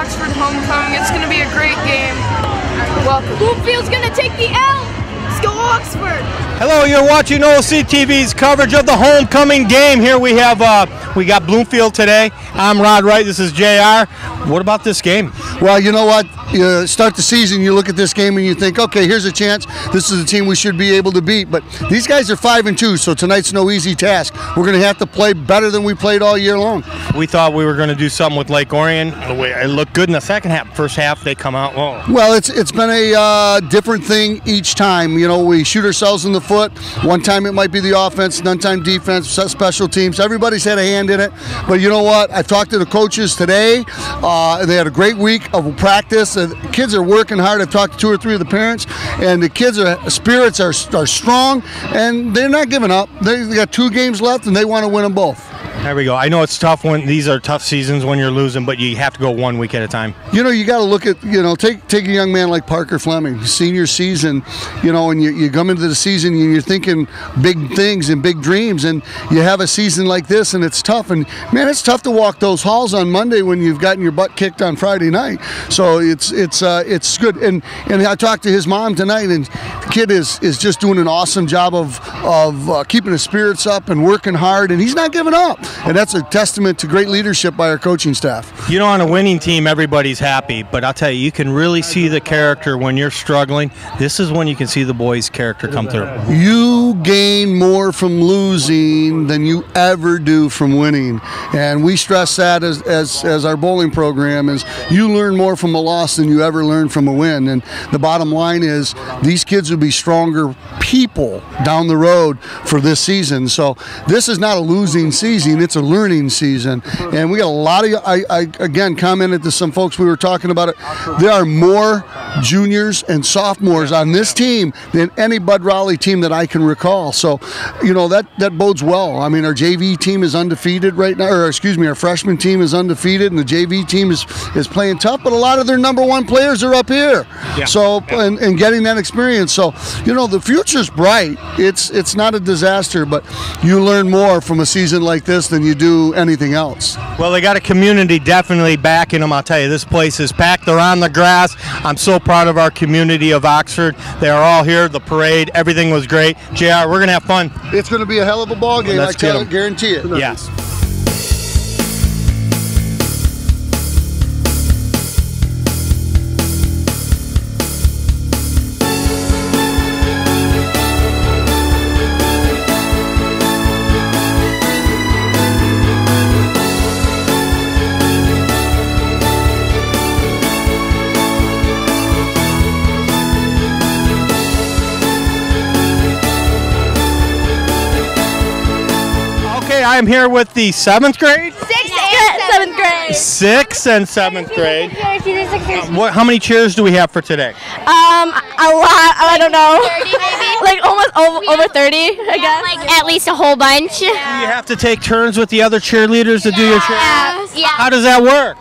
Oxford homecoming. It's going to be a great game. Welcome. Bloomfield's going to take the L. Let's go Oxford. Hello, you're watching OCTV's coverage of the homecoming game. Here we got Bloomfield today. I'm Rod Wright. This is JR. What about this game? Well, you know what? You start the season, you look at this game and you think, okay, here's a chance. This is a team we should be able to beat. But these guys are 5-2, so tonight's no easy task. We're going to have to play better than we played all year long. We thought we were going to do something with Lake Orion. It looked good in the second half. First half, they come out low. Well, it's been a different thing each time. You know, we shoot ourselves in the foot. One time it might be the offense, another time defense, special teams. Everybody's had a hand in it. But you know what? I've talked to the coaches today. They had a great week of practice. The kids are working hard. I've talked to 2 or 3 of the parents, and the kids' spirits are strong, and they're not giving up. They got 2 games left, and they want to win them both. There we go. I know it's tough when these are tough seasons when you're losing, but you have to go 1 week at a time. You know, you got to look at, take a young man like Parker Fleming, senior season, and you come into the season and you're thinking big things and big dreams, and you have a season like this and it's tough. And man, it's tough to walk those halls on Monday when you've gotten your butt kicked on Friday night. So it's good. And I talked to his mom tonight, and the kid is just doing an awesome job of keeping his spirits up and working hard, and he's not giving up. And that's a testament to great leadership by our coaching staff. You know, on a winning team, everybody's happy, but I'll tell you, you can really see the character when you're struggling. This is when you can see the boys' character come through. You gain more from losing than you ever do from winning. And we stress that as our bowling program is you learn more from a loss than you ever learn from a win. And the bottom line is these kids will be stronger people down the road for this season. So this is not a losing season. It's a learning season, and we got a lot of. I again commented to some folks we were talking about it. There are more juniors and sophomores on this team than any Bud Raleigh team that I can recall. So, that bodes well. I mean, our JV team is undefeated right now, or excuse me, our freshman team is undefeated, and the JV team is playing tough. But a lot of their #1 players are up here. Yeah. So and getting that experience. So the future's bright. It's not a disaster, but you learn more from a season like this than you do anything else. Well, they got a community definitely backing them. I'll tell you, this place is packed. They're on the grass. I'm so proud of our community of Oxford. They are all here. The parade, everything was great. JR, we're going to have fun. It's going to be a hell of a ball game. I guarantee it. Yes. I'm here with the 7th grade? 6th and 7th grade. 6th and 7th grade. How many cheers do we have for today? A lot. I don't know. 30 maybe? Like almost over 30, I guess. Like at least a whole bunch. Do you have to take turns with the other cheerleaders to do your cheers? Yeah. How does that work?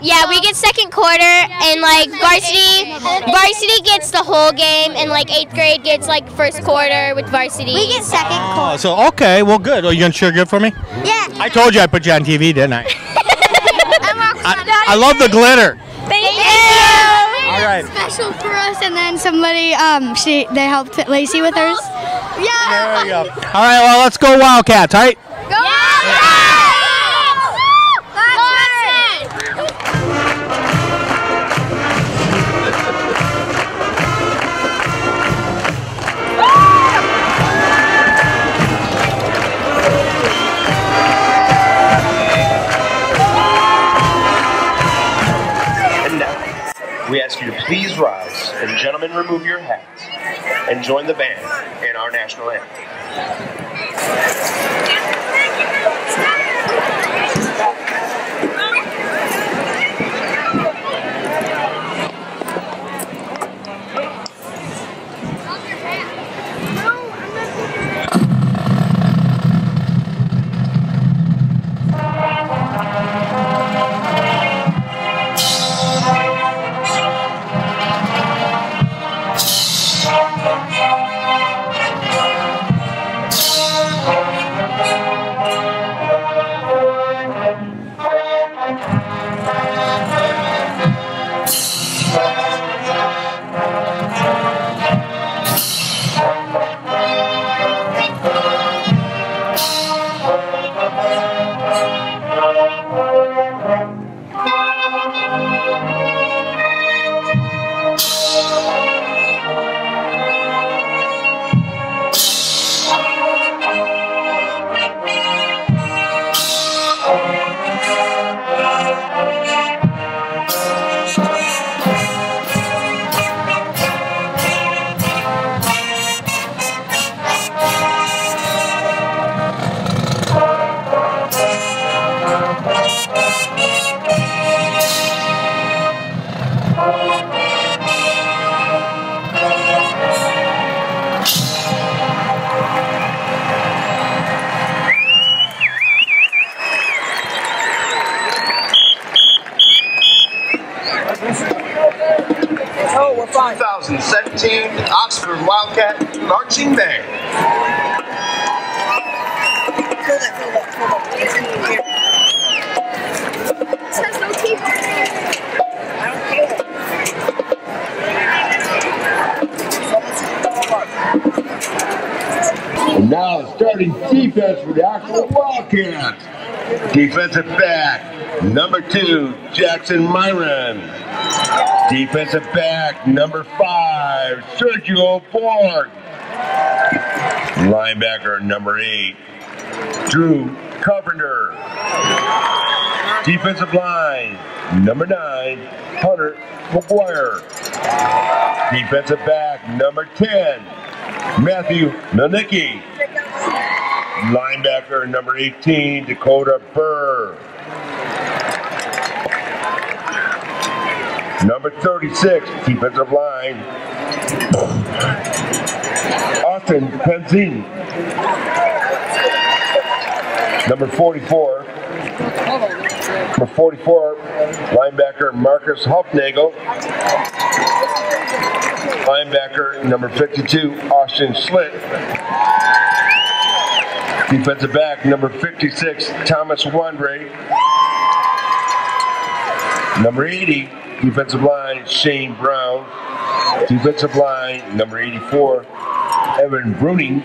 Yeah, we get second quarter, and like varsity gets the whole game, and like 8th grade gets like first quarter with varsity. We get second quarter. Oh, so okay, well good. Are you gonna cheer good for me? Yeah. I told you I put you on TV, didn't I? I love the glitter. Thank you. All right. Special for us, and then somebody they helped Lacey with hers. Yeah. There we go. All right, well let's go Wildcats, all right? Go! We ask you to please rise, and gentlemen, remove your hats and join the band in our national anthem. Oh, we're fine. 2017 Oxford Wildcat Marching Band. Fill that. This has no teeth. I don't feel it. And now starting defense for the Oxford Wildcats. Defensive back, number 2, Jackson Myron. Defensive back, number 5, Sergio Borg. Linebacker, number 8, Drew Carpenter. Defensive line, number 9, Hunter McGuire. Defensive back, number 10, Matthew Milnicki. Linebacker, number 18, Dakota Burr. Number 36, defensive line, Austin Penzine. Number 44, linebacker Marcus Hofnagel. Linebacker number 52, Austin Schlitt. Defensive back number 56, Thomas Wandre. Number 80, defensive line, Shane Brown. Defensive line, number 84, Evan Bruning.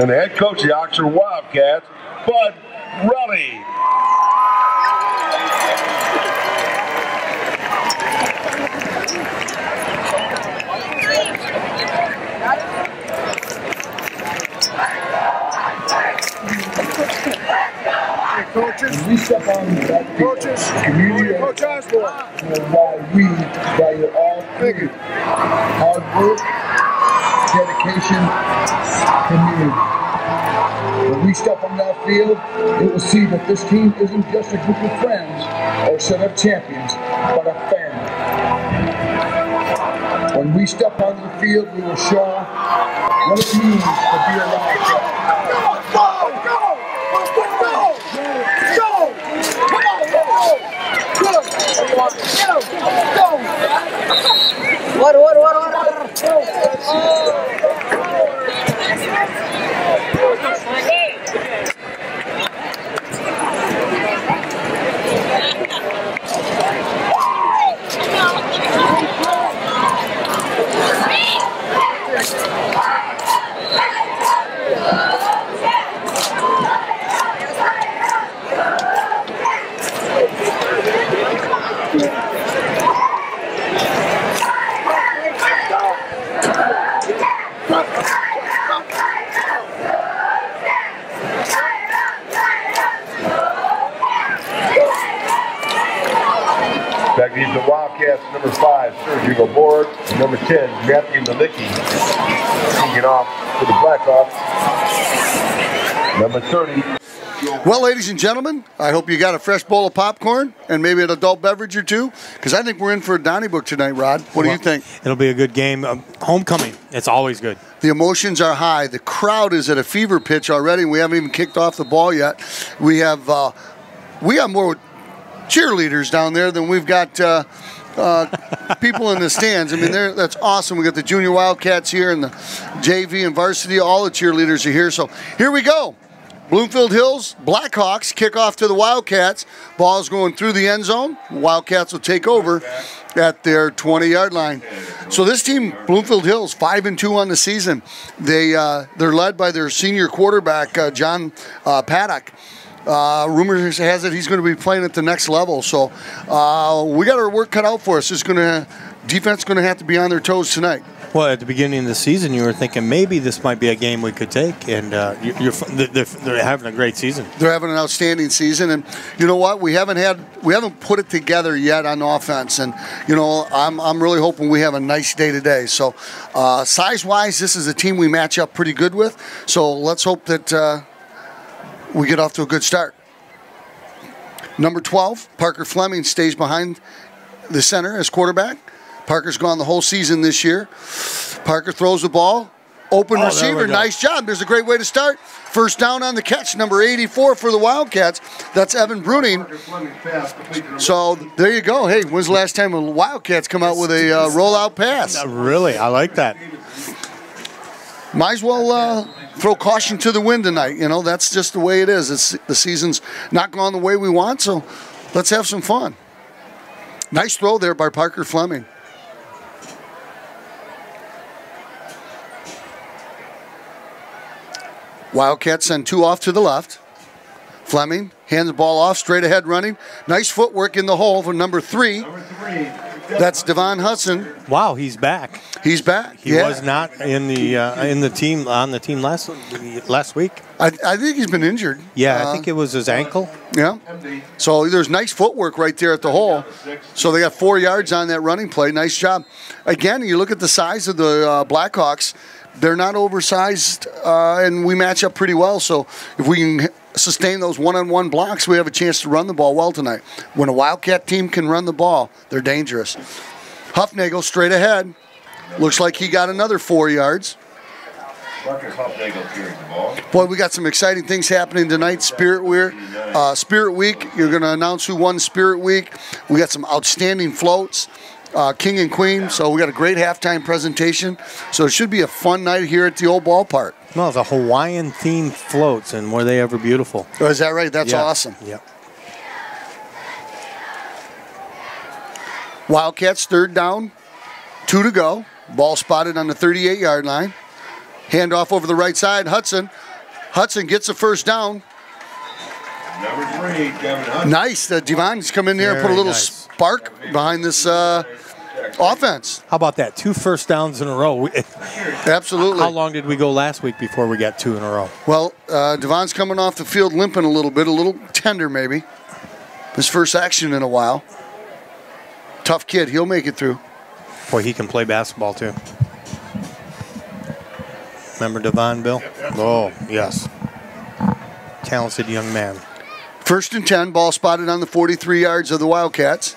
And the head coach of the Oxford Wildcats, Bud Raleigh. Coaches, we step on that coaches, community, Coach Osborne. Why we value all three: hard work, dedication, community. When we step on that field, it will see that this team isn't just a group of friends or a set of champions, but a family. When we step onto the field, we will show what it means to be a Wildcat. What? Back to the Wildcats, number 5, Sergio Borg, and number 10, Matthew Milnicki. Kicking off for the Blackhawks, number 30. Well, ladies and gentlemen, I hope you got a fresh bowl of popcorn and maybe an adult beverage or two, because I think we're in for a Donnybrook tonight, Rod. What do you think? It'll be a good game. Homecoming, it's always good. The emotions are high. The crowd is at a fever pitch already. We haven't even kicked off the ball yet. We have more cheerleaders down there than we've got people in the stands. I mean, that's awesome. We got the Junior Wildcats here and the JV and Varsity. All the cheerleaders are here. So here we go. Bloomfield Hills Blackhawks kick off to the Wildcats. Ball's going through the end zone. Wildcats will take over at their 20-yard line. So this team, Bloomfield Hills, 5-2 on the season. They're led by their senior quarterback, John Paddock. Rumors has it he's going to be playing at the next level. So we got our work cut out for us. Defense going to have to be on their toes tonight. Well, at the beginning of the season, you were thinking maybe this might be a game we could take, and they're having a great season. They're having an outstanding season, and you know what? We haven't put it together yet on offense, and you know I'm really hoping we have a nice day today. So size-wise, this is a team we match up pretty good with. So let's hope that we get off to a good start. Number 12, Parker Fleming stays behind the center as quarterback. Parker's gone the whole season this year. Parker throws the ball. Open receiver. Nice job. There's a great way to start. First down on the catch. Number 84 for the Wildcats. That's Evan Bruning. So there you go. Hey, when's the last time the Wildcats come out with a rollout pass? Really? I like that. Might as well throw caution to the wind tonight. You know, that's just the way it is. The season's not gone the way we want, so let's have some fun. Nice throw there by Parker Fleming. Wildcats send 2 off to the left. Fleming hands the ball off, straight ahead running. Nice footwork in the hole for number 3. That's Devon Hudson. Wow, he's back. He's back. He was not on the team last week. I think he's been injured. Yeah, I think it was his ankle. Yeah. So there's nice footwork right there at the hole. So they got 4 yards on that running play. Nice job. Again, you look at the size of the Blackhawks. They're not oversized, and we match up pretty well. So if we can sustain those one-on-one blocks, we have a chance to run the ball well tonight. When a Wildcat team can run the ball, they're dangerous. Huffnagel straight ahead. Looks like he got another 4 yards. Boy, we got some exciting things happening tonight. Spirit Week. You're going to announce who won Spirit Week. We got some outstanding floats. King and Queen, so we got a great halftime presentation. So it should be a fun night here at the old ballpark. No, it's a Hawaiian-themed floats, and were they ever beautiful? Oh, is that right? That's awesome. Yep. Wildcats, 3rd down, 2 to go. Ball spotted on the 38-yard line. Handoff over the right side. Hudson gets the first down. Number 3, Kevin Hudson. Nice. Devon's come in there and put a little spark behind this offense. How about that? 2 first downs in a row. Absolutely. How long did we go last week before we got 2 in a row? Well, Devon's coming off the field limping a little tender maybe. His first action in a while. Tough kid. He'll make it through. Boy, he can play basketball too. Remember Devon, Bill? Oh, yes. Talented young man. 1st and 10, ball spotted on the 43 yards of the Wildcats.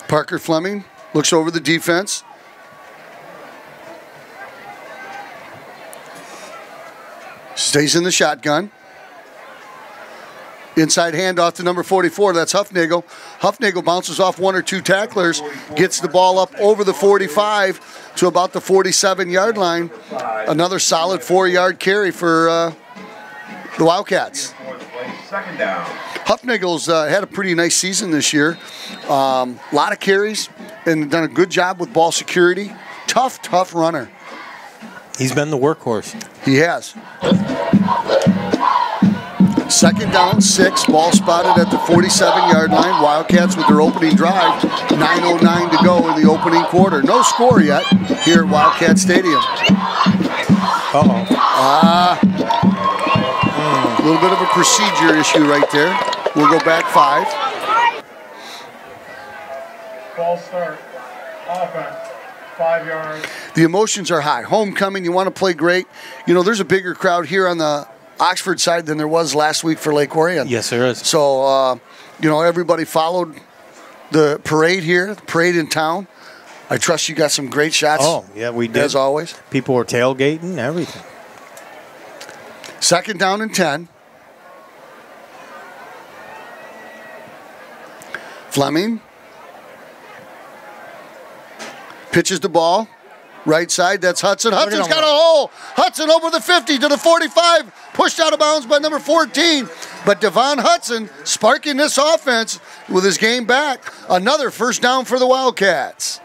Parker Fleming looks over the defense. Stays in the shotgun. Inside handoff to number 44, that's Huffnagel. Huffnagel bounces off 1 or 2 tacklers, gets the ball up over the 45 to about the 47-yard line. Another solid 4-yard carry for the Wildcats. Second down. Huffnagel's had a pretty nice season this year. A lot of carries and done a good job with ball security. Tough runner. He's been the workhorse. He has. 2nd down, 6. Ball spotted at the 47-yard line. Wildcats with their opening drive. 9:09 to go in the opening quarter. No score yet here at Wildcat Stadium. A little bit of a procedure issue right there. We'll go back 5. Ball start. Offense. 5 yards. The emotions are high. Homecoming, you want to play great. You know, there's a bigger crowd here on the Oxford side than there was last week for Lake Orion. Yes, there is. So, you know, everybody followed the parade here, the parade in town. I trust you got some great shots. Oh, yeah, we did. As always. People were tailgating, everything. 2nd down and 10. Fleming pitches the ball. Right side, that's Hudson. Hudson's got a hole. Hudson over the 50 to the 45. Pushed out of bounds by number 14. But Devon Hudson sparking this offense with his game back. Another first down for the Wildcats.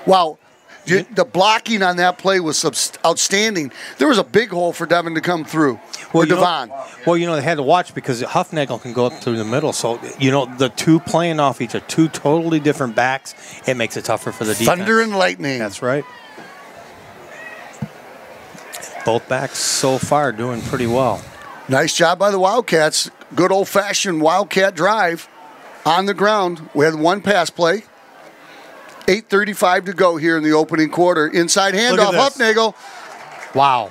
Wow. The blocking on that play was outstanding. There was a big hole for Devon to come through. Well, Devon. They had to watch because Huffnagel can go up through the middle. So, the two playing off each other, two totally different backs, it makes it tougher for the defense. Thunder and lightning. That's right. Both backs so far doing pretty well. Nice job by the Wildcats. Good old-fashioned Wildcat drive on the ground. We had one pass play. 8:35 to go here in the opening quarter. Inside handoff, Huffnagel. Wow.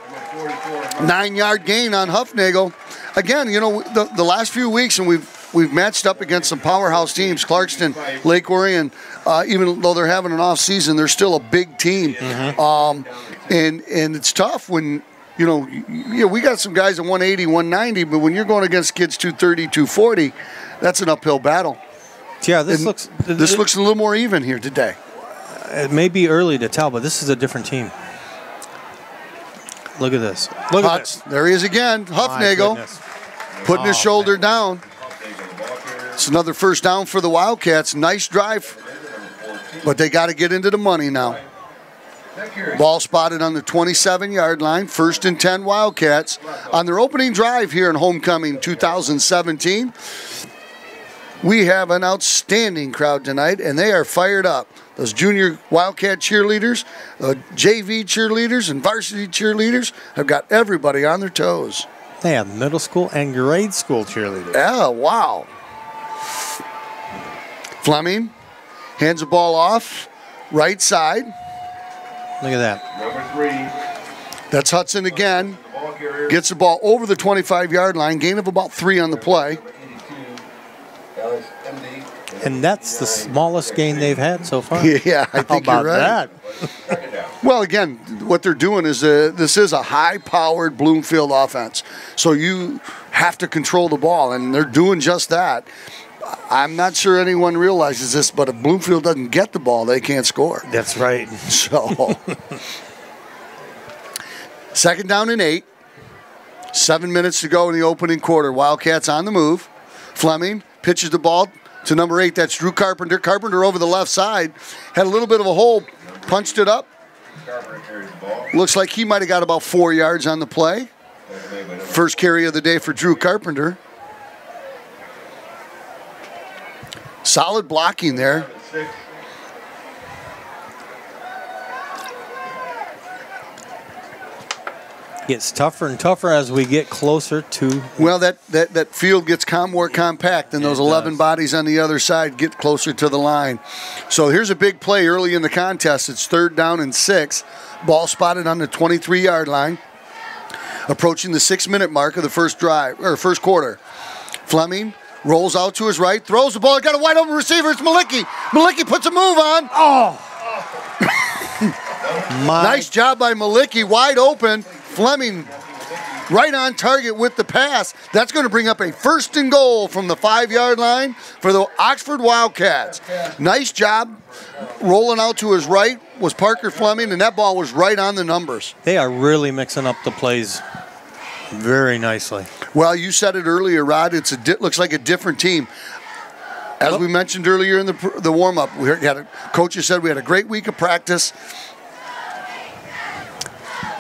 9-yard gain on Huffnagel. Again, the last few weeks, and we've matched up against some powerhouse teams, Clarkston, Lake Orion. Even though they're having an off season, they're still a big team. Mm-hmm. And it's tough when, we got some guys at 180, 190, but when you're going against kids 230, 240, that's an uphill battle. Yeah, this looks a little more even here today. It may be early to tell, but this is a different team. Look at this. Look at this. There he is again. Huffnagel putting his shoulder down. It's another first down for the Wildcats. Nice drive, but they got to get into the money now. Ball spotted on the 27-yard line. 1st and 10 Wildcats on their opening drive here in homecoming 2017. We have an outstanding crowd tonight, and they are fired up. Those junior Wildcat cheerleaders, JV cheerleaders, and varsity cheerleaders have got everybody on their toes. They have middle school and grade school cheerleaders. Yeah, wow. Fleming hands the ball off, right side. Look at that. Number 3. That's Hudson again. Gets the ball over the 25-yard line, gain of about 3 on the play. And that's the smallest gain they've had so far. Yeah, I think How about you're right. that? Well, again, what they're doing is this is a high-powered Bloomfield offense. So you have to control the ball, and they're doing just that. I'm not sure anyone realizes this, but if Bloomfield doesn't get the ball, they can't score. That's right. So, 2nd down and 8. 7 minutes to go in the opening quarter. Wildcats on the move. Fleming pitches the ball to number 8. That's Drew Carpenter. Carpenter over the left side. Had a little bit of a hole. Punched it up. Looks like he might have got about 4 yards on the play. First carry of the day for Drew Carpenter. Solid blocking there. Gets tougher and tougher as we get closer to... Well, that field gets more compact, and those 11 bodies on the other side get closer to the line. So here's a big play early in the contest. It's 3rd down and 6. Ball spotted on the 23-yard line. Approaching the 6-minute mark of the first quarter. Fleming rolls out to his right, throws the ball. Got a wide open receiver. It's Malicki. Malicki puts a move on. Oh! Nice job by Malicki. Wide open. Fleming right on target with the pass. That's going to bring up a 1st and goal from the 5-yard line for the Oxford Wildcats. Nice job. Rolling out to his right was Parker Fleming, and that ball was right on the numbers. They are really mixing up the plays very nicely. Well, you said it earlier, Rod. Looks like a different team. As we mentioned earlier in the warm-up, coaches said we had a great week of practice.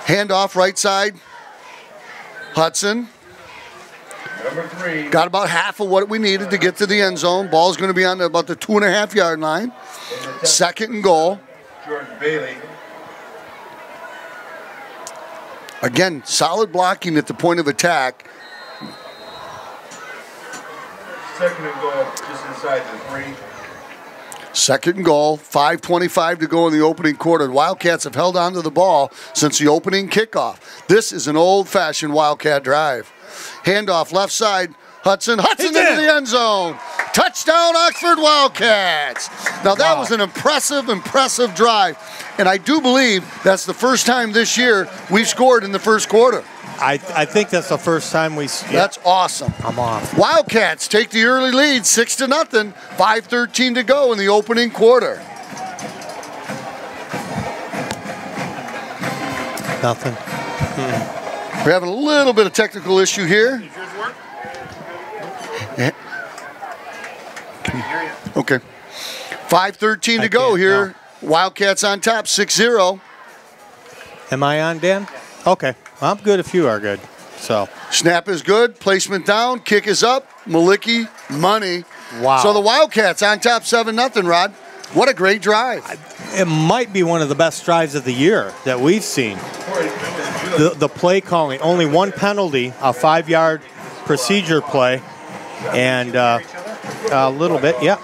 Handoff right side. Hudson. Number 3. Got about half of what we needed to get to the end zone. Ball's going to be on about the 2.5-yard line. 2nd and goal. George Bailey. Again, solid blocking at the point of attack. 2nd and goal, just inside the 3. 2nd and goal, 5:25 to go in the opening quarter. The Wildcats have held on to the ball since the opening kickoff. This is an old-fashioned Wildcat drive. Handoff left side, Hudson into the end zone. Touchdown, Oxford Wildcats. Now that was an impressive drive. And I do believe that's the first time this year we've scored in the first quarter. I think that's the first time we... That's awesome. I'm off. Wildcats take the early lead, 6-0. 5:13 to go in the opening quarter. Nothing. We're having a little bit of technical issue here. Yeah. Okay. 5:13 to go here. No. Wildcats on top, 6-0. Am I on, Dan? Okay. Well, I'm good if you are good. So snap is good. Placement down. Kick is up. Malicki, money. Wow. So the Wildcats on top 7-0, Rod. What a great drive. It might be one of the best drives of the year that we've seen. The play calling, only one penalty, a 5-yard procedure play, and a little bit, yeah.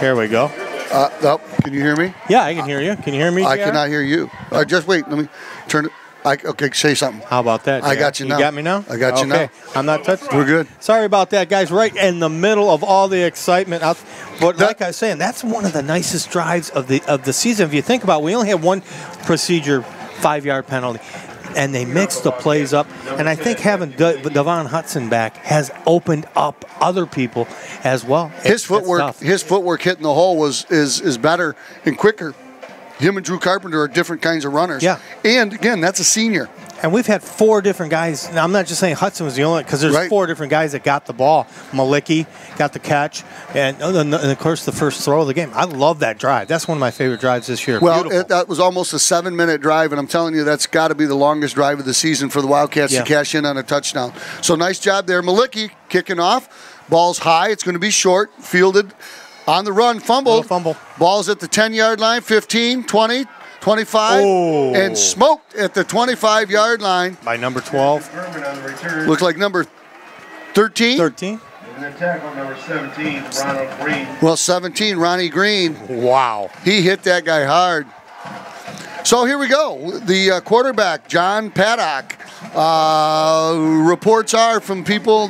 Here we go. Oh, can you hear me? Yeah, I can hear you. Can you hear me, JR? I cannot hear you. Just wait. Let me turn it. Okay, say something. How about that, JR? I got you now. You got me now? I got you now. I'm not touching. We're good. Sorry about that, guys. Right in the middle of all the excitement. But like I was saying, that's one of the nicest drives of the season. If you think about it, we only had one procedure 5-yard penalty. And they mixed the plays up. And I think having Devon Hudson back has opened up other people as well. His footwork hitting the hole is better and quicker. Him and Drew Carpenter are different kinds of runners. Yeah. And, again, that's a senior. And we've had 4 different guys. Now, I'm not just saying Hudson was the only, because there's 4 different guys that got the ball. Malicki got the catch, and of course, the first throw of the game. I love that drive. That's one of my favorite drives this year. Well, that was almost a 7-minute drive, and I'm telling you, that's got to be the longest drive of the season for the Wildcats to cash in on a touchdown. So nice job there. Malicki kicking off. Ball's high. It's going to be short. Fielded on the run. Fumbled. Ball's at the 10-yard line, 15, 20. 25, and smoked at the 25-yard line. By number 12. Looks like number 13. 13. And then tackle number 17, Ronald Green. Well, 17, Ronnie Green. Wow. He hit that guy hard. So here we go. The quarterback, John Paddock. Reports are from people,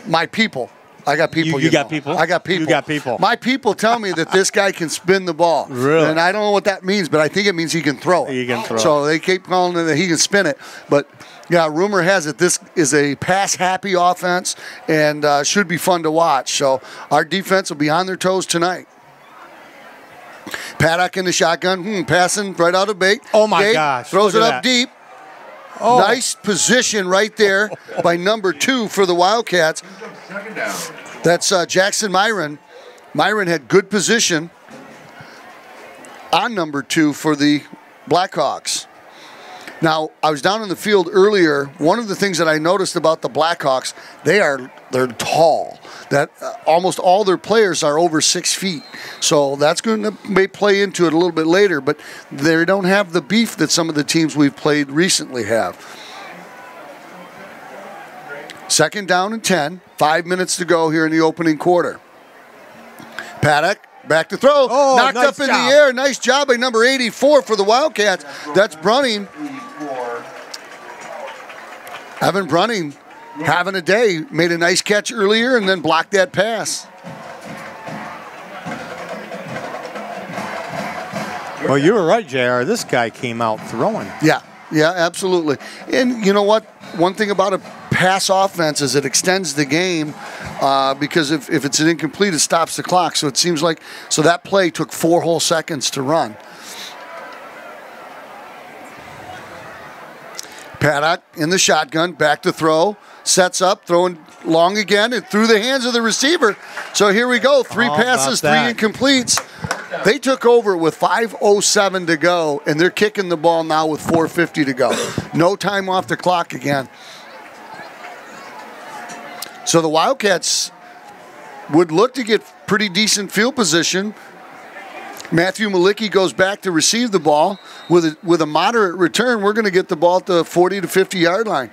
my people. I got people. You got people? I got people. You got people. My people tell me that this guy can spin the ball. Really? And I don't know what that means, but I think it means he can throw it. He can throw. So they keep calling it that he can spin it. But, yeah, rumor has it this is a pass-happy offense and should be fun to watch. So our defense will be on their toes tonight. Paddock in the shotgun, passing right out of bait. Oh, my gosh. Throws it Look up at that. deep. Oh. Nice position right there by number 2 for the Wildcats. That's Jackson Myron. Myron had good position on number 2 for the Blackhawks. Now, I was down in the field earlier. One of the things that I noticed about the Blackhawks, they're tall. That almost all their players are over 6 feet. So that's going to may play into it a little bit later, but they don't have the beef that some of the teams we've played recently have. 2nd down and 10. 5 minutes to go here in the opening quarter. Paddock. Back to throw. Knocked nice up in job. the air. Nice job by number 84 for the Wildcats. That's Brunning. Evan Brunning having a day. Made a nice catch earlier and then blocked that pass. Well, you were right, JR. This guy came out throwing. Yeah, absolutely. And you know what? One thing about a pass offense is it extends the game because if it's an incomplete, it stops the clock. So it seems like, so that play took 4 whole seconds to run. Paddock in the shotgun, back to throw, sets up, throwing long again, and through the hands of the receiver. So here we go, 3 passes, 3 incompletes. They took over with 5:07 to go, and they're kicking the ball now with 4:50 to go. No time off the clock again. So the Wildcats would look to get pretty decent field position. Matthew Malicki goes back to receive the ball. With a moderate return, we're going to get the ball at the 40 to 50-yard line.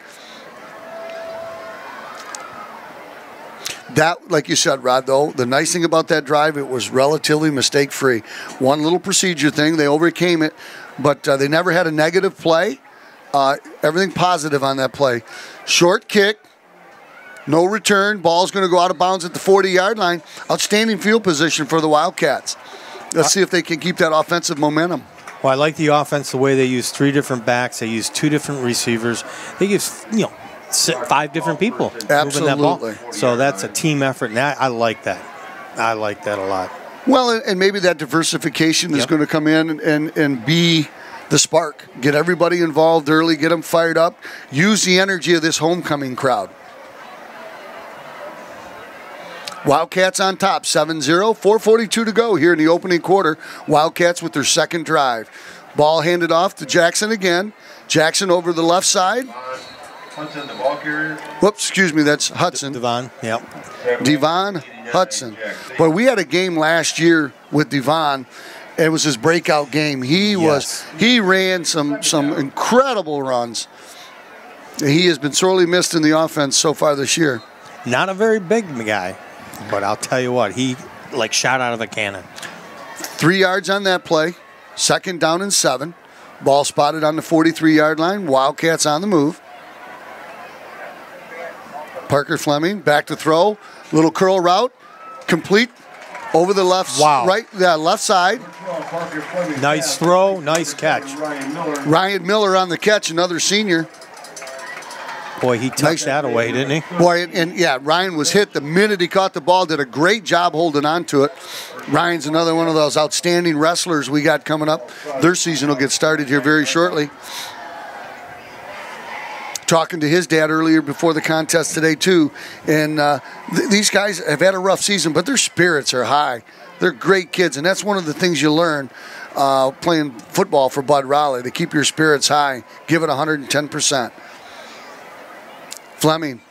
That, like you said, Rod, though, the nice thing about that drive, it was relatively mistake-free. One little procedure thing, they overcame it, but they never had a negative play. Everything positive on that play. Short kick, no return. Ball's going to go out of bounds at the 40-yard line. Outstanding field position for the Wildcats. Let's see if they can keep that offensive momentum. Well, I like the offense, the way they use 3 different backs. They use 2 different receivers. They use, 5 different people moving that ball. So that's a team effort, and I like that. I like that a lot. Well, and maybe that diversification is going to come in and be the spark. Get everybody involved early, get them fired up. Use the energy of this homecoming crowd. Wildcats on top, 7-0, 4:42 to go here in the opening quarter. Wildcats with their second drive. Ball handed off to Jackson again. Jackson over the left side. Hudson, the ball carrier. Whoops, excuse me, that's Hudson. Devon, yep. Devon Hudson. But we had a game last year with Devon. It was his breakout game. He ran some incredible runs. He has been sorely missed in the offense so far this year. Not a very big guy, but I'll tell you what, he like shot out of a cannon. 3 yards on that play. Second down and 7. Ball spotted on the 43-yard line. Wildcats on the move. Parker Fleming back to throw. Little curl route. Complete over the left left side. Nice throw, nice catch. Ryan Miller on the catch, another senior. Boy, he tucked that away, didn't he? Boy, and Ryan was hit the minute he caught the ball. Did a great job holding on to it. Ryan's another one of those outstanding wrestlers we got coming up. Their season will get started here very shortly. Talking to his dad earlier before the contest today, too. And these guys have had a rough season, but their spirits are high. They're great kids, and that's one of the things you learn playing football for Bud Raleigh, to keep your spirits high. Give it 110%. Fleming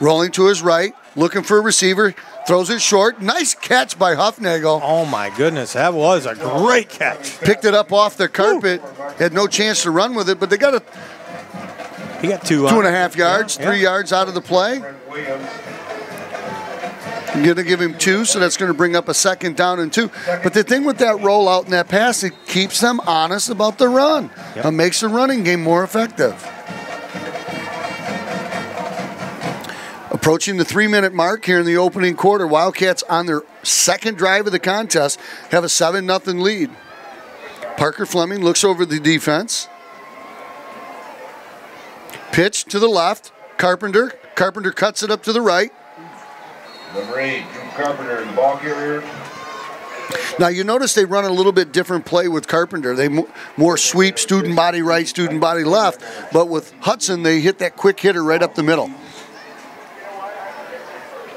rolling to his right, looking for a receiver, throws it short. Nice catch by Huffnagel. Oh, my goodness, that was a great catch. Picked it up off the carpet, had no chance to run with it, but they got a... He got 2.5 yards, 3 yards out of the play. I'm going to give him 2, so that's going to bring up a second down and 2. But the thing with that rollout and that pass, it keeps them honest about the run. It makes the running game more effective. Approaching the 3-minute mark here in the opening quarter, Wildcats on their second drive of the contest have a 7-0 lead. Parker Fleming looks over the defense. Pitch to the left. Carpenter. Carpenter cuts it up to the right. Number 8, Drew Carpenter, the ball carrier. Now, you notice they run a little bit different play with Carpenter. They more sweep, student body right, student body left. But with Hudson, they hit that quick hitter right up the middle.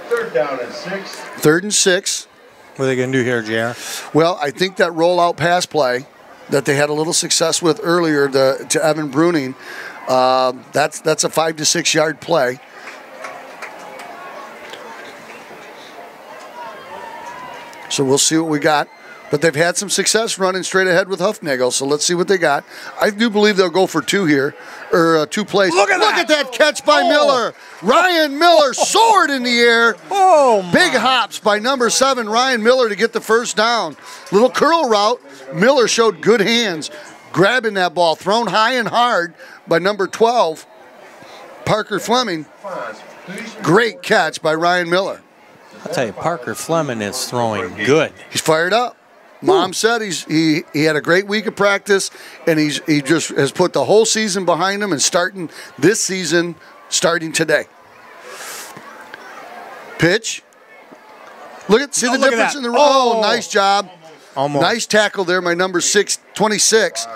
3rd down and 6. 3rd and 6. What are they going to do here, JR? Well, I think that rollout pass play that they had a little success with earlier to Evan Bruning, that's a 5 to 6 yard play. So we'll see what we got. But they've had some success running straight ahead with Huffnagel, so let's see what they got. I do believe they'll go for 2 here, or 2 plays. Look at that catch by Miller. Ryan Miller soared in the air. Big hops by number 7, Ryan Miller, to get the first down. Little curl route. Miller showed good hands, grabbing that ball, thrown high and hard by number 12, Parker Fleming. Great catch by Ryan Miller. I'll tell you, Parker Fleming is throwing good. He's fired up. Mom said he had a great week of practice, and he just has put the whole season behind him and starting this season, starting today. Pitch. See the difference in the roll. Nice job. Almost. Nice tackle there by number 26.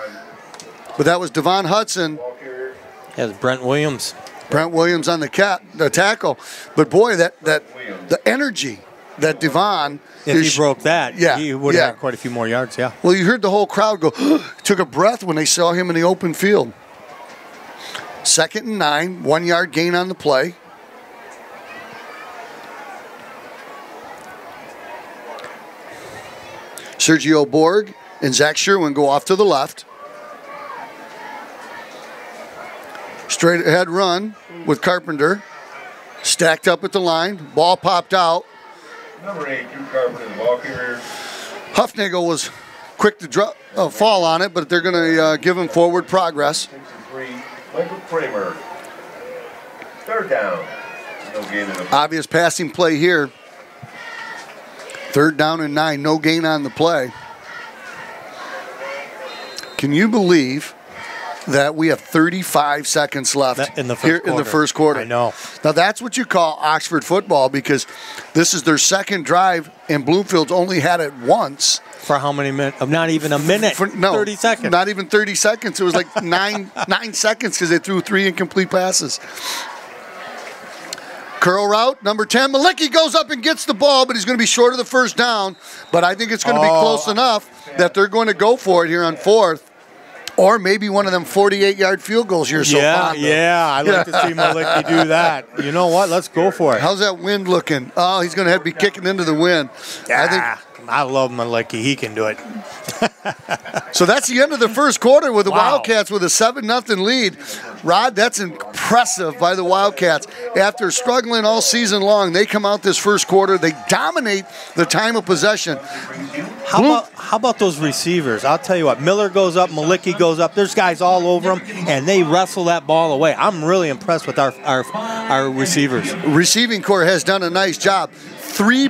But that was Devon Hudson. Yes, Brent Williams. Brent Williams on the tackle. But boy, the energy that Devon... If he broke that, he would have had quite a few more yards, Well, you heard the whole crowd go, took a breath when they saw him in the open field. 2nd and 9, 1 yard gain on the play. Sergio Borg and Zach Sherwin go off to the left. Straight ahead run with Carpenter. Stacked up at the line. Ball popped out. Number 8, Drew Carpenter, the ball carrier. Huffnagel was quick to fall on it, but they're going to give him forward progress. 3, Michael Kramer. 3rd down. No gain in the Obvious passing play here. 3rd down and 9, no gain on the play. Can you believe that we have 35 seconds left in the first here quarter. in the first quarter. I know. Now, that's what you call Oxford football, because this is their second drive, and Bloomfield's only had it once. For how many minutes? Not even a minute. 30 seconds. Not even 30 seconds. It was like 9 seconds because they threw 3 incomplete passes. Curl route, number 10. Malicki goes up and gets the ball, but he's going to be short of the first down. But I think it's going to be close enough that they're going to go for it here on 4th. Or maybe one of them 48-yard field goals you're so fond of. Yeah, I'd like to see Malicki do that. You know what? Let's go for it. How's that wind looking? Oh, he's going to have to be kicking into the wind. I love Malicki. He can do it. So that's the end of the first quarter with the Wildcats with a 7-0 lead. Rod, that's impressive by the Wildcats. After struggling all season long, they come out this first quarter. They dominate the time of possession. How about those receivers? I'll tell you what. Miller goes up, Malicki goes up. There's guys all over them, and they wrestle that ball away. I'm really impressed with our receivers. Receiving corps has done a nice job. 3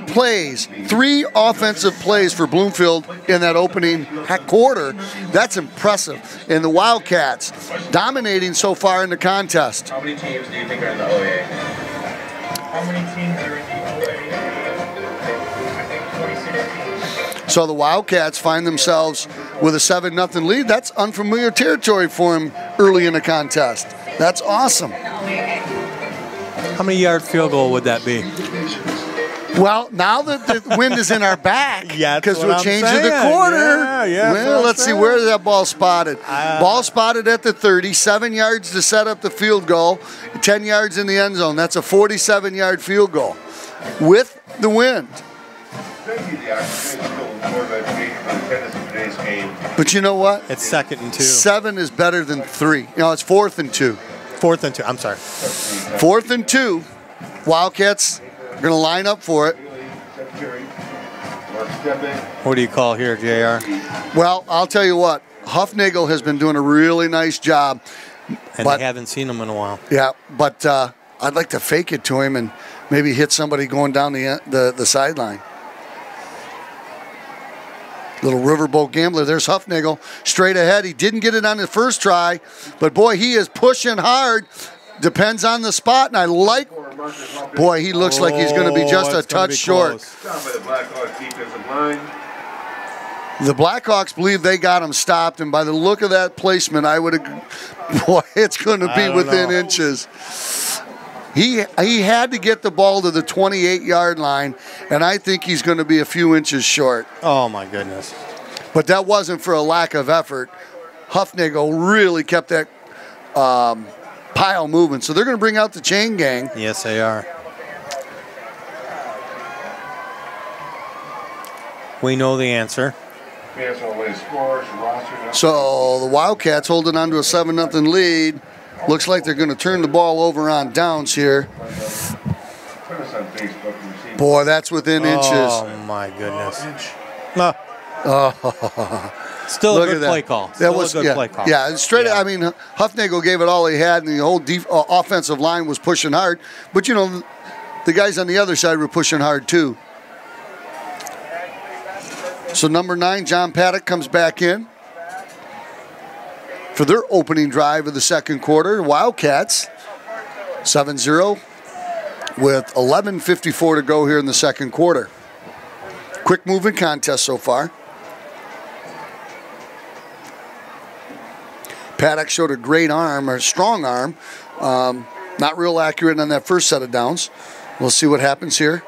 offensive plays for Bloomfield in that opening quarter. That's impressive. And the Wildcats dominating so far in the contest. How many teams do you think are in the OA? How many teams are in the OA? I think 26 teams. So the Wildcats find themselves with a 7-0 lead. That's unfamiliar territory for them early in the contest. That's awesome. How many yard field goal would that be? Well, now that the wind is in our back, because we'll change saying. the quarter. Yeah, well, let's see, where is that ball spotted? Ball spotted at the 30, 7 yards to set up the field goal, 10 yards in the end zone. That's a 47-yard field goal with the wind. But you know what? It's 2nd and 2. 7 is better than 3. No, it's 4th and 2. 4th and 2. I'm sorry. 4th and 2. Wildcats are going to line up for it. What do you call here, JR? Well, I'll tell you what. Huffnagel has been doing a really nice job. And they haven't seen him in a while. Yeah, but I'd like to fake it to him and maybe hit somebody going down the sideline. Little riverboat gambler. There's Huffnagel straight ahead. He didn't get it on the first try, but boy, he is pushing hard. Depends on the spot, and I like. Boy, he looks like he's going to be just a touch short. The Blackhawks believe they got him stopped, and by the look of that placement, I would have. Boy, it's going to be within inches. He had to get the ball to the 28-yard line, and I think he's going to be a few inches short. Oh, my goodness. But that wasn't for a lack of effort. Huffnagel really kept that pile moving. So they're going to bring out the chain gang. Yes, they are. We know the answer. So the Wildcats holding on to a 7-0 lead. Looks like they're going to turn the ball over on downs here. Boy, that's within inches. Oh, my goodness. No. Oh. Still a good play call. That was a good play call. Yeah, straight. I mean, Huffnagel gave it all he had, and the whole offensive line was pushing hard. But, you know, the guys on the other side were pushing hard, too. So number 9, John Paddock, comes back in for their opening drive of the second quarter. Wildcats 7-0 with 11:54 to go here in the second quarter. Quick moving contest so far. Paddock showed a great arm, or a strong arm. Not real accurate on that first set of downs. We'll see what happens here.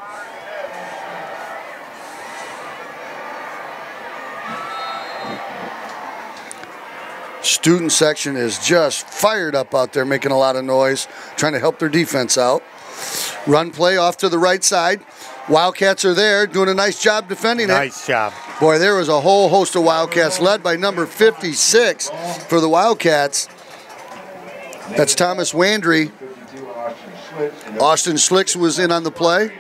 Student section is just fired up out there, making a lot of noise, trying to help their defense out. Run play off to the right side. Wildcats are there, doing a nice job defending it. Nice job. Boy, there was a whole host of Wildcats led by number 56 for the Wildcats. That's Thomas Wandry. Austin Slicks was in on the play.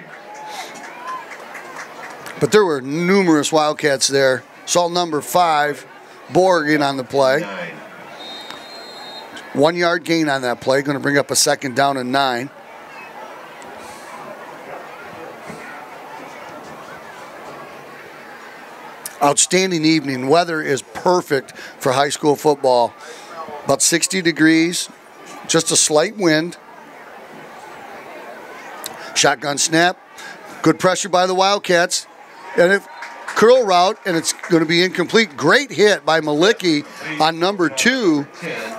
But there were numerous Wildcats there. Saw number 5, Borg, in on the play. 1 yard gain on that play. Going to bring up a second down and 9. Outstanding evening. Weather is perfect for high school football. About 60 degrees. Just a slight wind. Shotgun snap. Good pressure by the Wildcats. And if curl route, and it's going to be incomplete. Great hit by Malicki on number 2,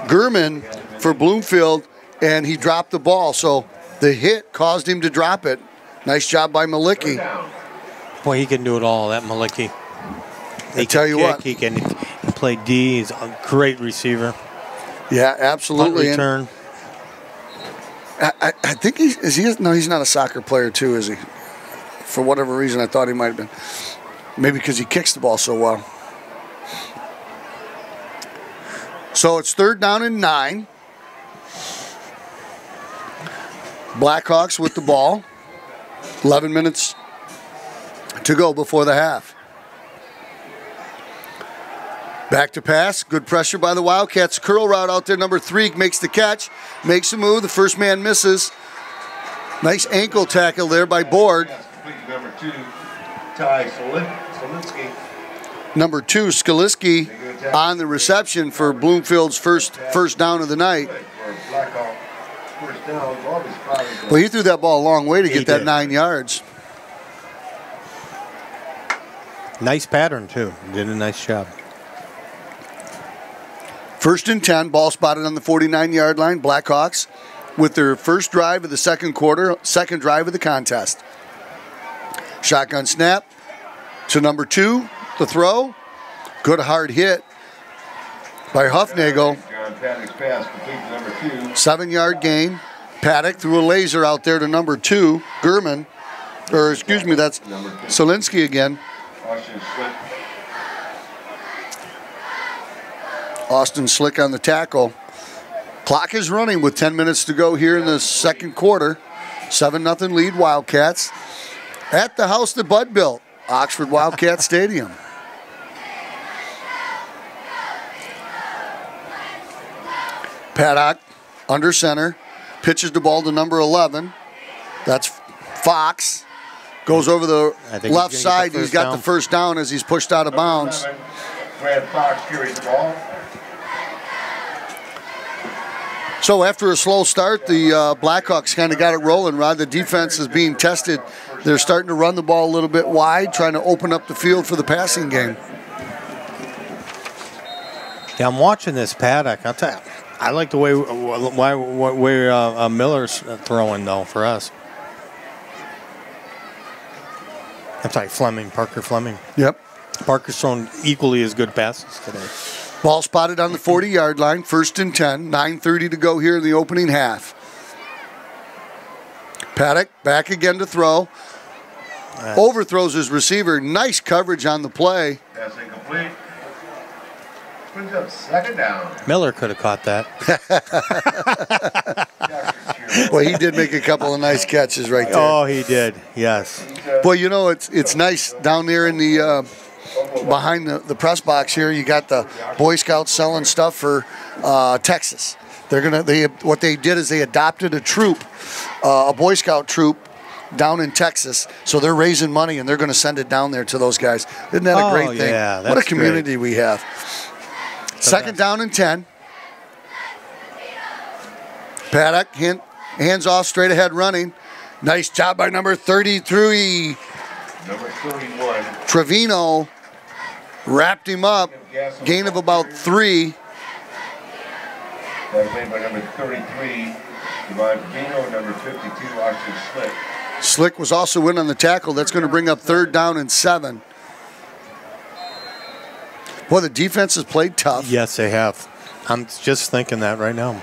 Gurman for Bloomfield, and he dropped the ball. So the hit caused him to drop it. Nice job by Malicki. Boy, he can do it all, that Malicki. I tell you what. He can play D. He's a great receiver. Yeah, absolutely. Punt return. I think no, he's not a soccer player too, is he? For whatever reason, I thought he might have been. Maybe because he kicks the ball so well. So it's 3rd down and 9. Blackhawks with the ball. 11 minutes to go before the half. Back to pass. Good pressure by the Wildcats. Curl route out there. Number 3 makes the catch. Makes a move. The first man misses. Nice ankle tackle there by Board. Number 2, Ty Solinsky. Number 2, Skaliski on the reception for Bloomfield's first down of the night. Well, he threw that ball a long way to get that 9 yards. Nice pattern, too. Did a nice job. 1st and 10, ball spotted on the 49-yard line. Blackhawks with their first drive of the second quarter, second drive of the contest. Shotgun snap to number 2, the throw. Good hard hit by Huffnagel. 7-yard gain. Paddock threw a laser out there to number 2, Gurman. Or excuse me, that's Solinsky again. Austin Slick on the tackle. Clock is running with 10 minutes to go here in the second quarter. 7-0 lead Wildcats at the house that Bud built, Oxford Wildcat Stadium. Paddock under center, pitches the ball to number 11. That's Fox. Goes over the left side. He's got the first down as he's pushed out of bounds. Brad Fox carries the ball. So after a slow start, the Blackhawks kind of got it rolling, Rod. The defense is being tested. They're starting to run the ball a little bit wide, trying to open up the field for the passing game. Yeah, I'm watching this Paddock. I'll tell you, I like the way Miller's throwing, though, for us. I'm sorry, Parker Fleming. Yep. Parker's thrown equally as good passes today. Ball spotted on the 40-yard line, 1st and 10, 9:30 to go here in the opening half. Paddock back again to throw. Overthrows his receiver. Nice coverage on the play. Pass incomplete. Brings up 2nd down. Miller could have caught that. Well, he did make a couple of nice catches right there. Oh, he did. Yes. Well, you know, it's nice down there in the behind the press box here. You got the Boy Scouts selling stuff for Texas. What they did is they adopted a troop, a Boy Scout troop down in Texas. So they're raising money and they're going to send it down there to those guys. Isn't that a great thing? Yeah, what a community we have. 2nd down and 10. Paddock hands off, straight ahead running. Nice job by number 33. Number 31. Trevino wrapped him up. Gain of about 3. That was made by number 33. Devon Trevino, number 52, Austin Slick. Slick was also in on the tackle. That's going to bring up 3rd down and 7. Boy, the defense has played tough. Yes, they have. I'm just thinking that right now.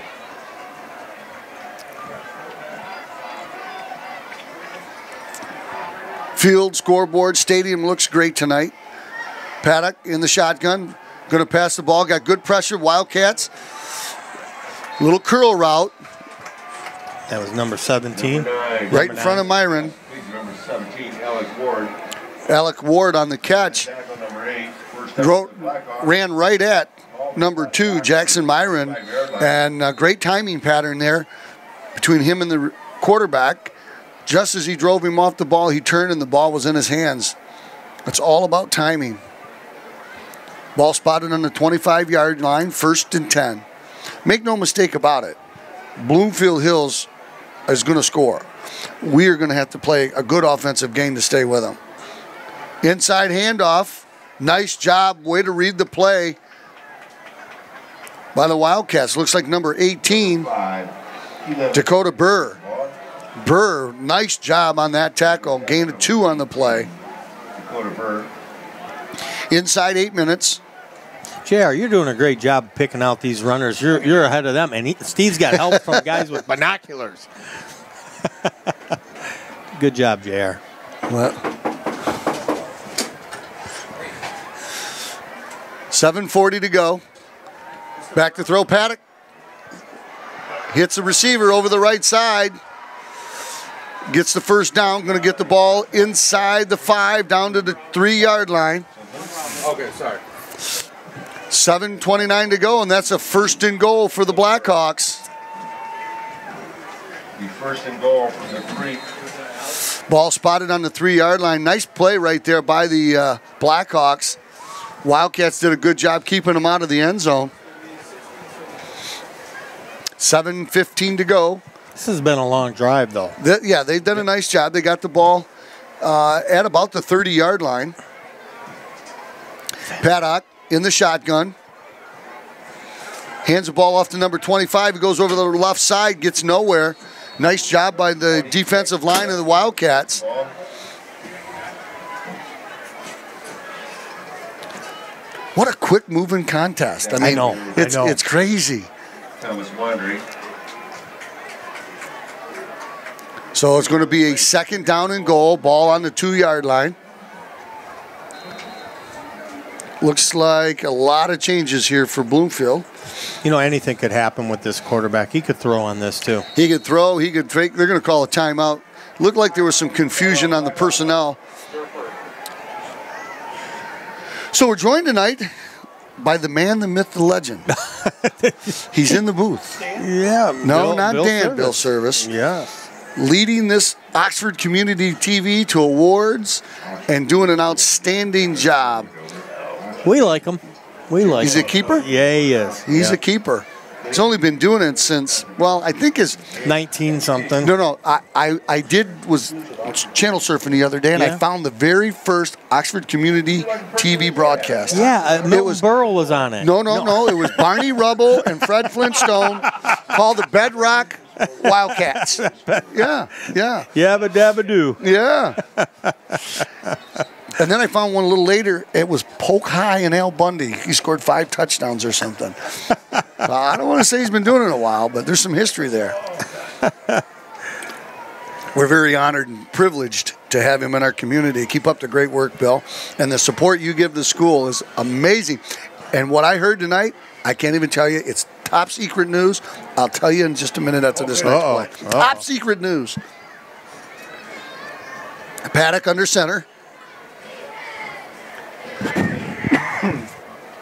Field, scoreboard, stadium looks great tonight. Paddock in the shotgun. Going to pass the ball. Got good pressure. Wildcats. Little curl route. That was number 17. Right in front of Myron. Number 17, Alec Ward. Alec Ward on the catch. Number 8. Ran right at number 2, Jackson Myron. And a great timing pattern there between him and the quarterback. Just as he drove him off the ball, he turned and the ball was in his hands. It's all about timing. Ball spotted on the 25-yard line, 1st and 10. make no mistake about it, Bloomfield Hills is going to score. We are going to have to play a good offensive game to stay with them. Inside handoff. Nice job. Way to read the play by the Wildcats. Looks like number 18, Dakota Burr. Burr, nice job on that tackle. Gain of 2 on the play. Dakota Burr. Inside 8 minutes. JR, you're doing a great job picking out these runners. You're ahead of them, and Steve's got help from guys with binoculars. Good job, JR. Well, 7:40 to go. Back to throw, Paddock. Hits the receiver over the right side. Gets the first down. Going to get the ball inside the 5, down to the 3-yard line. Okay, sorry. 7:29 to go, and that's a first and goal for the Blackhawks. The first and goal for the 3. Ball spotted on the 3-yard line. Nice play right there by the Blackhawks. Wildcats did a good job keeping them out of the end zone. 7:15 to go. This has been a long drive, though. Yeah, they've done a nice job. They got the ball at about the 30-yard line. Paddock in the shotgun. Hands the ball off to number 25. He goes over the left side, gets nowhere. Nice job by the defensive line of the Wildcats. What a quick moving contest. I mean, I know. It's crazy. I was wondering. So it's going to be a second down and goal. Ball on the 2-yard line. Looks like a lot of changes here for Bloomfield. You know, anything could happen with this quarterback. He could throw on this, too. He could throw. He could fake. They're going to call a timeout. Looked like there was some confusion on the personnel. So we're joined tonight by the man, the myth, the legend. He's in the booth. Yeah. No, not Dan. Bill Service. Yeah. Leading this Oxford Community TV to awards and doing an outstanding job. We like him. We like He's him. a keeper? Yeah, he is. He's a keeper. He's only been doing it since, well, I think it's 19-something. No. I was channel surfing the other day, and I found the very first Oxford Community TV broadcast. Yeah, Milton Berle was on it. No. It was Barney Rubble and Fred Flintstone, called the Bedrock Wildcats. Yeah. Yabba dabba doo. Yeah. And then I found one a little later. It was Polk High and Al Bundy. He scored 5 touchdowns or something. I don't want to say he's been doing it a while, but there's some history there. We're very honored and privileged to have him in our community. Keep up the great work, Bill. And the support you give the school is amazing. And what I heard tonight, I can't even tell you. It's top secret news. I'll tell you in just a minute after this next play. Top secret news. Paddock under center.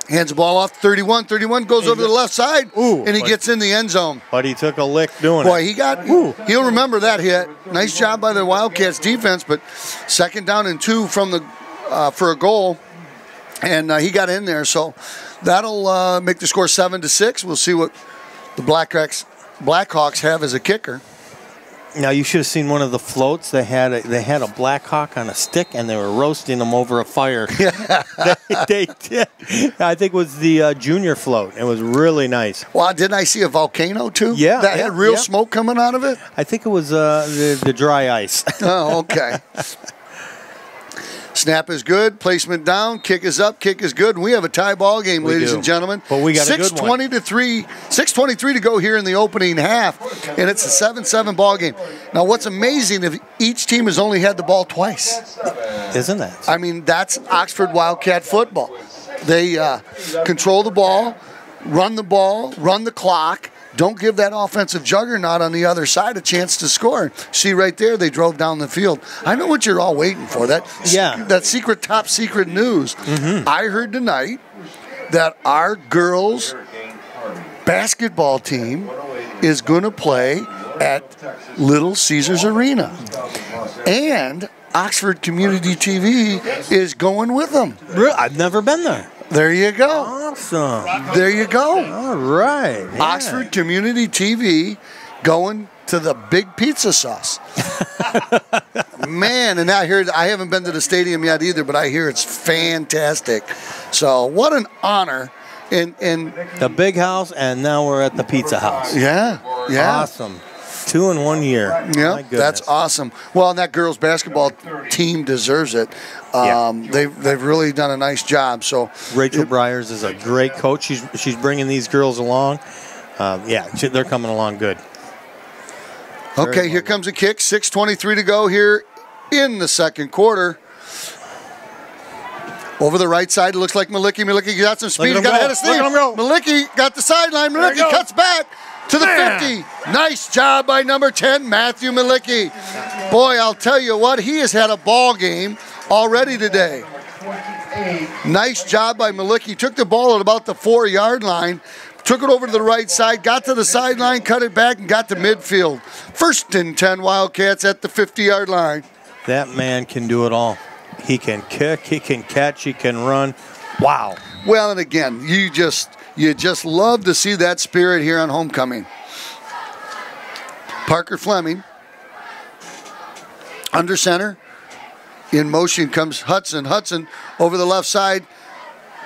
Hands the ball off. 31 goes over the left side, and he gets in the end zone. But he took a lick doing Boy, it. he'll remember that hit. Nice job by the Wildcats defense, but second down and 2 from the for a goal, and he got in there. So that'll make the score 7-6. We'll see what the Blackhawks have as a kicker. Now, you should have seen one of the floats. They had a Black Hawk on a stick, and they were roasting them over a fire. they did. I think it was the junior float. It was really nice. Well, didn't I see a volcano, too? Yeah. That had real smoke coming out of it? I think it was the dry ice. Oh, okay. Snap is good. Placement down. Kick is up. Kick is good. And we have a tie ball game, ladies and gentlemen. But we got a good one. 6:23 to go here in the opening half, and it's a 7-7 ball game. Now, what's amazing is each team has only had the ball twice. Isn't that? I mean, that's Oxford Wildcat football. They control the ball, run the clock. Don't give that offensive juggernaut on the other side a chance to score. See right there, they drove down the field. I know what you're all waiting for. That secret, top secret news. Mm-hmm. I heard tonight that our girls basketball team is going to play at Little Caesars Arena. And Oxford Community TV is going with them. Really? I've never been there. There you go. Awesome. There you go. All right. Yeah. Oxford Community TV going to the big pizza sauce. Man, and I haven't been to the stadium yet either, but I hear it's fantastic. So what an honor. In the big house, and now we're at the pizza house. Yeah. Awesome. 2 in 1 year. Yeah, that's awesome. Well, and that girls basketball team deserves it. They've really done a nice job. So Rachel Bryers is a great coach. She's bringing these girls along. They're coming along good. Okay, here comes a kick. 6:23 to go here in the second quarter. Over the right side, it looks like Malicki. Malicki got some speed. He's got ahead of steam. Malicki got the sideline. Malicki cuts back to the 50. Nice job by number 10, Matthew Malicki. Boy, I'll tell you what, he has had a ball game already today. Nice job by Malicki. Took the ball at about the 4-yard line, took it over to the right side, got to the sideline, cut it back, and got to midfield. 1st and 10 Wildcats at the 50-yard line. That man can do it all. He can kick, he can catch, he can run. Wow. Well, and again, you just love to see that spirit here on homecoming. Parker Fleming, under center. In motion comes Hudson. Hudson over the left side.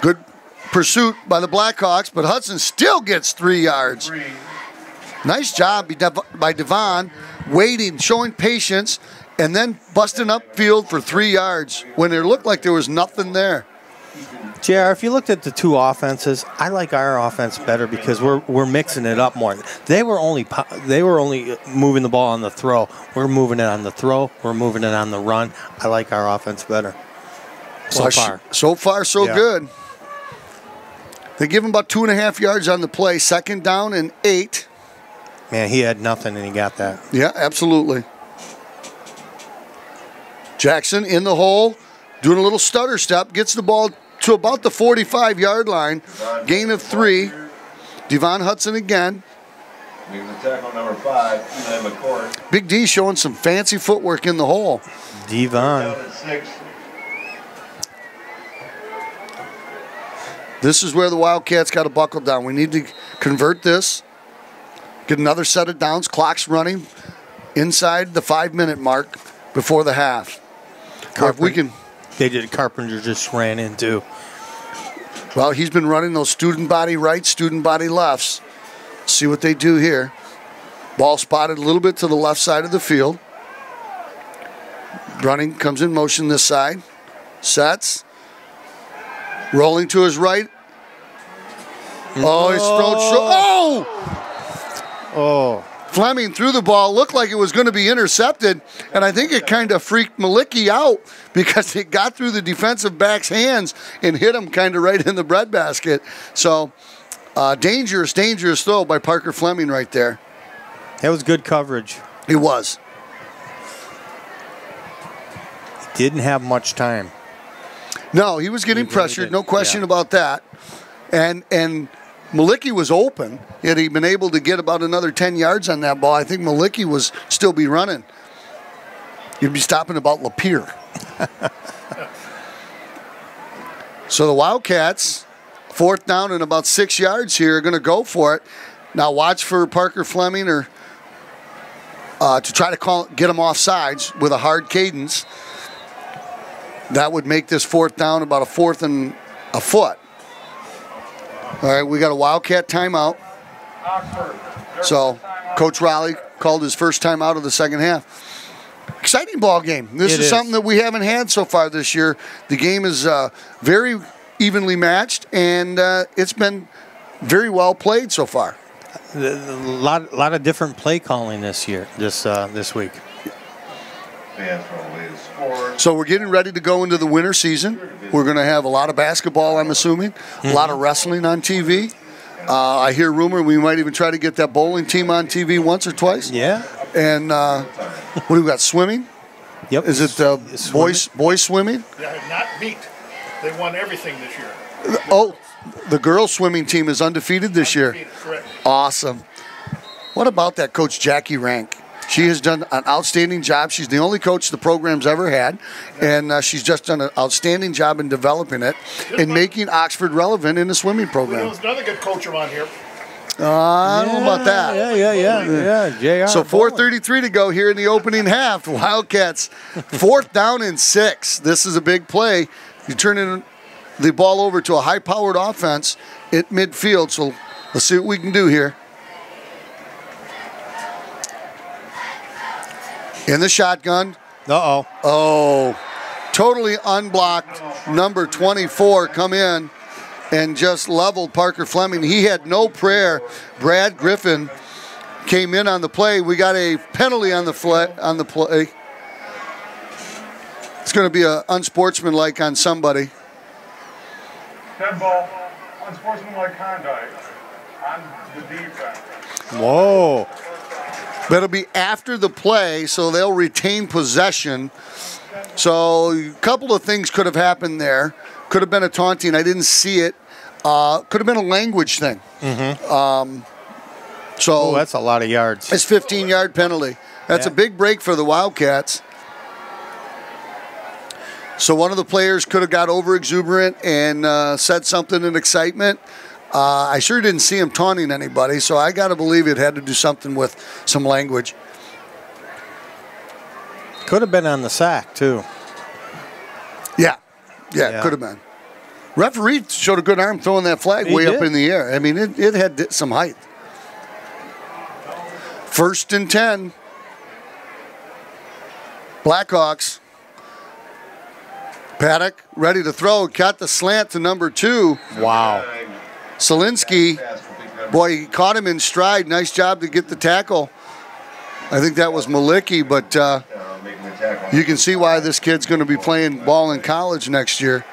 Good pursuit by the Blackhawks, but Hudson still gets 3 yards. Nice job by Devon, waiting, showing patience, and then busting upfield for 3 yards when it looked like there was nothing there. JR, if you looked at the two offenses, I like our offense better because we're mixing it up more. They were only moving the ball on the throw. We're moving it on the throw. We're moving it on the run. I like our offense better. So far, so good. They give him about 2.5 yards on the play. 2nd down and 8. Man, he had nothing and he got that. Yeah, absolutely. Jackson in the hole, doing a little stutter step, gets the ball to about the 45-yard line. Gain of 3. Devon Hudson again. Making the tackle number 5, Eli McCord. Big D showing some fancy footwork in the hole. Devon. This is where the Wildcats got to buckle down. We need to convert this. Get another set of downs. Clock's running inside the 5-minute mark before the half. If we can. Carpenter just ran into. Well, he's been running those student body rights, student body lefts. See what they do here. Ball spotted a little bit to the left side of the field. Running, comes in motion this side. Sets. Rolling to his right. Oh, he's thrown short. Oh! Fleming threw the ball, looked like it was going to be intercepted, and I think it kind of freaked Malicki out because it got through the defensive back's hands and hit him kind of right in the breadbasket. So, dangerous throw by Parker Fleming right there. That was good coverage. It was. He didn't have much time. No, he was getting pressured, no question about that. And Malicki was open. Had he been able to get about another 10 yards on that ball, I think Malicki was still be running. He'd be stopping about Lapeer. So the Wildcats, 4th down and about 6 yards here, are going to go for it. Now watch for Parker Fleming or to try to get him off sides with a hard cadence. That would make this 4th down about a 4th and a foot. All right, we got a Wildcat timeout. So Coach Raleigh called his first timeout of the second half. Exciting ball game. This is something that we haven't had so far this year. The game is very evenly matched, and it's been very well played so far. A lot of different play calling this year, this week. So we're getting ready to go into the winter season. We're going to have a lot of basketball, I'm assuming, a lot of wrestling on TV. I hear rumor we might even try to get that bowling team on TV once or twice. Yeah. And what do we got? Swimming? Yep. Is it boys swimming? They have not beat. They won everything this year. Oh, the girls swimming team is undefeated this year. Correct. Awesome. What about that Coach Jackie Rank? She has done an outstanding job. She's the only coach the program's ever had, and she's just done an outstanding job in developing it and making Oxford relevant in the swimming program. There's another good coach around here. I don't know about that. Yeah, JR. So 4:33 to go here in the opening half. Wildcats, 4th down and 6. This is a big play. You turn the ball over to a high-powered offense at midfield. So let's see what we can do here. In the shotgun. Uh-oh. Oh, totally unblocked. Number 24 come in and just leveled Parker Fleming. He had no prayer. Brad Griffin came in on the play. We got a penalty on the play. It's going to be an unsportsmanlike on somebody. Dead ball, unsportsmanlike conduct on the defense. Whoa. But it'll be after the play, so they'll retain possession. So a couple of things could have happened there. Could have been a taunting. I didn't see it. Could have been a language thing. So that's a lot of yards. It's 15-yard penalty. That's a big break for the Wildcats. So one of the players could have got over-exuberant and said something in excitement. I sure didn't see him taunting anybody, so I got to believe it had to do something with some language. Could have been on the sack, too. Yeah, could have been. Referee showed a good arm throwing that flag way up in the air. I mean, it had some height. 1st and 10. Blackhawks. Paddock ready to throw. Got the slant to number 2. Wow. Selinski, boy, he caught him in stride. Nice job to get the tackle. I think that was Malicki, but you can see why this kid's going to be playing ball in college next year.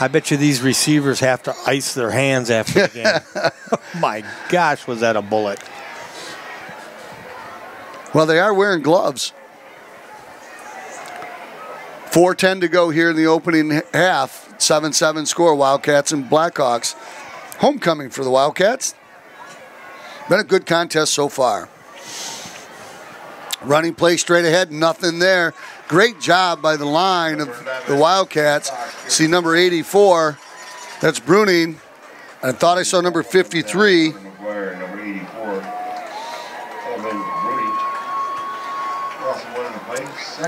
I bet you these receivers have to ice their hands after the game. My gosh, was that a bullet. Well, they are wearing gloves. 4:10 to go here in the opening half. 7-7 score, Wildcats and Blackhawks. Homecoming for the Wildcats. Been a good contest so far. Running play straight ahead, nothing there. Great job by the line of the Wildcats. See number 84, that's Bruning. I thought I saw number 53.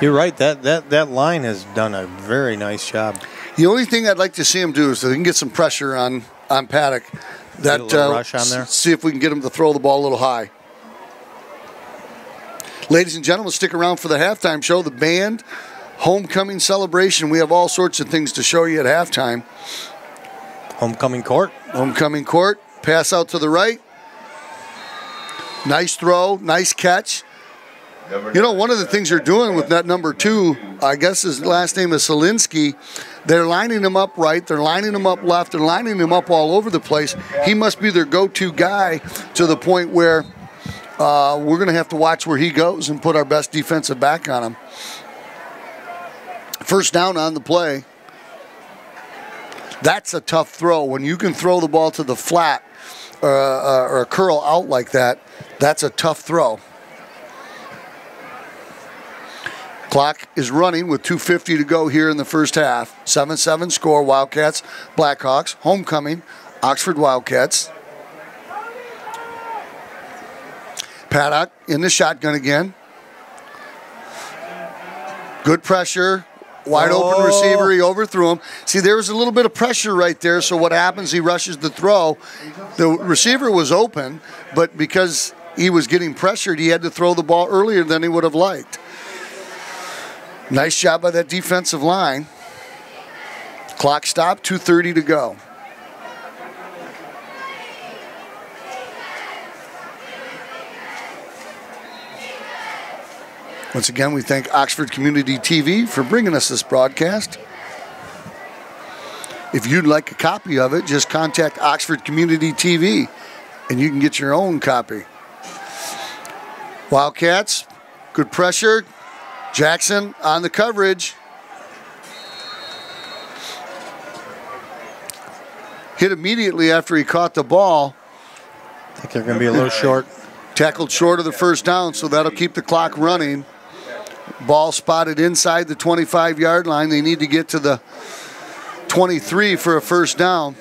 You're right, that line has done a very nice job. The only thing I'd like to see him do is so they can get some pressure on Paddock. That rush on there. See if we can get him to throw the ball a little high. Ladies and gentlemen, stick around for the halftime show. The band, homecoming celebration. We have all sorts of things to show you at halftime. Homecoming court. Homecoming court. Pass out to the right. Nice throw. Nice catch. You know, one of the things they're doing with that number 2, I guess his last name is Selinski, they're lining him up right, they're lining him up left, they're lining him up all over the place. He must be their go-to guy to the point where we're going to have to watch where he goes and put our best defensive back on him. 1st down on the play. That's a tough throw. When you can throw the ball to the flat or a curl out like that, that's a tough throw. Clock is running with 2:50 to go here in the first half. 7-7 score, Wildcats, Blackhawks, homecoming, Oxford Wildcats. Paddock in the shotgun again. Good pressure, wide open receiver, he overthrew him. See, there was a little bit of pressure right there, so what happens, he rushes the throw. The receiver was open, but because he was getting pressured, he had to throw the ball earlier than he would have liked. Nice job by that defensive line. Clock stopped, 2:30 to go. Once again, we thank Oxford Community TV for bringing us this broadcast. If you'd like a copy of it, just contact Oxford Community TV and you can get your own copy. Wildcats, good pressure. Jackson on the coverage. Hit immediately after he caught the ball. I think they're going to be a little short. Tackled short of the first down, so that'll keep the clock running. Ball spotted inside the 25-yard line. They need to get to the 23 for a first down.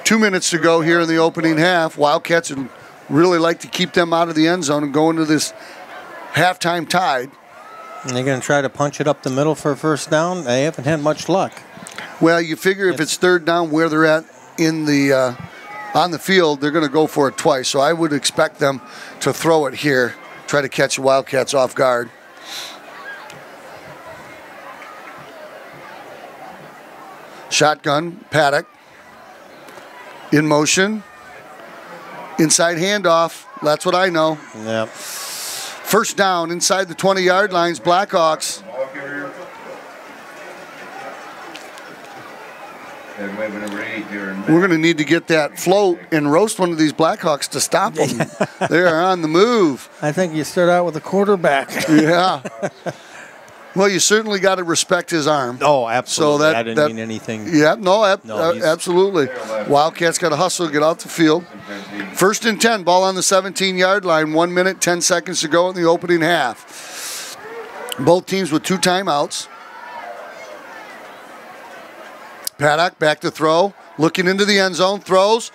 2 minutes to go here in the opening half. Wildcats would really like to keep them out of the end zone and go into this halftime tied. And they're going to try to punch it up the middle for a first down. They haven't had much luck. Well, you figure if it's third down where they're at in the on the field, they're going to go for it twice. So I would expect them to throw it here, try to catch the Wildcats off guard. Shotgun, Paddock. In motion. Inside handoff. That's what I know. Yep. First down inside the 20-yard lines, Blackhawks. We're going to need to get that float and roast one of these Blackhawks to stop them. They are on the move. I think you start out with a quarterback. Yeah. Well, you certainly got to respect his arm. Oh, absolutely. So that didn't mean anything. Yeah, absolutely. Wildcats got to hustle, get off the field. First and 10, ball on the 17-yard line. 1 minute, 10 seconds to go in the opening half. Both teams with 2 timeouts. Paddock back to throw, looking into the end zone, throws.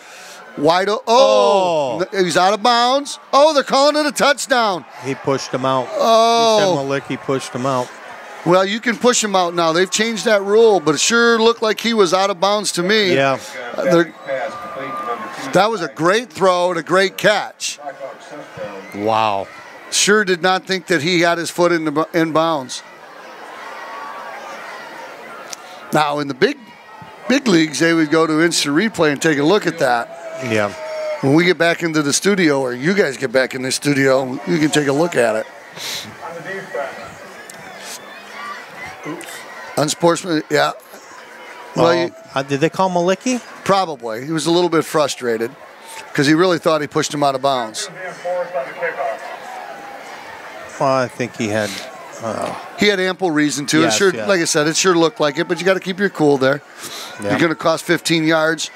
Wide he's out of bounds. Oh, they're calling it a touchdown. He pushed him out. Oh. He pushed him out. Well, you can push him out now. They've changed that rule, but it sure looked like he was out of bounds to me. Yeah. That was a great throw and a great catch. Wow. Sure did not think that he had his foot in bounds. Now, in the big leagues, they would go to instant replay and take a look at that. Yeah. When we get back into the studio, or you guys get back in the studio, you can take a look at it. Unsportsmanlike, yeah. Well, did they call Malicki? Probably. He was a little bit frustrated because he really thought he pushed him out of bounds. Well, I think he had... he had ample reason to. Yes, it sure, yes. Like I said, it sure looked like it, but you got to keep your cool there. Yeah. You're going to cost 15 yards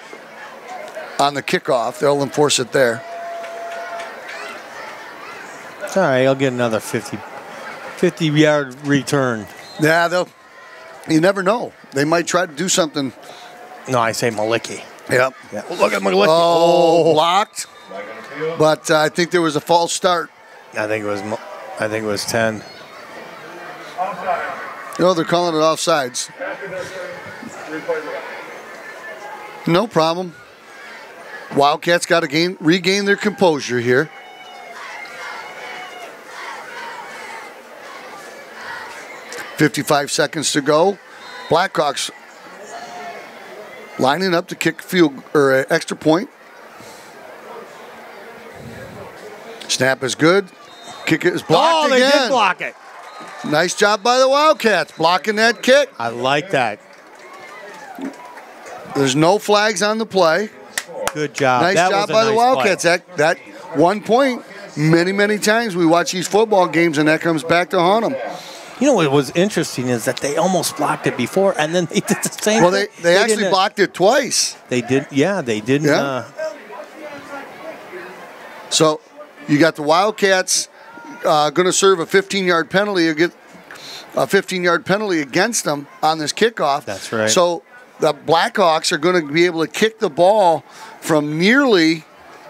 on the kickoff. They'll enforce it there. It's all right. He'll get another 50-yard return. Yeah, you never know. They might try to do something. No, I say Malicki. Yep. Yeah. Well, look at Malicki. Oh, blocked. But I think there was a false start. I think it was 10. No, they're calling it offsides. No problem. Wildcats got to regain their composure here. .55 seconds to go. Blackhawks lining up to kick field or an extra point. Snap is good. Kick is blocked again. They did block it. Nice job by the Wildcats blocking that kick. I like that. There's no flags on the play. Good job. Nice job by the Wildcats. That 1 point, many times we watch these football games and that comes back to haunt them. You know what was interesting is that they almost blocked it before, and then they did the same thing. Well, they actually blocked it twice. They did, yeah, they didn't. Yeah. So you got the Wildcats going to serve a 15-yard penalty against them on this kickoff. That's right. So the Blackhawks are going to be able to kick the ball from nearly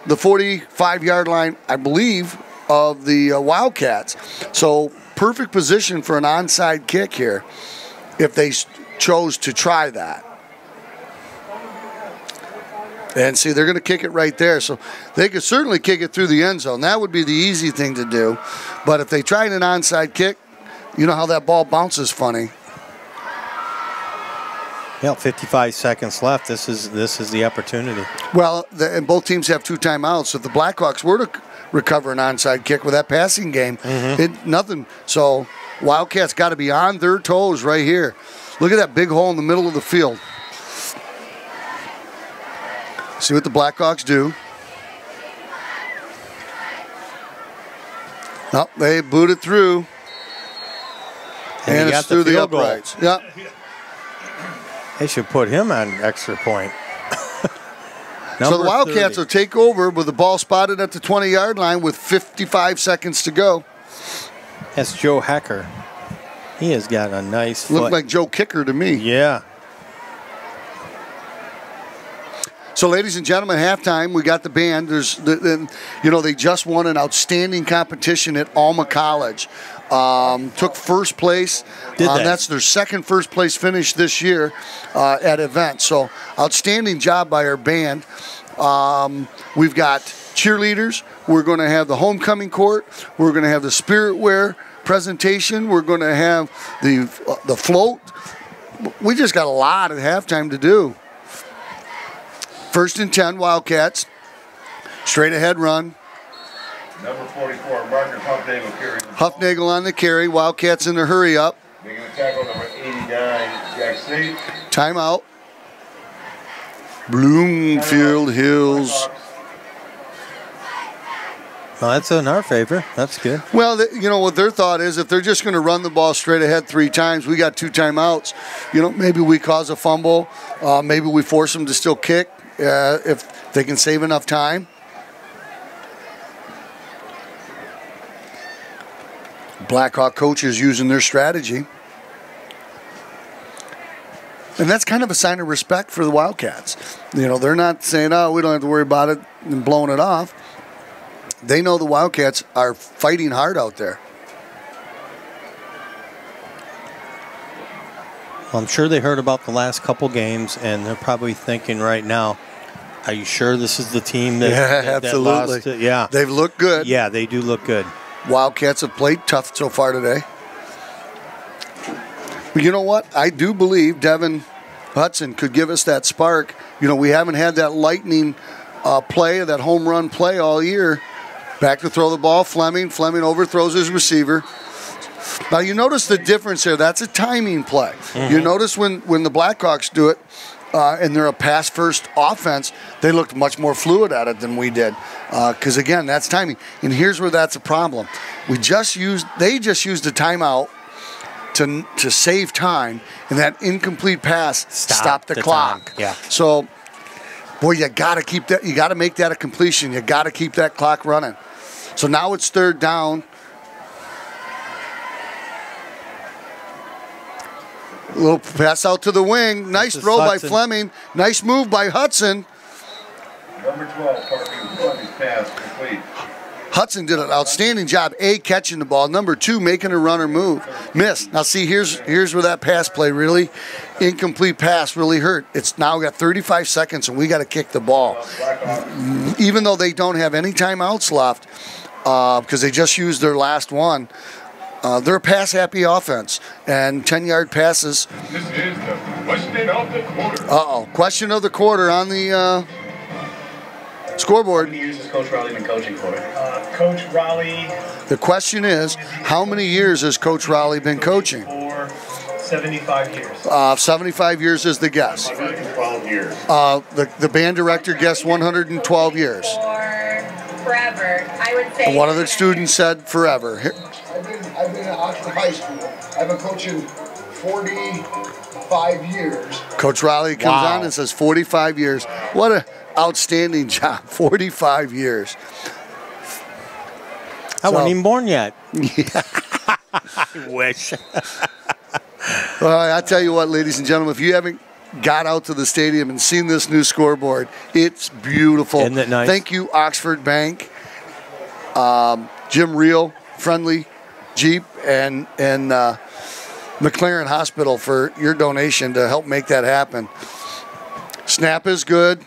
the 45-yard line, I believe, of the Wildcats. So perfect position for an onside kick here if they chose to try that. And see, they're going to kick it right there. So they could certainly kick it through the end zone. That would be the easy thing to do. But if they tried an onside kick, you know how that ball bounces funny. Yeah, 55 seconds left. This is the opportunity. Well, and both teams have 2 timeouts. So if the Blackhawks were to recover an onside kick with that passing game, nothing. So Wildcats got to be on their toes right here. Look at that big hole in the middle of the field. See what the Blackhawks do. Oh, they boot it through. And it's through the uprights. Yep. They should put him on extra point. So the Wildcats will take over with the ball spotted at the 20-yard line with 55 seconds to go. That's Joe Hecker. He has got a nice foot. Looked like Joe Kicker to me. Yeah. So, ladies and gentlemen, halftime, we got the band. They just won an outstanding competition at Alma College. Took first place. That's their second first place finish this year at events. So, outstanding job by our band. We've got cheerleaders. We're going to have the homecoming court. We're going to have the spirit wear presentation. We're going to have the float. We just got a lot at halftime to do. 1st and 10, Wildcats. Straight ahead run. Number 44, Marcus Huffnagel carry. Huffnagel on the carry. Wildcats in the hurry up. Making a tackle, number 89, Jack State. Timeout. Bloomfield Hills. Well, that's in our favor. That's good. Well, what their thought is, if they're just going to run the ball straight ahead 3 times, we got 2 timeouts. Maybe we cause a fumble. Maybe we force them to still kick if they can save enough time. Blackhawk coaches using their strategy. And that's kind of a sign of respect for the Wildcats. They're not saying, oh, we don't have to worry about it and blowing it off. They know the Wildcats are fighting hard out there. Well, I'm sure they heard about the last couple games, and they're probably thinking right now, are you sure this is the team that, absolutely. That lost? Yeah. They've looked good. Yeah, they do look good. Wildcats have played tough so far today. But you know what? I do believe Devin Hudson could give us that spark. We haven't had that lightning play, that home run play all year. Back to throw the ball, Fleming. Fleming overthrows his receiver. Now, you notice the difference there. That's a timing play. Mm-hmm. You notice when the Blackhawks do it, and they're a pass-first offense, they looked much more fluid at it than we did. Because, again, that's timing. And here's where that's a problem. They just used a timeout to save time, and that incomplete pass stopped the clock. Time. Yeah. So, boy, you got to keep that. You got to make that a completion. You got to keep that clock running. So now it's 3rd down. A little pass out to the wing. Nice throw by Fleming. Nice move by Hudson. Number 12, Parking Fleming's pass complete. Hudson did an outstanding job, A, catching the ball. Number 2, making a runner move. Miss. Now, see, here's where that pass play really, incomplete pass really hurt. It's now got 35 seconds, and we got to kick the ball. Even though they don't have any timeouts left, because they just used their last one, they're a pass-happy offense, and 10-yard passes. This is the question of the quarter. Question of the quarter on the scoreboard. How many years has Coach Raleigh been coaching for? Coach Raleigh. The question is, how many years has Coach Raleigh been coaching? For 75 years. 75 years is the guess. 112 years. The band director guessed 112 years. Forever, I would say. One of the students said forever. I've been at Oxford High School. I've been coaching 45 years. Coach Raleigh comes on and says 45 years. What an outstanding job. 45 years. I wasn't even born yet. I wish. Well, I tell you what, ladies and gentlemen, if you haven't got out to the stadium and seen this new scoreboard, it's beautiful. Isn't it nice? Thank you, Oxford Bank, Jim Reel, Friendly Jeep, and McLaren Hospital for your donation to help make that happen. Snap is good.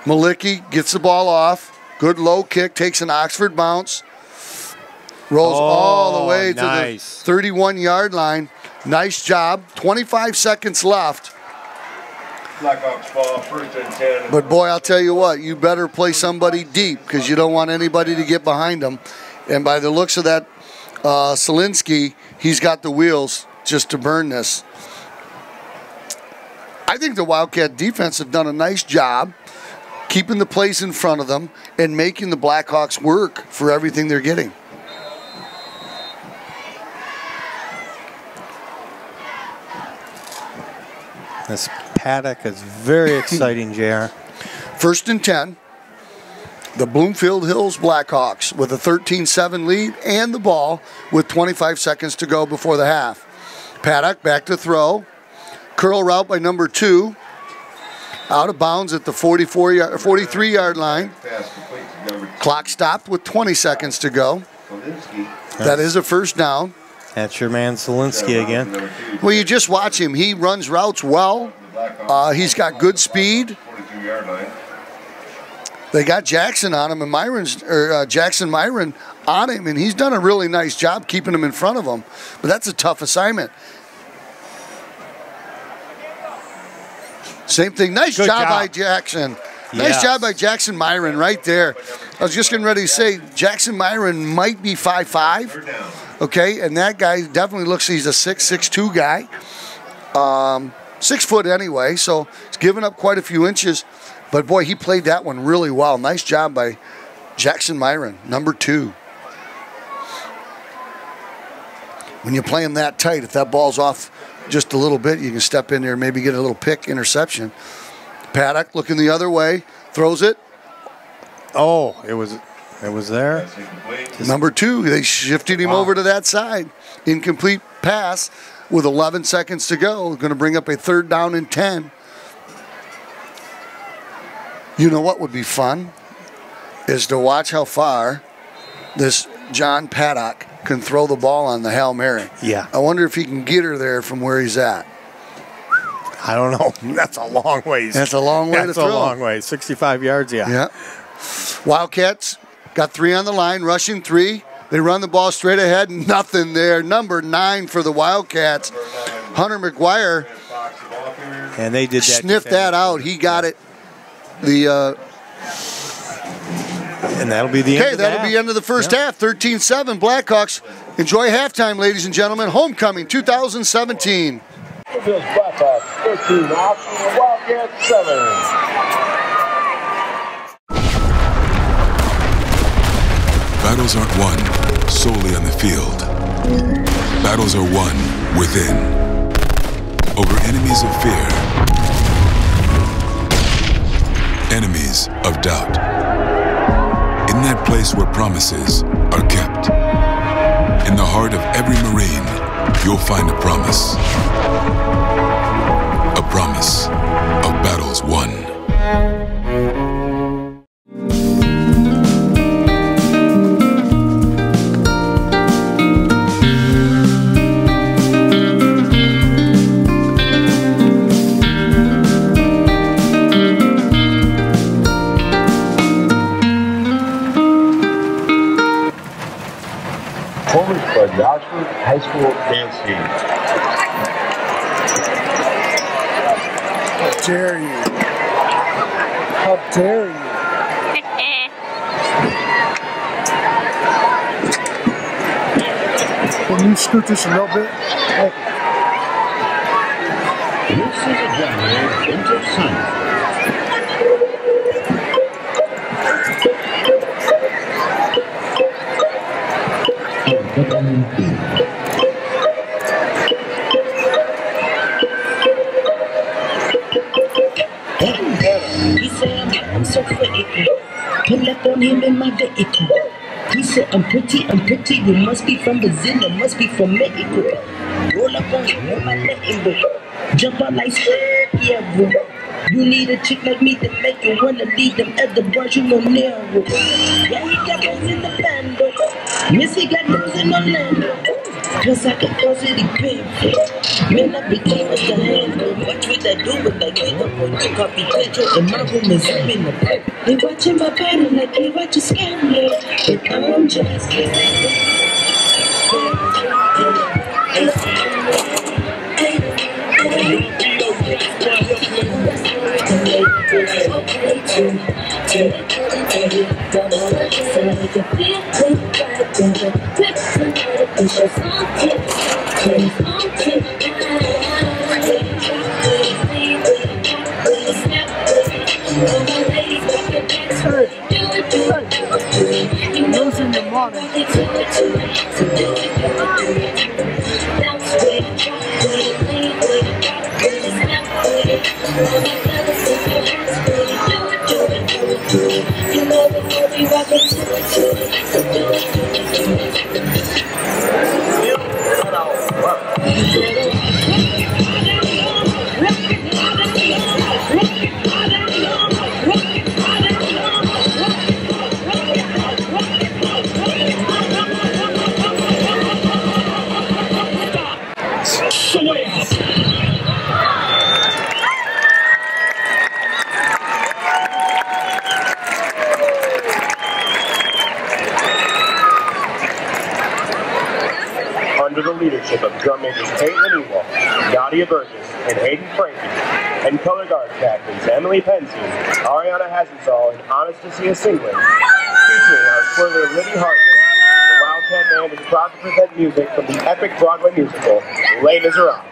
Malicki gets the ball off. Good low kick, takes an Oxford bounce. Rolls all the way to the 31-yard line. Nice job. 25 seconds left. Blackhawks ball, 1st and 10. But, boy, I'll tell you what, you better play somebody deep because you don't want anybody to get behind them. And by the looks of that, Selinsky, he's got the wheels just to burn this. I think the Wildcat defense have done a nice job keeping the plays in front of them and making the Blackhawks work for everything they're getting. This paddock is very exciting, JR. 1st and 10. The Bloomfield Hills Blackhawks with a 13-7 lead and the ball with 25 seconds to go before the half. Paddock back to throw. Curl route by number 2. Out of bounds at the 43-yard line. Clock stopped with 20 seconds to go. That is a first down. That's your man Zielinski again. Well, you just watch him. He runs routes well. He's got good speed. They got Jackson on him, and Jackson Myron on him, and he's done a really nice job keeping him in front of him. But that's a tough assignment. Same thing. Nice job by Jackson. Nice job by Jackson Myron right there. I was just getting ready to say, Jackson Myron might be 5'5", okay? And that guy definitely looks, he's a 6'2" guy. 6 foot anyway, so he's given up quite a few inches. But, boy, he played that one really well. Nice job by Jackson Myron, number 2. When you play him that tight, if that ball's off just a little bit, you can step in there and maybe get a little pick interception. Paddock looking the other way, throws it. Oh, it was there. Number 2, they shifted him over to that side. Incomplete pass with 11 seconds to go. Going to bring up a 3rd down and 10. You know what would be fun is to watch how far this John Paddock can throw the ball on the Hail Mary. Yeah. I wonder if he can get her there from where he's at. I don't know. That's a long ways. That's a long way to throw. That's a long way. 65 yards, yeah. Yeah. Wildcats got 3 on the line, rushing 3. They run the ball straight ahead. Nothing there. Number 9 for the Wildcats. Hunter McGuire. And they did that. Sniffed that out. He got it. And that'll be the end. Okay, that'll be the end of the first half. 13-7 Blackhawks. Enjoy halftime, ladies and gentlemen. Homecoming 2017. Bloomfield's Blackhawks 13, Wildcats 7. Battles aren't won solely on the field. Battles are won within. Over enemies of fear. Enemies of doubt. In that place where promises are kept. In the heart of every Marine, you'll find a promise. A promise of battles won. Performance by the Oxford High School dance team. How dare you? How dare you? Can you scoot this a little bit? This is a genre into sun. He said I'm so pretty. Pull up on him in my vehicle. He said I'm pretty, you must be from Brazil, or must be from Mexico. Roll up on him with my letting go. Jump out like yeah, bro. You need a chick like me to make you wanna leave them other bars you know narrow. Yeah, he got those in the bando. Missy got those in Orlando. Plus I can cause it painful. Man, I became a handle. Watch what I do with that kid up on the copy picture. And my room is up in the back. They watching my pattern like they watch a scandal. But I'm just kidding. Losing the morning. Under the leadership of drum majors Caitlin Ewell, Nadia Burgess, and Hayden Frankie, and color guard captains Emily Penson, Ariana Hasensall, and Anastasia Singling, featuring our twirler Libby Hartman, the Wildcat Band is proud to present music from the epic Broadway musical, Les Miserables.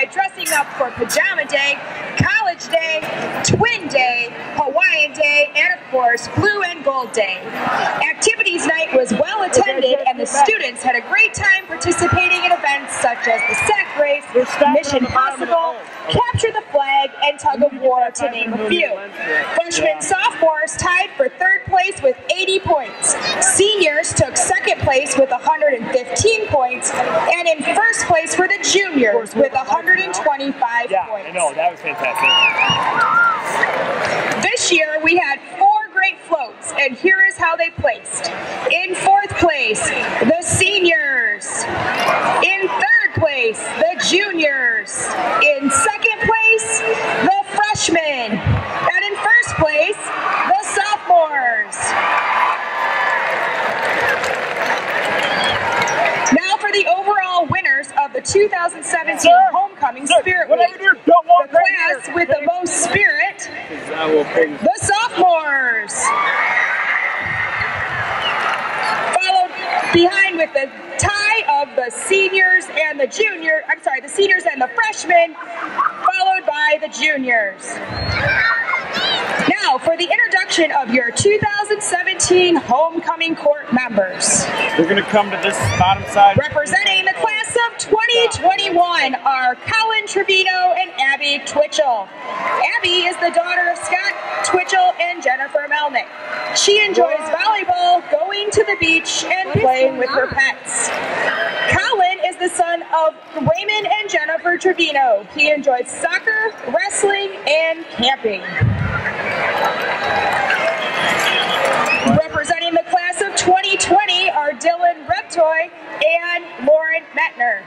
by dressing up for Pajama Day, College Day, Twin Day, Hawaiian Day, and of course, Blue and Gold Day. Activities night was well attended and the students had a great time participating in events such as the sack race, Mission Possible, Capture the Flag, and Tug of War, to name a few. Freshmen and sophomores tied for third place with 80 points. Seniors took second place with 115 points, and in first place were the juniors with 125 points. I know, that was fantastic. This year we had 4 great floats, and here is how they placed. In fourth place, the seniors. In third place, the juniors. In second place, the freshmen. And in first place, the sophomores. Now for the overall winners of the 2017 Homecoming Spirit Week. The class with the most spirit, the sophomores. Followed behind with the tie of the seniors and the the seniors and the freshmen, followed by the juniors. Now for the introduction of your 2017 Homecoming Court members. We're going to come to this bottom side. Representing the class of 2021 are Colin Trevino and Abby Twitchell. Abby is the daughter of Scott Twitchell and Jennifer Melnick. She enjoys volleyball, going to the beach, and playing with her pets. Colin is the son of Raymond and Jennifer Trevino. He enjoys soccer, wrestling, and camping. Representing the class of 2020 are Dylan Reptoy and Lauren Metner.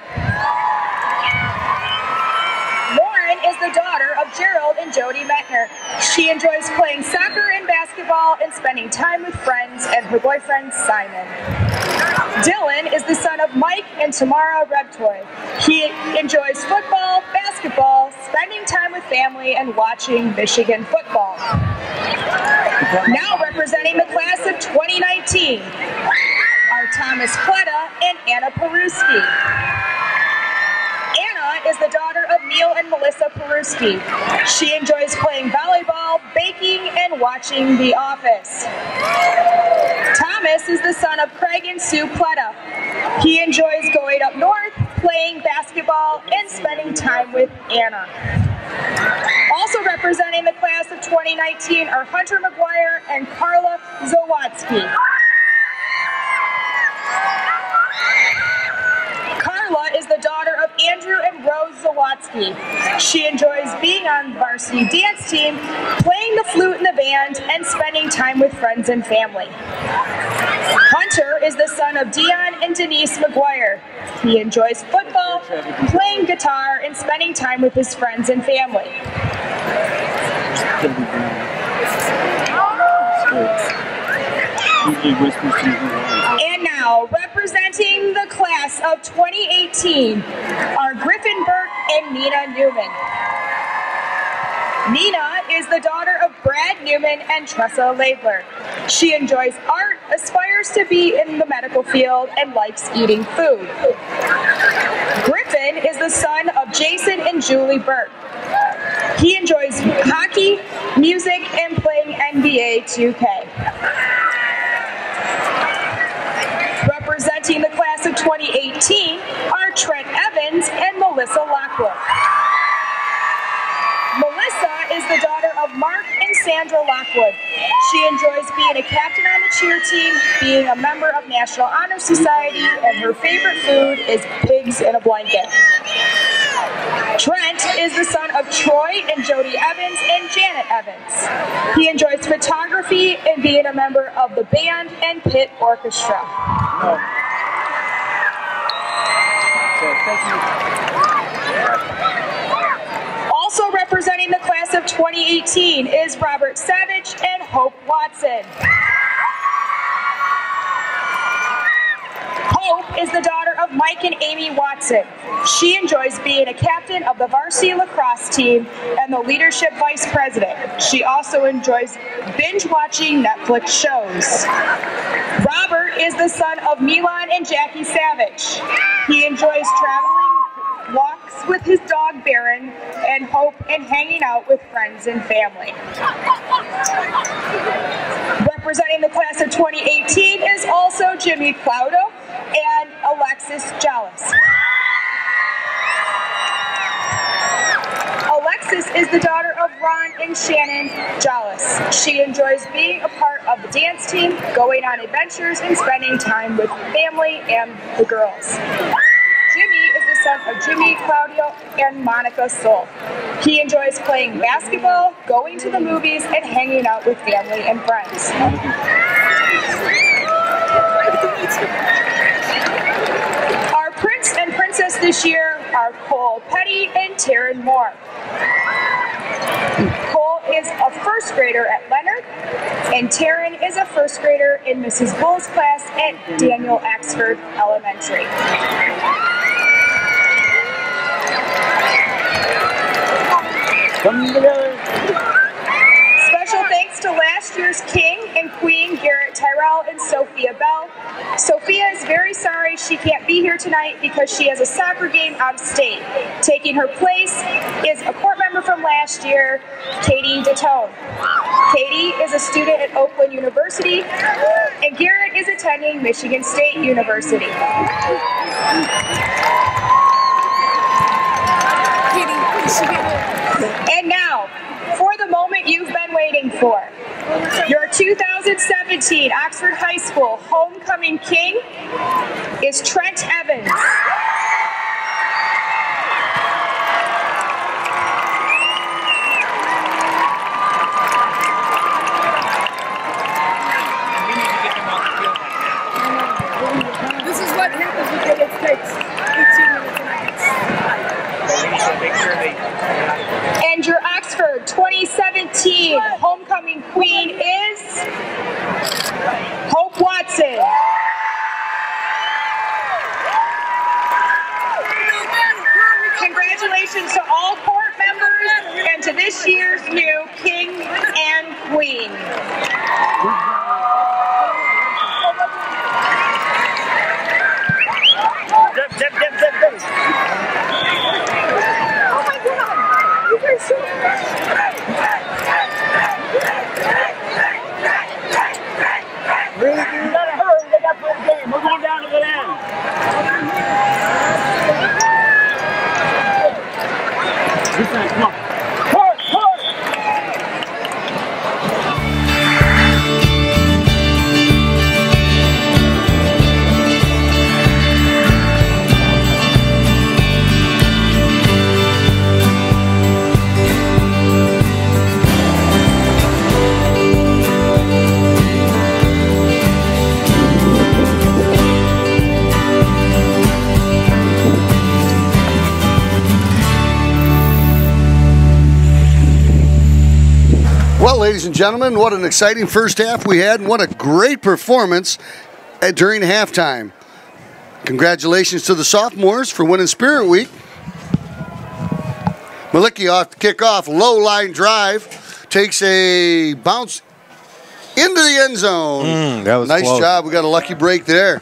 Lauren is the daughter of Gerald and Jody Metner. She enjoys playing soccer and basketball and spending time with friends and her boyfriend Simon. Dylan is the son of Mike and Tamara Reptoy. He enjoys football, basketball, spending time with family, and watching Michigan football. Now representing the class of 2019 are Thomas Pletta and Anna Peruski. Anna is the daughter of Neil and Melissa Peruski. She enjoys playing volleyball, baking, and watching The Office. Thomas is the son of Craig and Sue Pletta. He enjoys going up north, playing basketball, and spending time with Anna. Also representing the class of 2019 are Hunter McGuire and Carla Zawatsky. Carla is the daughter of Andrew and Rose Zawatsky. She enjoys being on the varsity dance team, playing the flute in the band, and spending time with friends and family. Hunter is the son of Dion and Denise McGuire. He enjoys football, playing guitar, and spending time with his friends and family. And now, representing the class of 2018 are Griffin Burke and Nina Newman. Nina is the daughter of Brad Newman and Tressa Laidler. She enjoys art, aspires to be in the medical field, and likes eating food. Griffin is the son of Jason and Julie Burke. He enjoys hockey, music, and playing NBA 2K. Representing the class of 2018 are Trent Evans and Melissa Lockwood. Melissa is the daughter of Mark and Sandra Lockwood. She enjoys being a captain on the cheer team, being a member of National Honor Society, and her favorite food is pigs in a blanket. Trent is the son of Troy and Jody Evans and Janet Evans. He enjoys photography and being a member of the band and pit orchestra. Also representing the class of 2018 is Robert Savage and Hope Watson. Hope is the daughter of Mike and Amy Watson. She enjoys being a captain of the varsity lacrosse team and the leadership vice president. She also enjoys binge watching Netflix shows. Robert is the son of Milan and Jackie Savage. He enjoys traveling walks with his dog Baron, and Hope and hanging out with friends and family. Representing the class of 2018 is also Jimmy Claudio and Alexis Jealous. Alexis is the daughter of Ron and Shannon Jealous. She enjoys being a part of the dance team, going on adventures, and spending time with family and the girls. Jimmy is the son of Jimmy Claudio and Monica Soul. He enjoys playing basketball, going to the movies, and hanging out with family and friends. Our prince and princess this year are Cole Petty and Taryn Moore. Cole is a first grader at Leonard, and Taryn is a first grader in Mrs. Bull's class at Daniel Axford Elementary. Come together. Special thanks to last year's King and Queen Garrett Tyrell and Sophia Bell. Sophia is very sorry she can't be here tonight because she has a soccer game out of state. Taking her place is a court member from last year, Katie DeTone. Katie is a student at Oakland University, and Garrett is attending Michigan State University. And now, for the moment you've been waiting for. Your 2017 Oxford High School homecoming king is Trent Evans. This is what happens when it takes 18 minutes and your Oxford 2017 homecoming queen is Hope Watson. Congratulations to all court members and to this year's new king and queen. Zip, zip, zip, zip, zip. Oh my God! You guys so Really, you gotta hurry. They got to play the game. We're going down to the end. This time, come on. Court, court. Well, ladies and gentlemen, what an exciting first half we had, and what a great performance during halftime. Congratulations to the sophomores for winning Spirit Week. Malicki off to kick off, low line drive, takes a bounce into the end zone. That was nice close. job. We got a lucky break there.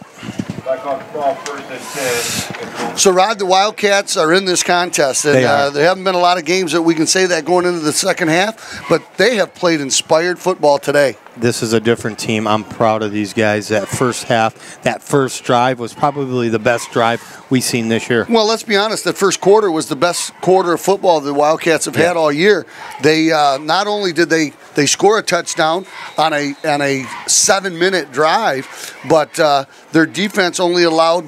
Back on the ball, 1st and 10. So, Rod, the Wildcats are in this contest, and They are. there haven't been a lot of games that we can say that going into the second half, but they have played inspired football today. This is a different team. I'm proud of these guys. That first half, that first drive was probably the best drive we've seen this year. Well, let's be honest. The first quarter was the best quarter of football the Wildcats have had all year. They not only did they score a touchdown on a 7-minute drive, but their defense only allowed